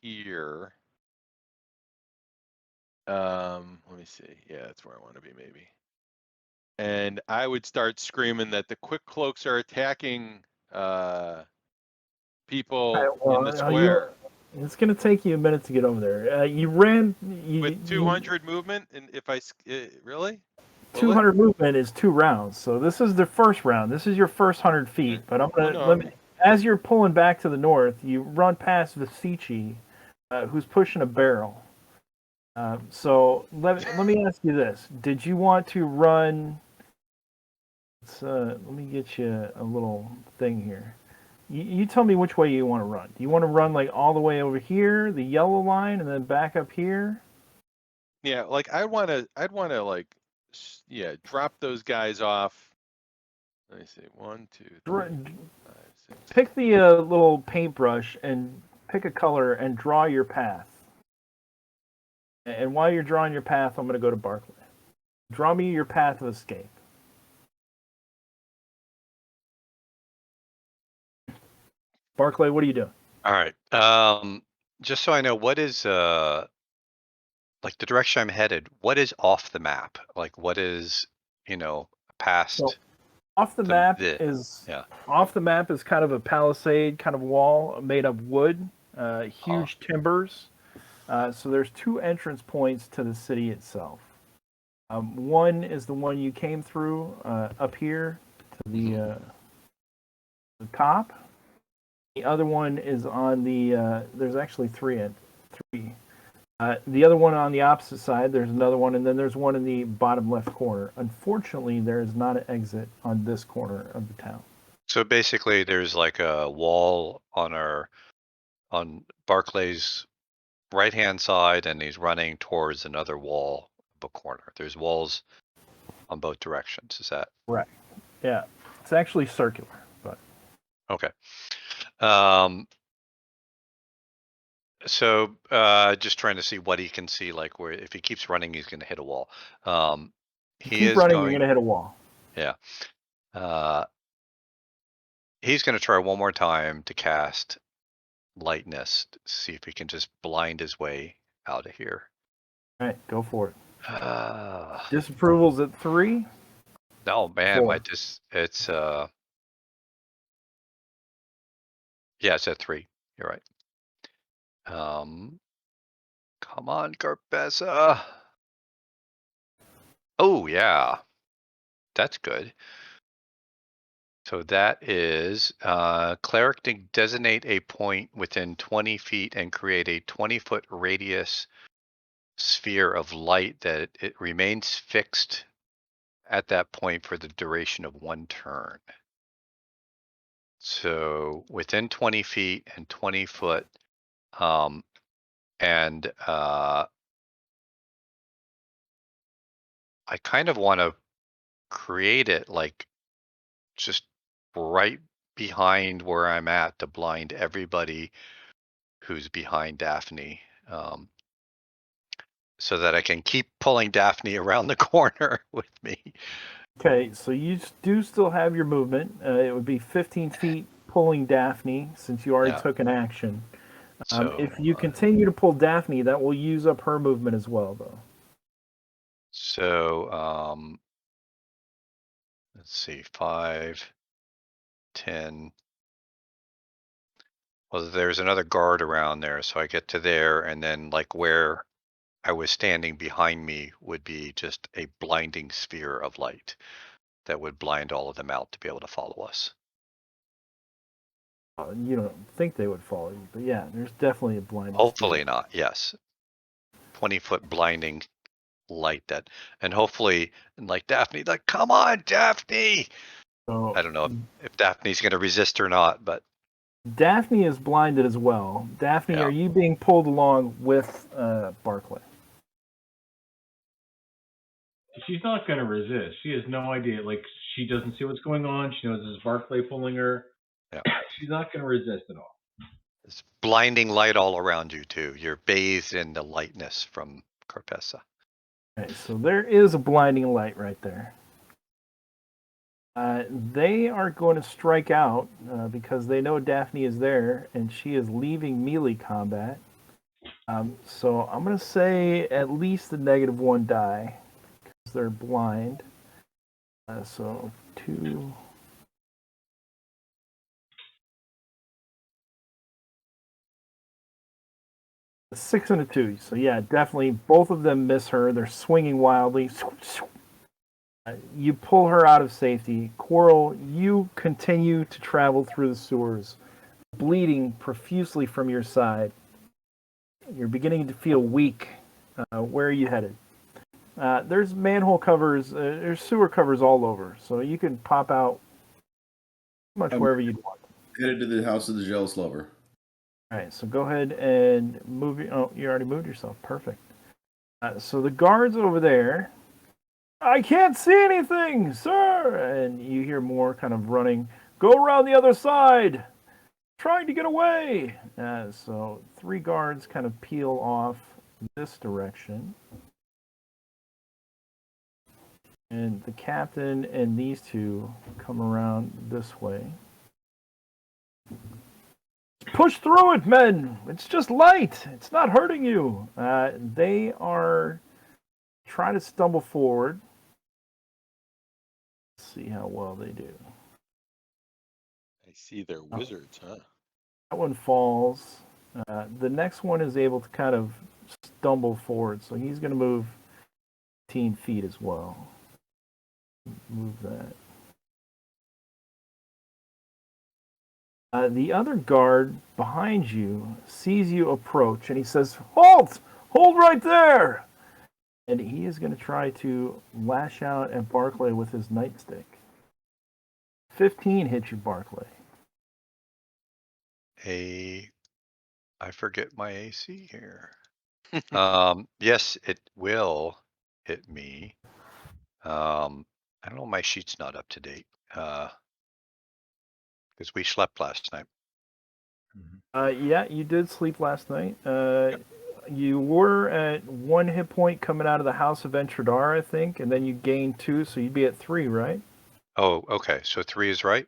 here. Let me see. Yeah, that's where I want to be maybe. And I would start screaming that the quick cloaks are attacking people in the square it's going to take you a minute to get over there. You ran with 200 movement, and if I really. Will 200 movement is 2 rounds. So this is the first round. This is your first 100 feet. But I'm going to as you're pulling back to the north, you run past Vasici, who's pushing a barrel. So let me ask you this: did you want to run? Let me get you a little thing here. You tell me which way you want to run. Do you want to run like all the way over here, the yellow line, and then back up here? Yeah, like I'd want to like, yeah, drop those guys off. Let me see, 1, 2, 3, 5, 6. Pick the little paintbrush and pick a color and draw your path. And while you're drawing your path, I'm going to go to Barclay. Draw me your path of escape. Barclay, what are you doing? All right. Just so I know, what is like the direction I'm headed? What is off the map? Like, what is past? So, off the map is kind of a palisade, kind of wall made of wood, huge timbers. So there's 2 entrance points to the city itself. One is the one you came through up here to the top. The other one is on the. There's actually 3. The other one on the opposite side. There's another one, and then there's one in the bottom left corner. Unfortunately, there is not an exit on this corner of the town. So basically, there's like a wall on Barclay's right-hand side, and he's running towards another wall of a corner. There's walls on both directions. Is that right? Yeah, it's actually circular, but okay? So just trying to see what he can see, like where if he keeps running, he's going to hit a wall. Keep running, you're going to hit a wall. Yeah. He's going to try one more time to cast lightness to see if he can just blind his way out of here. All right, go for it. Disapproval's at 3. No, man, 4. it's yeah, it's at 3. You're right. Come on, Garbessa. Oh yeah, that's good. So that is cleric to designate a point within 20 feet and create a 20-foot radius sphere of light that it remains fixed at that point for the duration of 1 turn. So within 20 feet and 20 foot. And I kind of want to create it like just right behind where I'm at to blind everybody who's behind Daphne. So that I can keep pulling Daphne around the corner with me. Okay, so you do still have your movement. It would be 15 feet pulling Daphne since you already Yeah. took an action. So If you continue to pull Daphne, that will use up her movement as well, though. So let's see, 5, 10. Well, there's another guard around there, so I get to there, and then like where I was standing behind me would be just a blinding sphere of light that would blind all of them out to be able to follow us. You don't think they would follow you, but yeah, there's definitely a blinding Hopefully sphere. not. Yes, 20-foot blinding light that, and hopefully, like Daphne, like come on, Daphne. So I don't know if Daphne's going to resist or not, but Daphne is blinded as well. Daphne, Yeah. are you being pulled along with Barclay? She's not going to resist. She has no idea. Like, she doesn't see what's going on. She knows this is Barclay pulling her. Yeah. She's not going to resist at all. it's blinding light all around you too. You're bathed in the lightness from Carpessa. Okay, so there is a blinding light right there. They are going to strike out because they know Daphne is there and she is leaving melee combat. So I'm going to say at least a -1 die because they're blind. So 2. A 6 and a 2. So yeah, definitely both of them miss her. They're swinging wildly. You pull her out of safety. Quarrel, you continue to travel through the sewers, bleeding profusely from your side. You're beginning to feel weak. Where are you headed? There's manhole covers, there's sewer covers all over, so you can pop out pretty much wherever you want. Headed to the house of the jealous lover. All right, so go ahead and move. Oh, you already moved yourself. Perfect. So the guards over there. I can't see anything, sir. And you hear more kind of running. Go around the other side. Trying to get away. So 3 guards kind of peel off this direction. And the captain and these 2 come around this way. Push through it, men! It's just light! It's not hurting you! They are trying to stumble forward. Let's see how well they do. I see they're wizards, huh? That one falls. The next one is able to kind of stumble forward, so he's going to move 15 feet as well. Move that. The other guard behind you sees you approach, and he says, "Halt! Hold right there!" And he is going to try to lash out at Barclay with his nightstick. 15 hits you, Barclay. I forget my AC here. Yes, it will hit me. I don't know, my sheet's not up to date. Because we slept last night. Yeah, you did sleep last night. You were at 1 hit point coming out of the House of Entradar, I think, and then you gained 2, so you'd be at 3, right? Oh, okay. So 3 is right?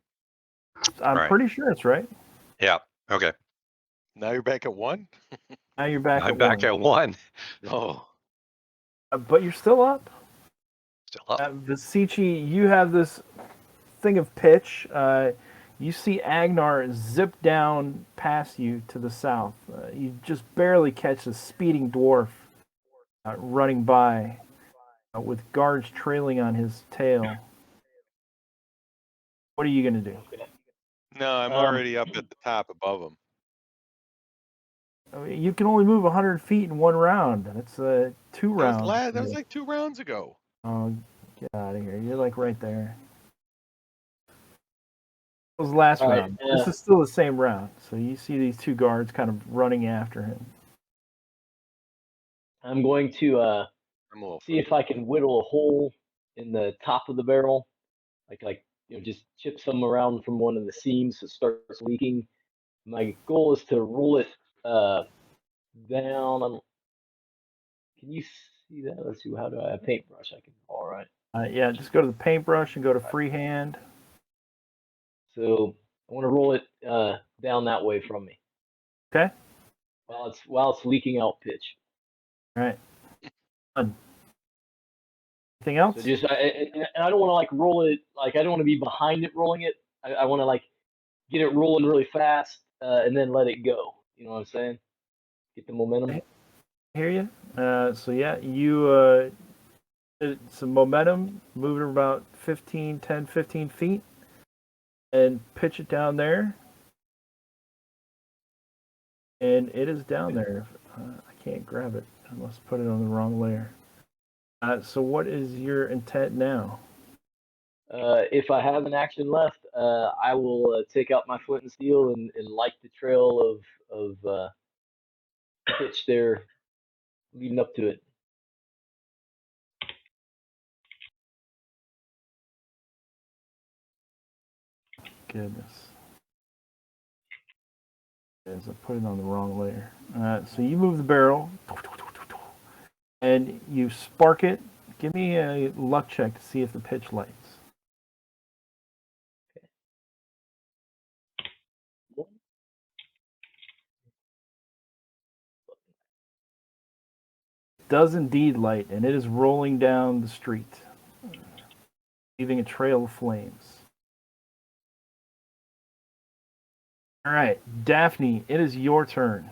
I'm Right. pretty sure it's right. Yeah. Okay. Now you're back at 1? Now you're back I'm at back 1. at 1. Oh. But you're still up. Still up. Visici, you have this thing of pitch. You see Agnar zip down past you to the south. You just barely catch the speeding dwarf running by with guards trailing on his tail. What are you going to do? No, I'm already up at the top above them. I mean, you can only move 100 feet in 1 round. That's 2 rounds. That was like 2 rounds ago. Oh, get out of here. You're like right there. was last All right, round. This is still the same round. So you see these two guards kind of running after him. I'm going to I'm a little see if I can whittle a hole in the top of the barrel, like just chip some around from one of the seams so it starts leaking. My goal is to roll it down. Can you see that? Let's see. How do I have paintbrush? I can. All right. Yeah, just go to the paintbrush and go to freehand. So I want to roll it down that way from me. Okay. While it's leaking out pitch. All right. Done. Anything else? So just I don't want to like roll it like I don't want to be behind it rolling it. I want to like get it rolling really fast and then let it go. You know what I'm saying? Get the momentum. I hear you. So yeah, you some momentum, move it about 10, 15 feet, and pitch it down there. And it is down there. I can't grab it. I must put it on the wrong layer. So what is your intent now? If I have an action left, I will take out my flint and steel and light the trail of pitch there leading up to it. Goodness. I put it on the wrong layer. So you move the barrel, and you spark it. Give me a luck check to see if the pitch lights. It does indeed light, and it is rolling down the street, leaving a trail of flames. All right, Daphne, it is your turn.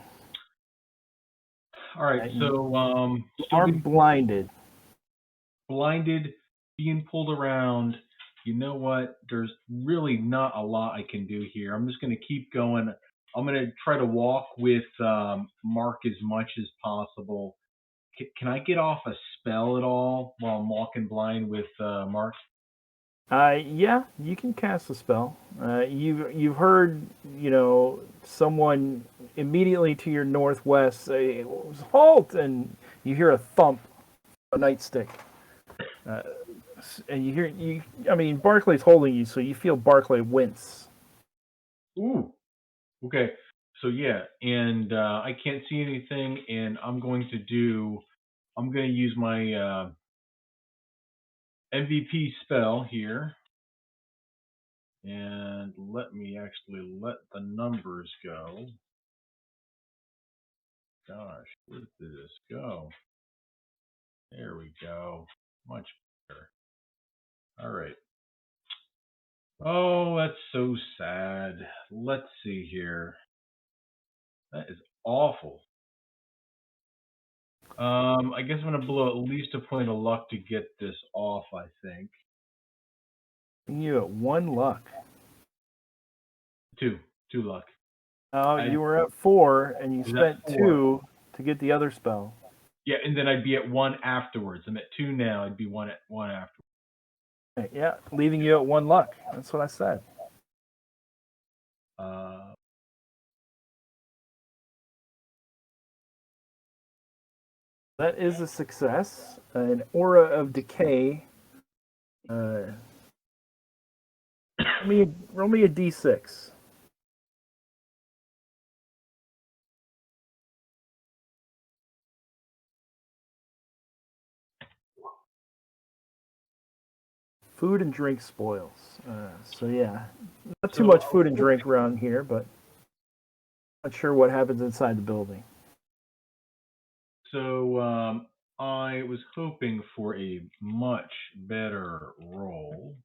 All right, so You are blinded. blinded, being pulled around. You know what? There's really not a lot I can do here. I'm just going to keep going. I'm going to try to walk with Mark as much as possible. Can I get off a spell at all while I'm walking blind with Mark? Yeah, you can cast a spell. You've heard, someone immediately to your northwest say, "Halt!" and you hear a thump, a nightstick, and you hear. I mean, Barclay's holding you, so you feel Barclay wince. Ooh. Okay. So yeah, and I can't see anything, and I'm going to use my MVP spell here. And let me actually let the numbers go. Gosh, where did this go? There we go. Much better. All right. Oh, that's so sad. Let's see here. That is awful. I guess I'm gonna blow at least a point of luck to get this off, I think. You at 1 luck. Two luck. Oh, you were at 4, and you spent 2 to get the other spell. Yeah, and then I'd be at 1 afterwards. I'm at 2 now. I'd be 1 afterwards. Okay, yeah, leaving you at 1 luck. That's what I said. That is a success. An aura of decay. Roll me a d6. Food and drink spoils. So yeah, not too much food and drink around here, but not sure what happens inside the building. So I was hoping for a much better roll.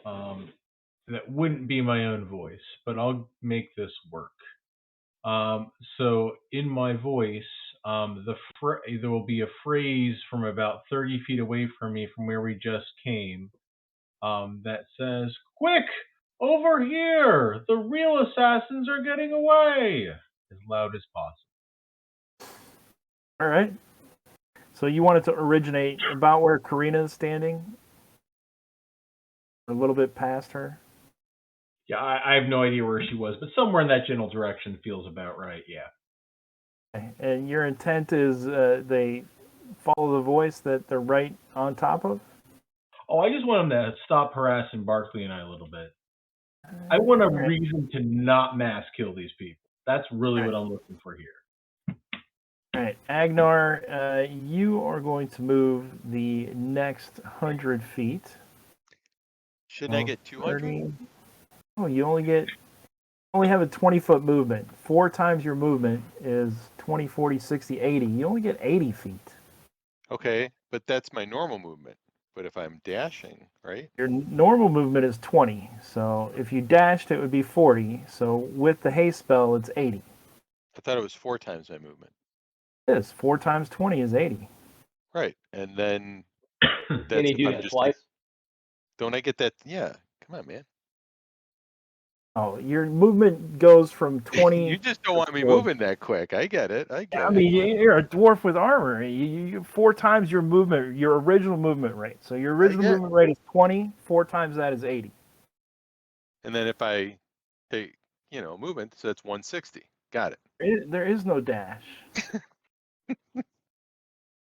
That wouldn't be my own voice, but I'll make this work. So in my voice, there will be a phrase from about 30 feet away from me, from where we just came, that says, "Quick, over here! The real assassins are getting away!" As loud as possible. All right. So you want it to originate about where Karina is standing? A little bit past her? Yeah, I have no idea where she was, but somewhere in that general direction feels about right. Yeah. Okay. And your intent is they follow the voice that they're right on top of? Oh, I just want them to stop harassing Barkley and I a little bit. I want a All right. reason to not mass kill these people. That's really Right. what I'm looking for here. All right, Agnar, you are going to move the next 100 feet. Shouldn't I of get 200? 30. Oh, you only have a 20-foot movement. 4 times your movement is 20, 40, 60, 80. You only get 80 feet. Okay, but that's my normal movement. But if I'm dashing, right? Your normal movement is 20. So if you dashed, it would be 40. So with the haste spell, it's 80. I thought it was 4 times my movement. It is. 4 times 20 is 80. Right, and then Can that's he if do I'm that just twice? don't I get that? Yeah, come on, man. Oh, your movement goes from 20 You just don't want me to moving that quick. I get it. I get I it. mean, you're a dwarf with armor. You 4 times your movement, your original movement rate. So your original get- movement rate is 20. 4 times that is 80. And then if I take, movement, so that's 160. Got it. There is no dash.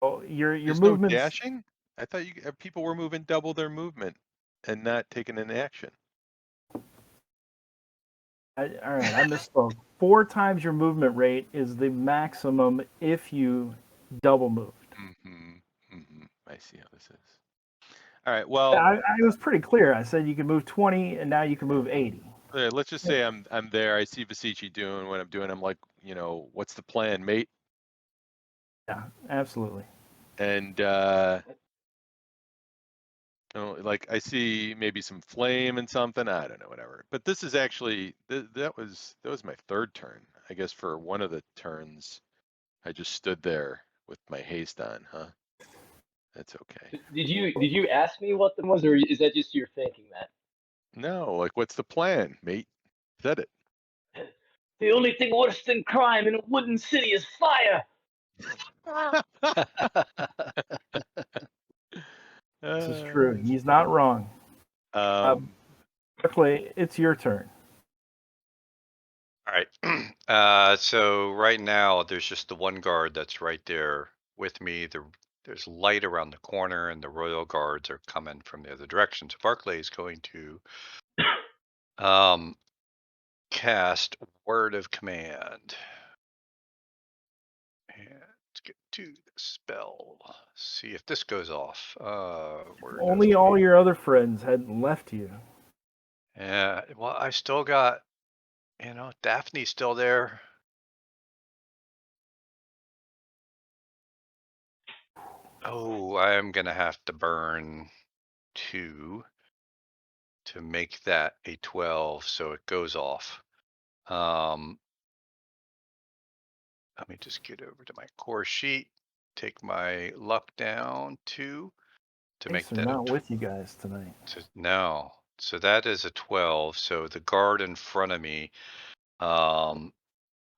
Oh, your There's no movements. dashing? I thought people were moving double their movement and not taking an action. All right, I misspoke. 4 times your movement rate is the maximum if you double moved. I see how this is. All right. Well, I was pretty clear. I said you can move 20, and now you can move 80. let's just say I'm there. I see Vasici doing what I'm doing. I'm like, what's the plan, mate? Yeah, absolutely. And like I see maybe some flame and something. I don't know, whatever. But this is actually that was my third turn. I guess for one of the turns, I just stood there with my haste on, huh? That's okay. Did you ask me what the was, or is that just your thinking, Matt? No, like what's the plan, mate? Said it. The only thing worse than crime in a wooden city is fire. This is true. He's not wrong. Um, Barclay, it's your turn. All right. So right now there's just the one guard that's right there with me. There's light around the corner, and the royal guards are coming from the other direction. So Barclay is going to cast Word of Command. And let's get to the spell. See if this goes off. Word of Only all your other friends had left you. Yeah, well, I still got, Daphne's still there. Oh, I am gonna have to burn 2 to make that a 12, so it goes off. Let me just get over to my core sheet, take my luck down 2 to make Thanks, are that not with you guys tonight. no. So that is a 12. So the guard in front of me, I'm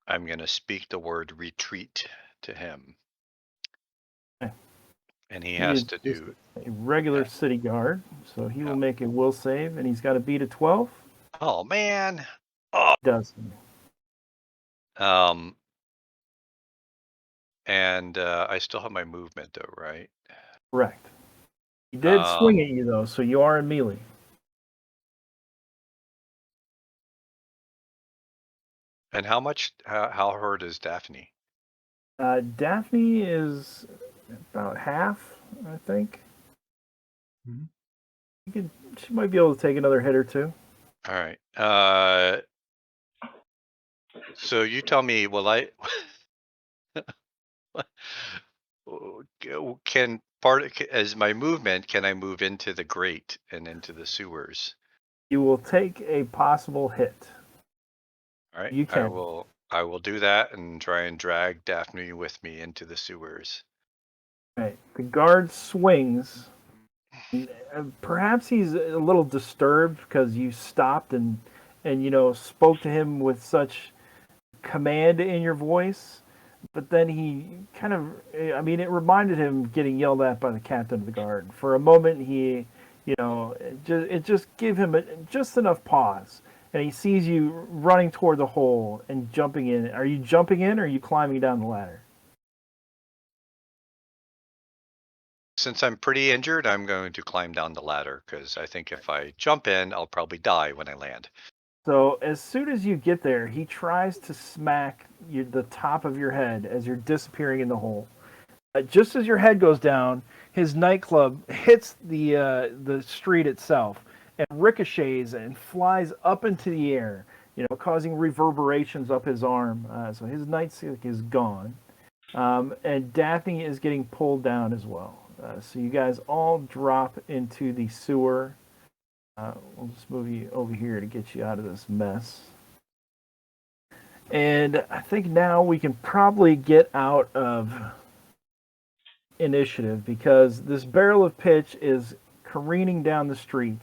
gonna speak the word retreat to him. Okay. And he He has is to just do. a regular city guard, so he will make a will save, and he's got to beat a 12. Oh man. Does. And I still have my movement though, right? Correct. He did swing at you though, so you are in melee. And how hurt is Daphne? Daphne is about half, I think. Mhm. She might be able to take another hit or two. All right. So you tell me, will I can as my movement, can I move into the grate and into the sewers? You will take a possible hit. All right. You can. I will do that and try and drag Daphne with me into the sewers. Right. The guard swings. Perhaps he's a little disturbed because you stopped and spoke to him with such command in your voice. But then he kind of, it reminded him getting yelled at by the captain of the guard. For a moment, he, it just gave him just enough pause. and he sees you running toward the hole and jumping in. Are you jumping in or are you climbing down the ladder? Since I'm pretty injured, I'm going to climb down the ladder because I think if I jump in, I'll probably die when I land. So as soon as you get there, he tries to smack the top of your head as you're disappearing in the hole. Just as your head goes down, his nightclub hits the street itself and ricochets and flies up into the air, causing reverberations up his arm. So his nightstick is gone, and Daphne is getting pulled down as well. So you guys all drop into the sewer. We'll just move you over here to get you out of this mess. And I think now we can probably get out of initiative because this barrel of pitch is careening down the street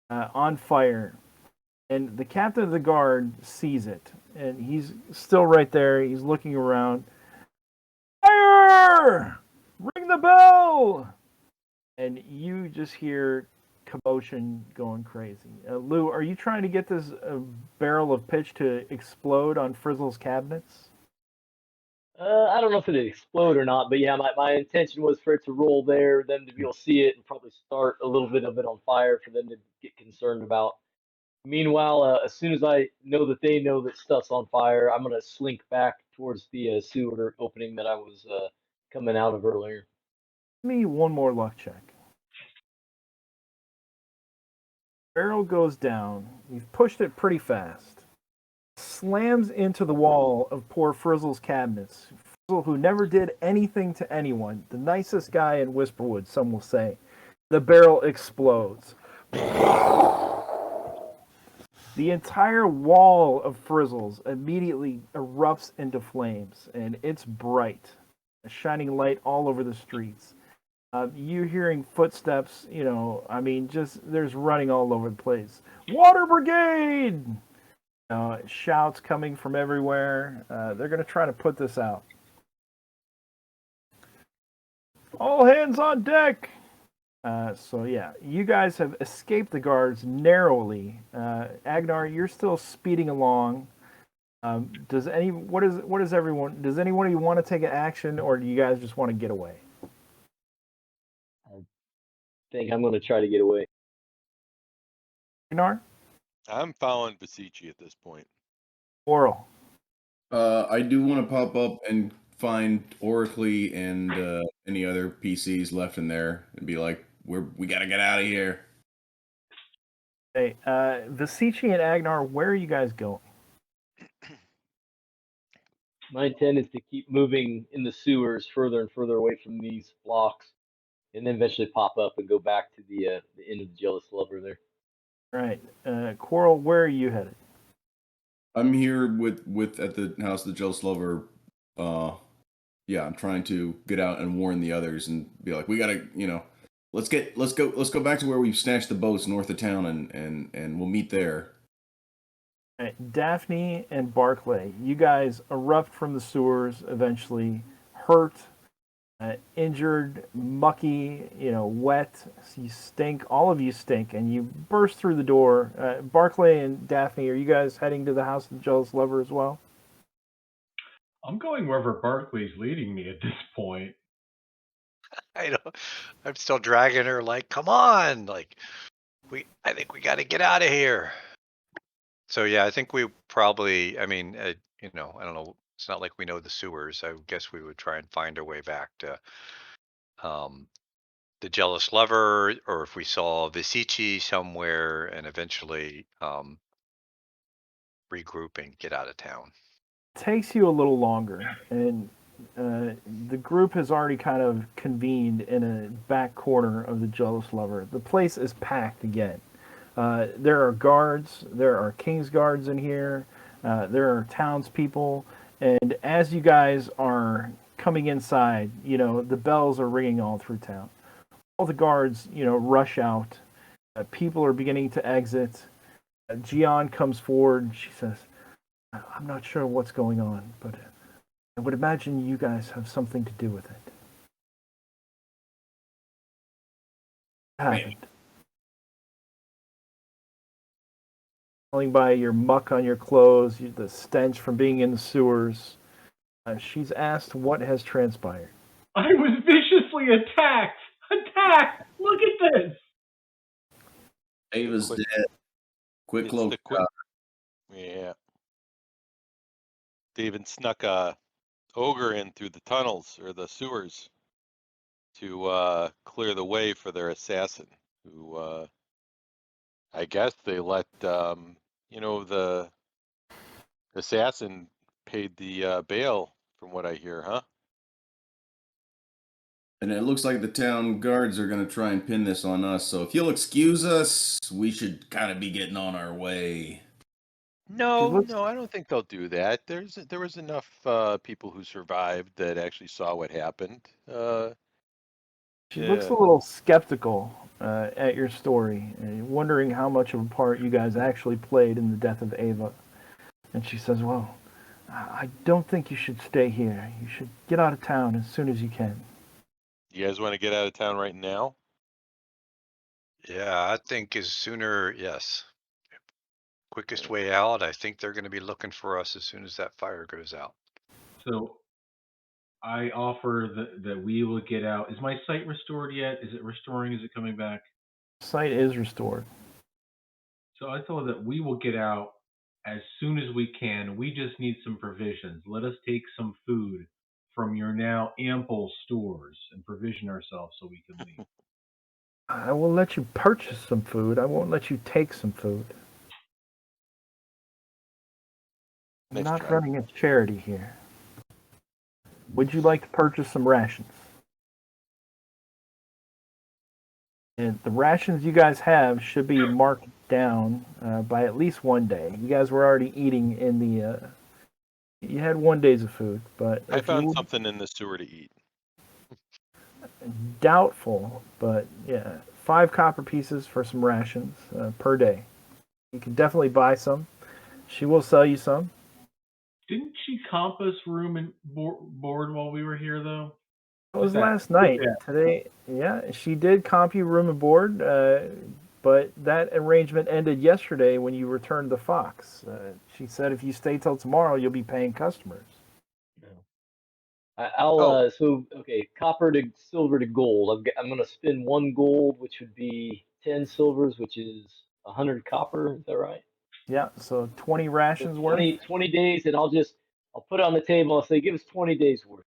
on fire. And the captain of the guard sees it. And he's still right there. He's looking around. Fire! Ring the bell! And you just hear commotion going crazy. Lou, are you trying to get this barrel of pitch to explode on Frizzle's cabinets? I don't know if it'd explode or not, but yeah, my intention was for it to roll there, them to be able to see it, and probably start a little bit of it on fire for them to get concerned about. Meanwhile, as soon as I know that they know that stuff's on fire, I'm gonna slink back towards the sewer opening that I was coming out of earlier. Give me one more luck check. Barrel goes down. You've pushed it pretty fast. Slams into the wall of poor Frizzle's cabinets. Frizzle, who never did anything to anyone, the nicest guy in Whisperwood, some will say. The barrel explodes. The entire wall of Frizzle's immediately erupts into flames, and it's bright, a shining light all over the streets. You're hearing footsteps, just there's running all over the place. Water Brigade! Shouts coming from everywhere. They're going to try to put this out. All hands on deck! You guys have escaped the guards narrowly. Agnar, you're still speeding along. Does anyone want to take an action, or do you guys just want to get away? I think I'm going to try to get away. Agnar? I'm following Basici at this point. Oral. I do want to pop up and find Oracly and any other PCs left in there and be like, we got to get out of here. Hey, Vasici and Agnar, where are you guys going? My intent is to keep moving in the sewers further and further away from these blocks, and then eventually pop up and go back to the end of the Jealous Lover there. Right. Coral, where are you headed? I'm here with at the House of the Jealous Lover. I'm trying to get out and warn the others and be like, we gotta, let's go back to where we've snatched the boats north of town and we'll meet there. Right. Daphne and Barclay, you guys erupt from the sewers eventually, hurt, injured, mucky, wet. You stink. All of you stink, and you burst through the door. Barclay and Daphne, are you guys heading to the House of the Jealous Lover as well? I'm going wherever Barkley's leading me at this point. I'm still dragging her like, come on, like I think we got to get out of here. So yeah, I think we probably, I don't know. It's not like we know the sewers. I guess we would try and find our way back to the Jealous Lover, or if we saw Vasici somewhere, and eventually regroup and get out of town. It takes you a little longer, and the group has already kind of convened in a back corner of the Jealous Lover. The place is packed again. There are guards, there are King's Guards in here, there are townspeople, and as you guys are coming inside, the bells are ringing all through town. All the guards, rush out. People are beginning to exit. Gian comes forward and she says, I'm not sure what's going on, but I would imagine you guys have something to do with it. What happened? smelling by your muck on your clothes, the stench from being in the sewers. She's asked what has transpired. I was viciously attacked! Attacked! Look at this! Ava's quick- dead. Quick It's cloak. the quick. Yeah. David snuck a ogre in through the tunnels or the sewers to clear the way for their assassin, who I guess they let the assassin paid the bail, from what I hear, huh? And it looks like the town guards are going to try and pin this on us. So if you'll excuse us, we should kind of be getting on our way. No, looks- no, I don't think they'll do that. There was enough people who survived that actually saw what happened. She looks a Yeah. little skeptical at your story, wondering how much of a part you guys actually played in the death of Ava. And she says, well, I don't think you should stay here. You should get out of town as soon as you can. You guys want to get out of town right now? Yeah, I think yes. Quickest way out. I think they're going to be looking for us as soon as that fire goes out. So I offer that we will get out. Is my sight restored yet? Is it restoring? Is it coming back? Sight is restored. So I thought that we will get out as soon as we can. We just need some provisions. Let us take some food from your now ample stores and provision ourselves so we can leave. I will let you purchase some food. I won't let you take some food. I'm Nice not try. running a charity here. Would you like to purchase some rations? And the rations you guys have should be marked down by at least one day. You guys were already eating in the. You had 1 day of food, but I if found you something in the sewer to eat. doubtful, but yeah, 5 copper pieces for some rations per day. You can definitely buy some. She will sell you some. Didn't she comp us room and board while we were here, though? That was Is that- last night. yeah. Today, yeah, she did comp you room and board, but that arrangement ended yesterday when you returned the Fox. She said if you stay till tomorrow, you'll be paying customers. I'll okay, copper to silver to gold. I'm gonna spend 1 gold, which would be 10 silvers, which is 100 copper. Is that right? Yeah, so 20 rations So worth. 20 days, and I'll put it on the table. I'll say, give us 20 days worth.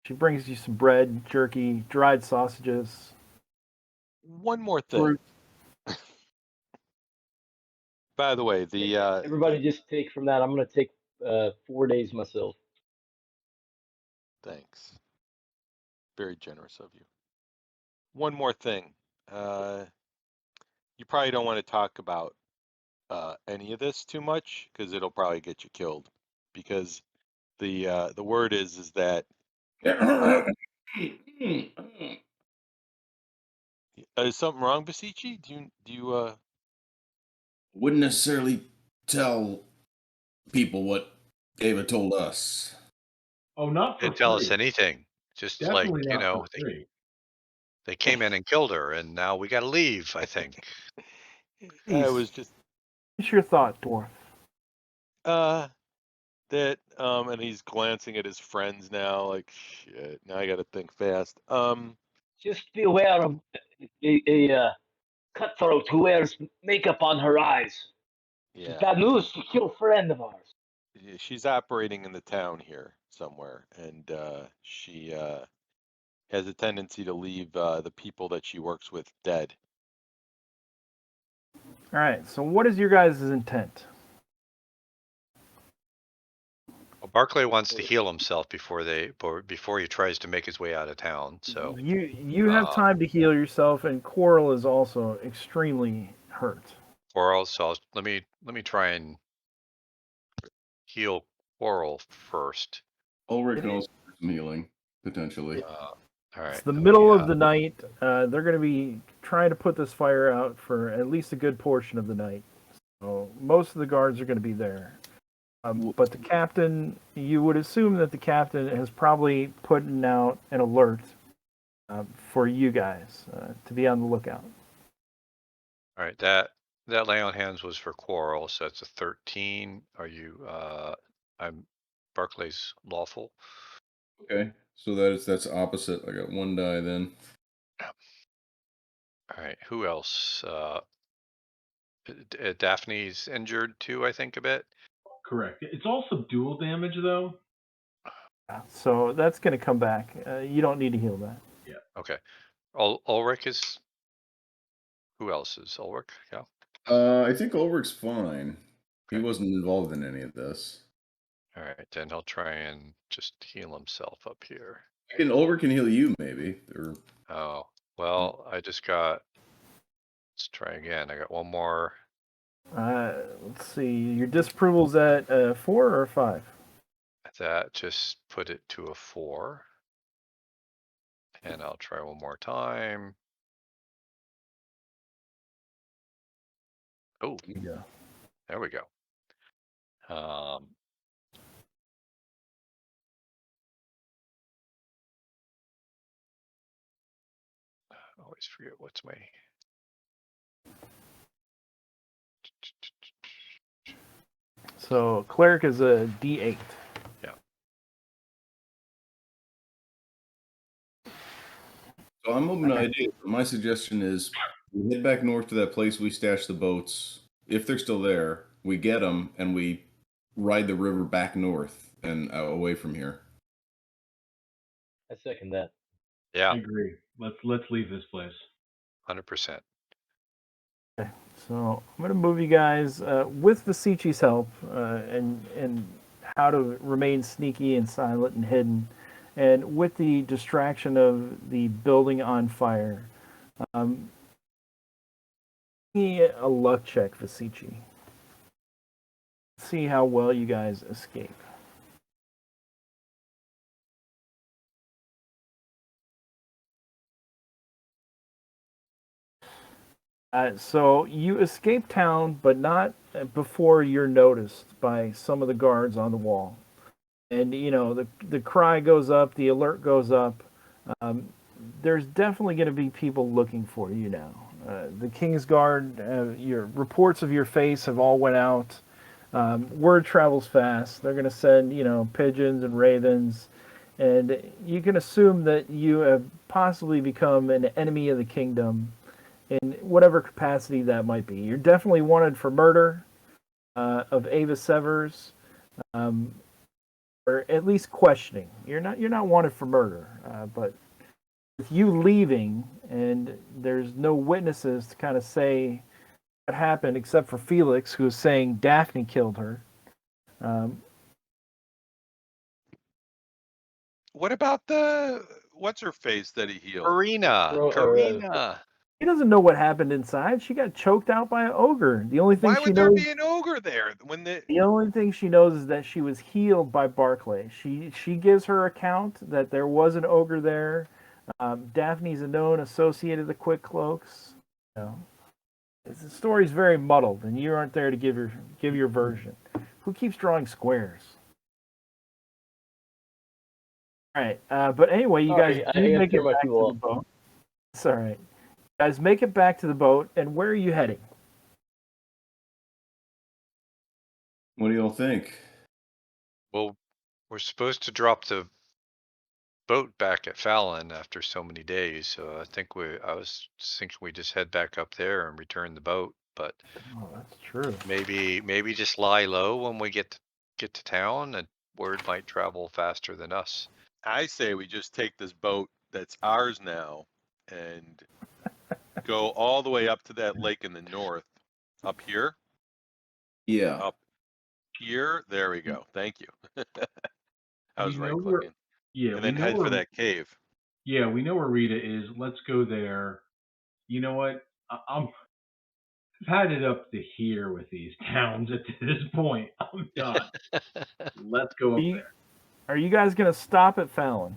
She brings you some bread, jerky, dried sausages. One more thing. By the way, Everybody just take from that. I'm gonna take 4 days myself. thanks. Very generous of you. One more thing. You probably don't want to talk about any of this too much because it'll probably get you killed. Because the word is that is something wrong, Basici? Do you Wouldn't necessarily tell people what Ava told us. Oh, not for Didn't tell us free. anything. Just Definitely like, not for free. they came in and killed her, and now we got to leave, I think. I was just What's your thought, dwarf? that and he's glancing at his friends now like shit. Now I got to think fast. Just be aware of a cutthroat who wears makeup on her eyes. Yeah. Bad news. She killed a friend of ours. She's operating in the town here somewhere, and she has a tendency to leave the people that she works with dead. All right, so what is your guys' intent? Well, Barclay wants to heal himself before he tries to make his way out of town. So You have time to heal yourself, and Coral is also extremely hurt. Coral, so let me try and heal Coral first. Ulrich can also do some healing, potentially. All right. It's the middle of the night. They're going to be trying to put this fire out for at least a good portion of the night. So most of the guards are going to be there. But the captain, you would assume that the captain has probably put out an alert for you guys to be on the lookout. All right, that that lay on hands was for Quarrel, so that's a 13. Are you? I'm Barclay's lawful. Okay, so that's opposite. I got one die then. All right. Who else? Daphne's injured too, I think, a bit. Correct. It's all subdual damage, though. So that's going to come back. You don't need to heal that. Okay. Ulrich is. Who else is Ulrich? Yeah. I think Ulrich's fine. He Okay. wasn't involved in any of this. All right, then he'll try and just heal himself up here. Ulrich can heal you, maybe. Or Oh, well, I just got. Let's try again. I got one more. Let's see. Your disapproval's at 4 or 5? That just put it to a 4. And I'll try one more time. Oh, Yeah. there we go. I always forget what's my. So cleric is a D8. Yeah. so I'm open to ideas. My suggestion is we head back north to that place we stashed the boats. If they're still there, we get them and we ride the river back north and away from here. I second that. Yeah. I agree. Let's leave this place. 100%. Okay. So I'm going to move you guys with Vasichi's help and how to remain sneaky and silent and hidden, and with the distraction of the building on fire. Give me a luck check, Vasichi. See how well you guys escape. So you escape town, but not before you're noticed by some of the guards on the wall. And the cry goes up, the alert goes up. There's definitely going to be people looking for you now. The King's Guard, your reports of your face have all went out. Word travels fast. They're going to send pigeons and ravens, and you can assume that you have possibly become an enemy of the kingdom in whatever capacity that might be. You're definitely wanted for murder of Ava Severs, or at least questioning. You're not wanted for murder, but with you leaving and there's no witnesses to kind of say what happened except for Felix, who is saying Daphne killed her. What about the what's her face that he healed? Karina. He doesn't know what happened inside. She got choked out by an ogre. The only thing Why she would there knows. be an ogre there when the? The only thing she knows is that she was healed by Barclay. She gives her account that there was an ogre there. Daphne's a known associate of the Quick Cloaks. The story's very muddled, and you aren't there to give your version. Who keeps drawing squares? All right, but anyway, you guys do make it back to the boat. It's all right. You guys make it back to the boat, and where are you heading? What do y'all think? Well, we're supposed to drop the boat back at Fallon after so many days, so I was thinking we just head back up there and return the boat, but Oh, that's true. maybe just lie low when we get to town, and word might travel faster than us. I say we just take this boat that's ours now and go all the way up to that lake in the north. Up here? Yeah. Up here? There we go. Thank you. I was We right know where- clicking. Yeah, And we then know head where, for that cave. Yeah, we know where Rita is. Let's go there. You know what? I've had it up to here with these towns at this point. I'm done. Let's go up there. Are you guys going to stop at Fallon?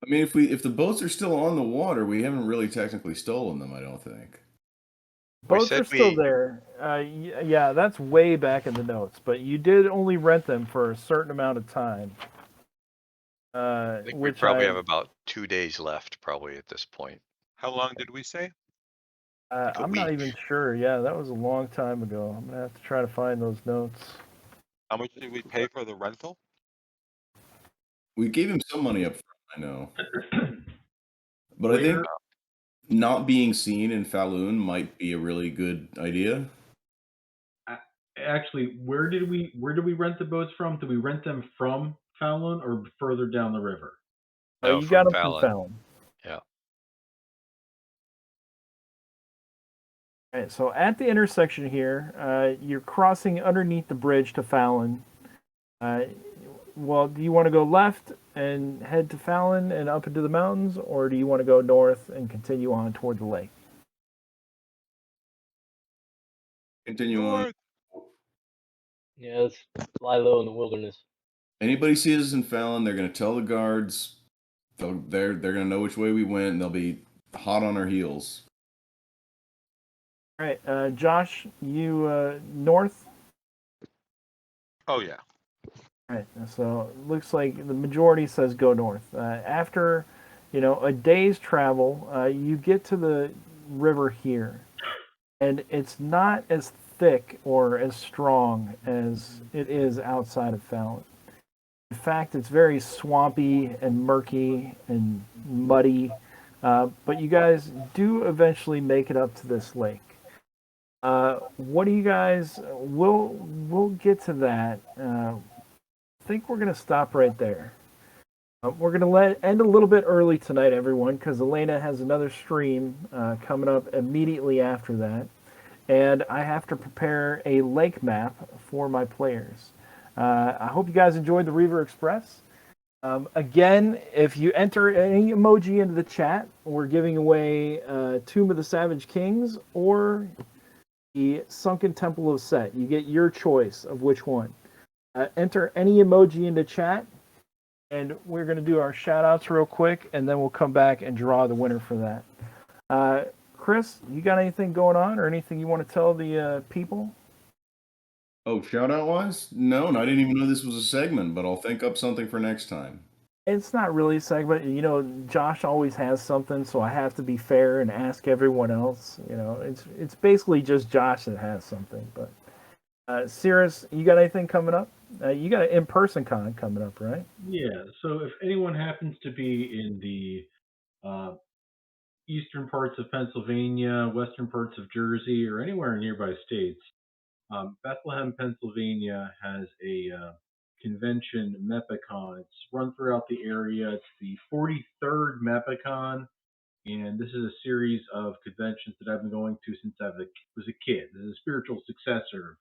I mean, if the boats are still on the water, we haven't really technically stolen them. I don't think. Boats are still there. Yeah, that's way back in the notes, but you did only rent them for a certain amount of time. I think we probably have about 2 days left, probably at this point. How long did we say? Like a I'm not week. even sure. Yeah, that was a long time ago. I'm gonna have to try to find those notes. How much did we pay for the rental? We gave him some money up front, I know. But I think Where not being seen in Falun might be a really good idea. actually where did we rent the boats from? Did we rent them from Fallon or further down the river? No, You from got them from Fallon. Fallon. Yeah. All right, so at the intersection here, you're crossing underneath the bridge to Fallon. Well, do you want to go left and head to Fallon and up into the mountains, or do you want to go north and continue on toward the lake? Continue on. North. Yeah, let's lie low in the wilderness. Anybody sees us in Fallon, they're going to tell the guards. They're going to know which way we went, and they'll be hot on our heels. All right, Josh, you north. Oh yeah. All right, so it looks like the majority says go north. After, a day's travel, you get to the river here, and it's not as thick or as strong as it is outside of Fallon. In fact, it's very swampy and murky and muddy, but you guys do eventually make it up to this lake. What do you guys? We'll get to that. I think we're gonna stop right there. We're gonna end a little bit early tonight, everyone, because Elena has another stream coming up immediately after that, and I have to prepare a lake map for my players. I hope you guys enjoyed the Reaver Express. Again, if you enter any emoji into the chat, we're giving away Tomb of the Savage Kings or the Sunken Temple of Set. You get your choice of which one. Enter any emoji into chat, and we're going to do our shout outs real quick, and then we'll come back and draw the winner for that. Chris, you got anything going on or anything you want to tell the people? Oh, shout out wise? No, I didn't even know this was a segment, but I'll think up something for next time. It's not really a segment. Josh always has something, so I have to be fair and ask everyone else. It's basically just Josh that has something. But Cirrus, you got anything coming up? You got an in-person con coming up, right? Yeah, so if anyone happens to be in the eastern parts of Pennsylvania, western parts of Jersey, or anywhere in nearby states, Bethlehem, Pennsylvania has a convention, Mepicon. It's run throughout the area. It's the 43rd Mepicon, and this is a series of conventions that I've been going to since I was a kid. This is a spiritual successor of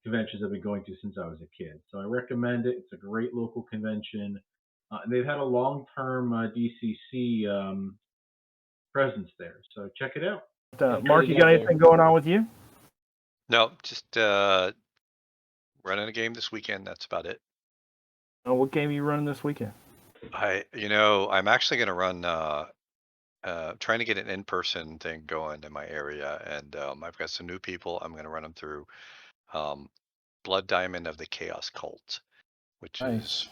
conventions I've been going to since I was a kid. So I recommend it. It's a great local convention. And they've had a long-term DCC presence there. So check it out. Mark, you got anything going on with you? No, just running a game this weekend. That's about it. What game are you running this weekend? I'm actually going to run, trying to get an in-person thing going in my area, and I've got some new people. I'm going to run them through Blood Diamond of the Chaos Cult, which is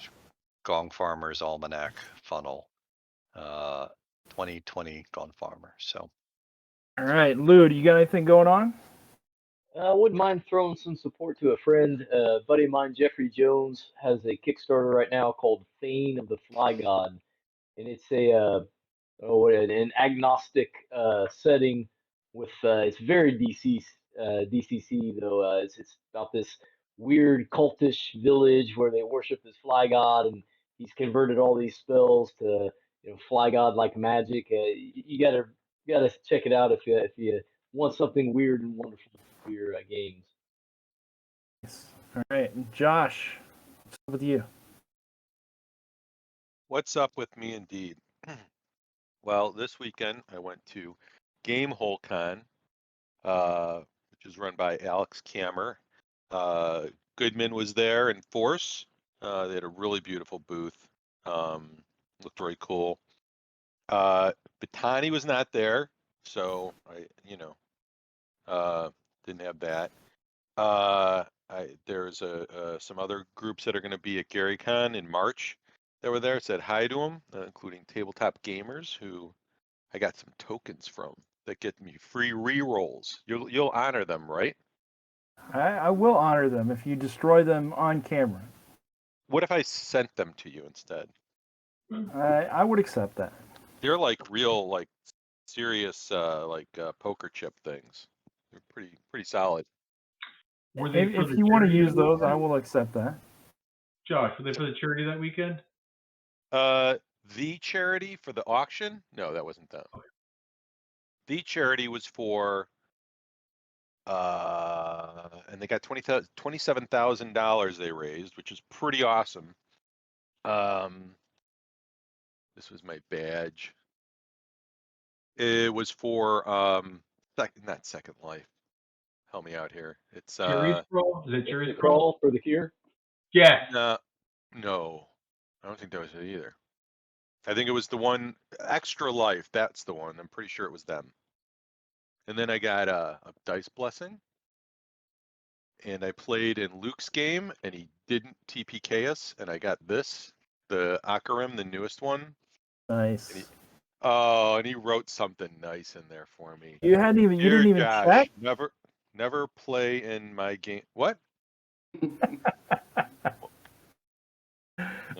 Gong Farmer's Almanac Funnel, 2020 Gone Farmer. So, all right, Lou, do you got anything going on? I wouldn't mind throwing some support to a friend. A buddy of mine, Jeffrey Jones, has a Kickstarter right now called Thane of the Fly God, and it's an agnostic setting with it's very DCC though. It's about this weird cultish village where they worship this fly god, and he's converted all these spells to fly god like magic. You gotta check it out if you want something weird and wonderful for your games. All right, Josh, what's up with you? What's up with me indeed? Well, this weekend I went to Gamehole Con, which is run by Alex Kammer. Goodman was there in force. They had a really beautiful booth. Looked very cool. Batani was not there, so I, didn't have that. There's some other groups that are going to be at GaryCon in March that were there. Said hi to them, including Tabletop Gamers, who I got some tokens from that get me free re-rolls. You'll honor them, right? I will honor them if you destroy them on camera. What if I sent them to you instead? I would accept that. They're like real, like serious, poker chip things. They're pretty solid. Were they for If the you want to charity use that those, I weekend? will accept that. Josh, were they for the charity that weekend? The charity for the auction? No, that wasn't them. The charity was for, and they got $27,000 they raised, which is pretty awesome. This was my badge. It was for not Second Life. Help me out here. It's Jury's Crawl? Is it The Jury's Crawl? crawl for the cure. Yes. no, I don't think that was it either. I think it was the one Extra Life. That's the one. I'm pretty sure it was them. And then I got a dice blessing, and I played in Luke's game, and he didn't TPK us, and I got this, the Akarim, the newest one. Nice. And he wrote something nice in there for me. You didn't Dear even Josh, check. never play in my game. What?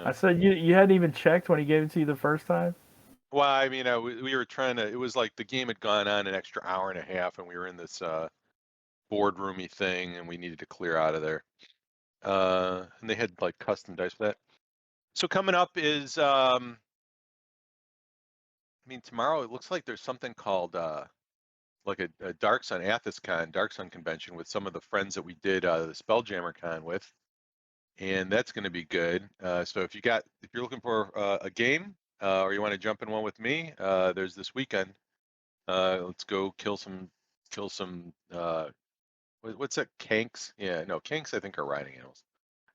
I said you hadn't even checked when he gave it to you the first time. Well, I mean, we were trying to. It was like the game had gone on an extra hour and a half, and we were in this boardroomy thing, and we needed to clear out of there. And they had like custom dice for that. So coming up is, I mean, tomorrow it looks like there's something called like a Dark Sun AthosCon, Dark Sun convention with some of the friends that we did the Spelljammer Con with, and that's going to be good. So if you're looking for a game or you want to jump in one with me, there's this weekend. Let's go kill some. What's that? Kanks? Yeah, no, Kanks I think are riding animals.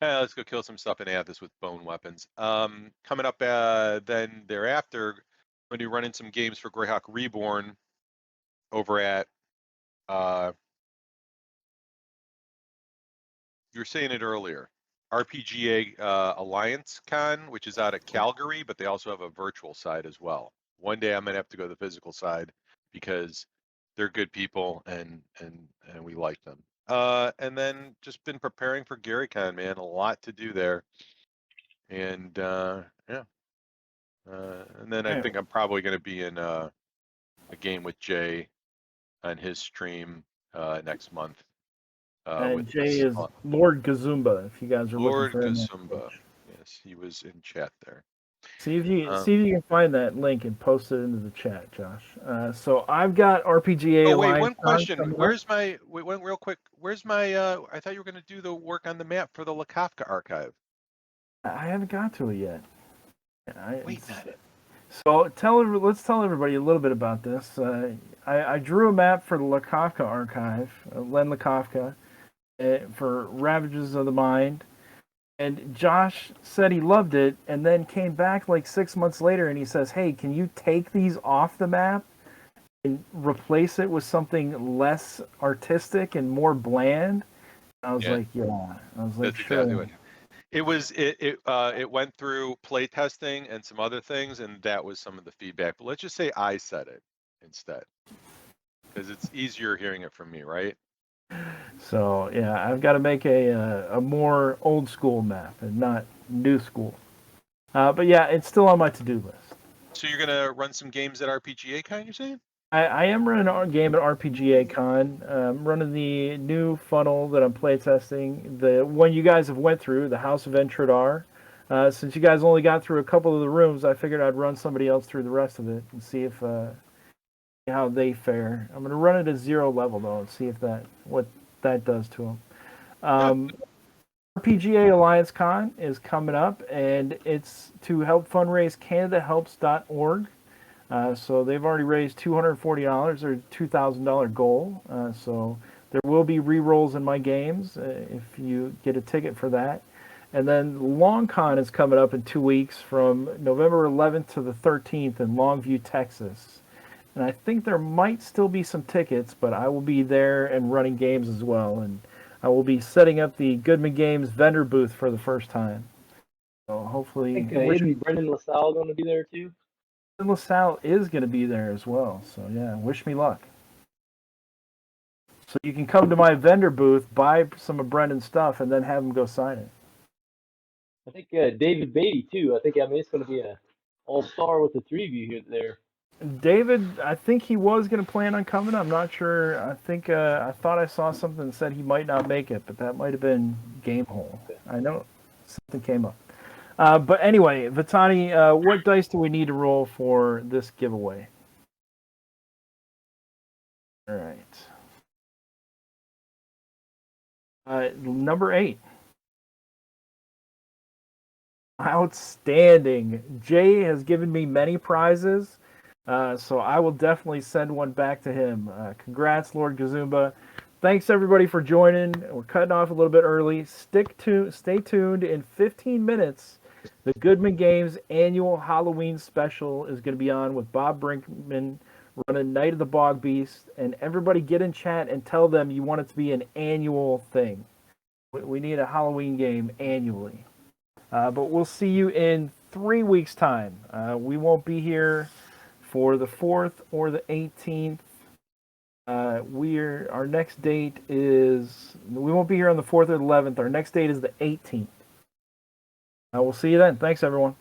Let's go kill some stuff in Athos with bone weapons. Coming up then thereafter, when you run in some games for Greyhawk Reborn over at you were saying it earlier, RPGA Alliance Con, which is out of Calgary, but they also have a virtual side as well. One day I'm gonna have to go to the physical side because they're good people and we like them. And then just been preparing for GaryCon, man. A lot to do there. And yeah. And then I think I'm probably going to be in a game with Jay on his stream next month. And Jay is Lord Gazumba. If you guys are Lord looking for him. Gazumba. Yes, he was in chat there. See if you can find that link and post it into the chat, Josh. So I've got RPGA. Oh wait, Alliance one question. Where's Wait, real quick. Where's my? I thought you were going to do the work on the map for the Lakofka archive. I haven't got to it yet. Wait. So let's tell everybody a little bit about this. I drew a map for the Lakofka archive, Len Lakofka, for Ravages of the Mind. And Josh said he loved it, and then came back like 6 months later, and he says, "Hey, can you take these off the map and replace it with something less artistic and more bland?" I was like, "Yeah." I was like, That's "Sure." exactly what. It went through play testing and some other things, and that was some of the feedback. But let's just say I said it instead, because it's easier hearing it from me, right? So yeah, I've got to make a more old school map and not new school. But yeah, it's still on my to-do list. So you're gonna run some games at RPGA Con, you're saying? I am running a game at RPGA Con. I'm running the new funnel that I'm playtesting. The one you guys have went through, the House of Entradar. Since you guys only got through a couple of the rooms, I figured I'd run somebody else through the rest of it and see if how they fare. I'm going to run it at 0 level though and see if what that does to them. RPGA Alliance Con is coming up, and it's to help fundraise CanadaHelps.org. So they've already raised $240, their $2,000 goal. So there will be re-rolls in my games if you get a ticket for that. And then LongCon is coming up in 2 weeks from November 11th to the 13th in Longview, Texas. And I think there might still be some tickets, but I will be there and running games as well. And I will be setting up the Goodman Games vendor booth for the first time. So hopefully... I think isn't Brendan LaSalle going to be there too? LaSalle is going to be there as well. So, yeah, wish me luck. So you can come to my vendor booth, buy some of Brendan's stuff, and then have him go sign it. I think David Beatty too. I think it's going to be a all-star with the three of you here there. David, I think he was going to plan on coming. I'm not sure. I think I thought I saw something that said he might not make it, but that might have been game hole. I know something came up. But anyway, Vitani, what dice do we need to roll for this giveaway? All right. Number 8. Outstanding. Jay has given me many prizes, so I will definitely send one back to him. Congrats, Lord Gazumba. Thanks, everybody, for joining. We're cutting off a little bit early. Stay tuned. In 15 minutes, the Goodman Games annual Halloween special is going to be on with Bob Brinkman running Night of the Bog Beast. And everybody get in chat and tell them you want it to be an annual thing. We need a Halloween game annually. But we'll see you in 3 weeks' time. We won't be here for the 4th or the 18th. Our next date is, we won't be here on the 4th or the 11th. Our next date is the 18th. We'll see you then. Thanks, everyone.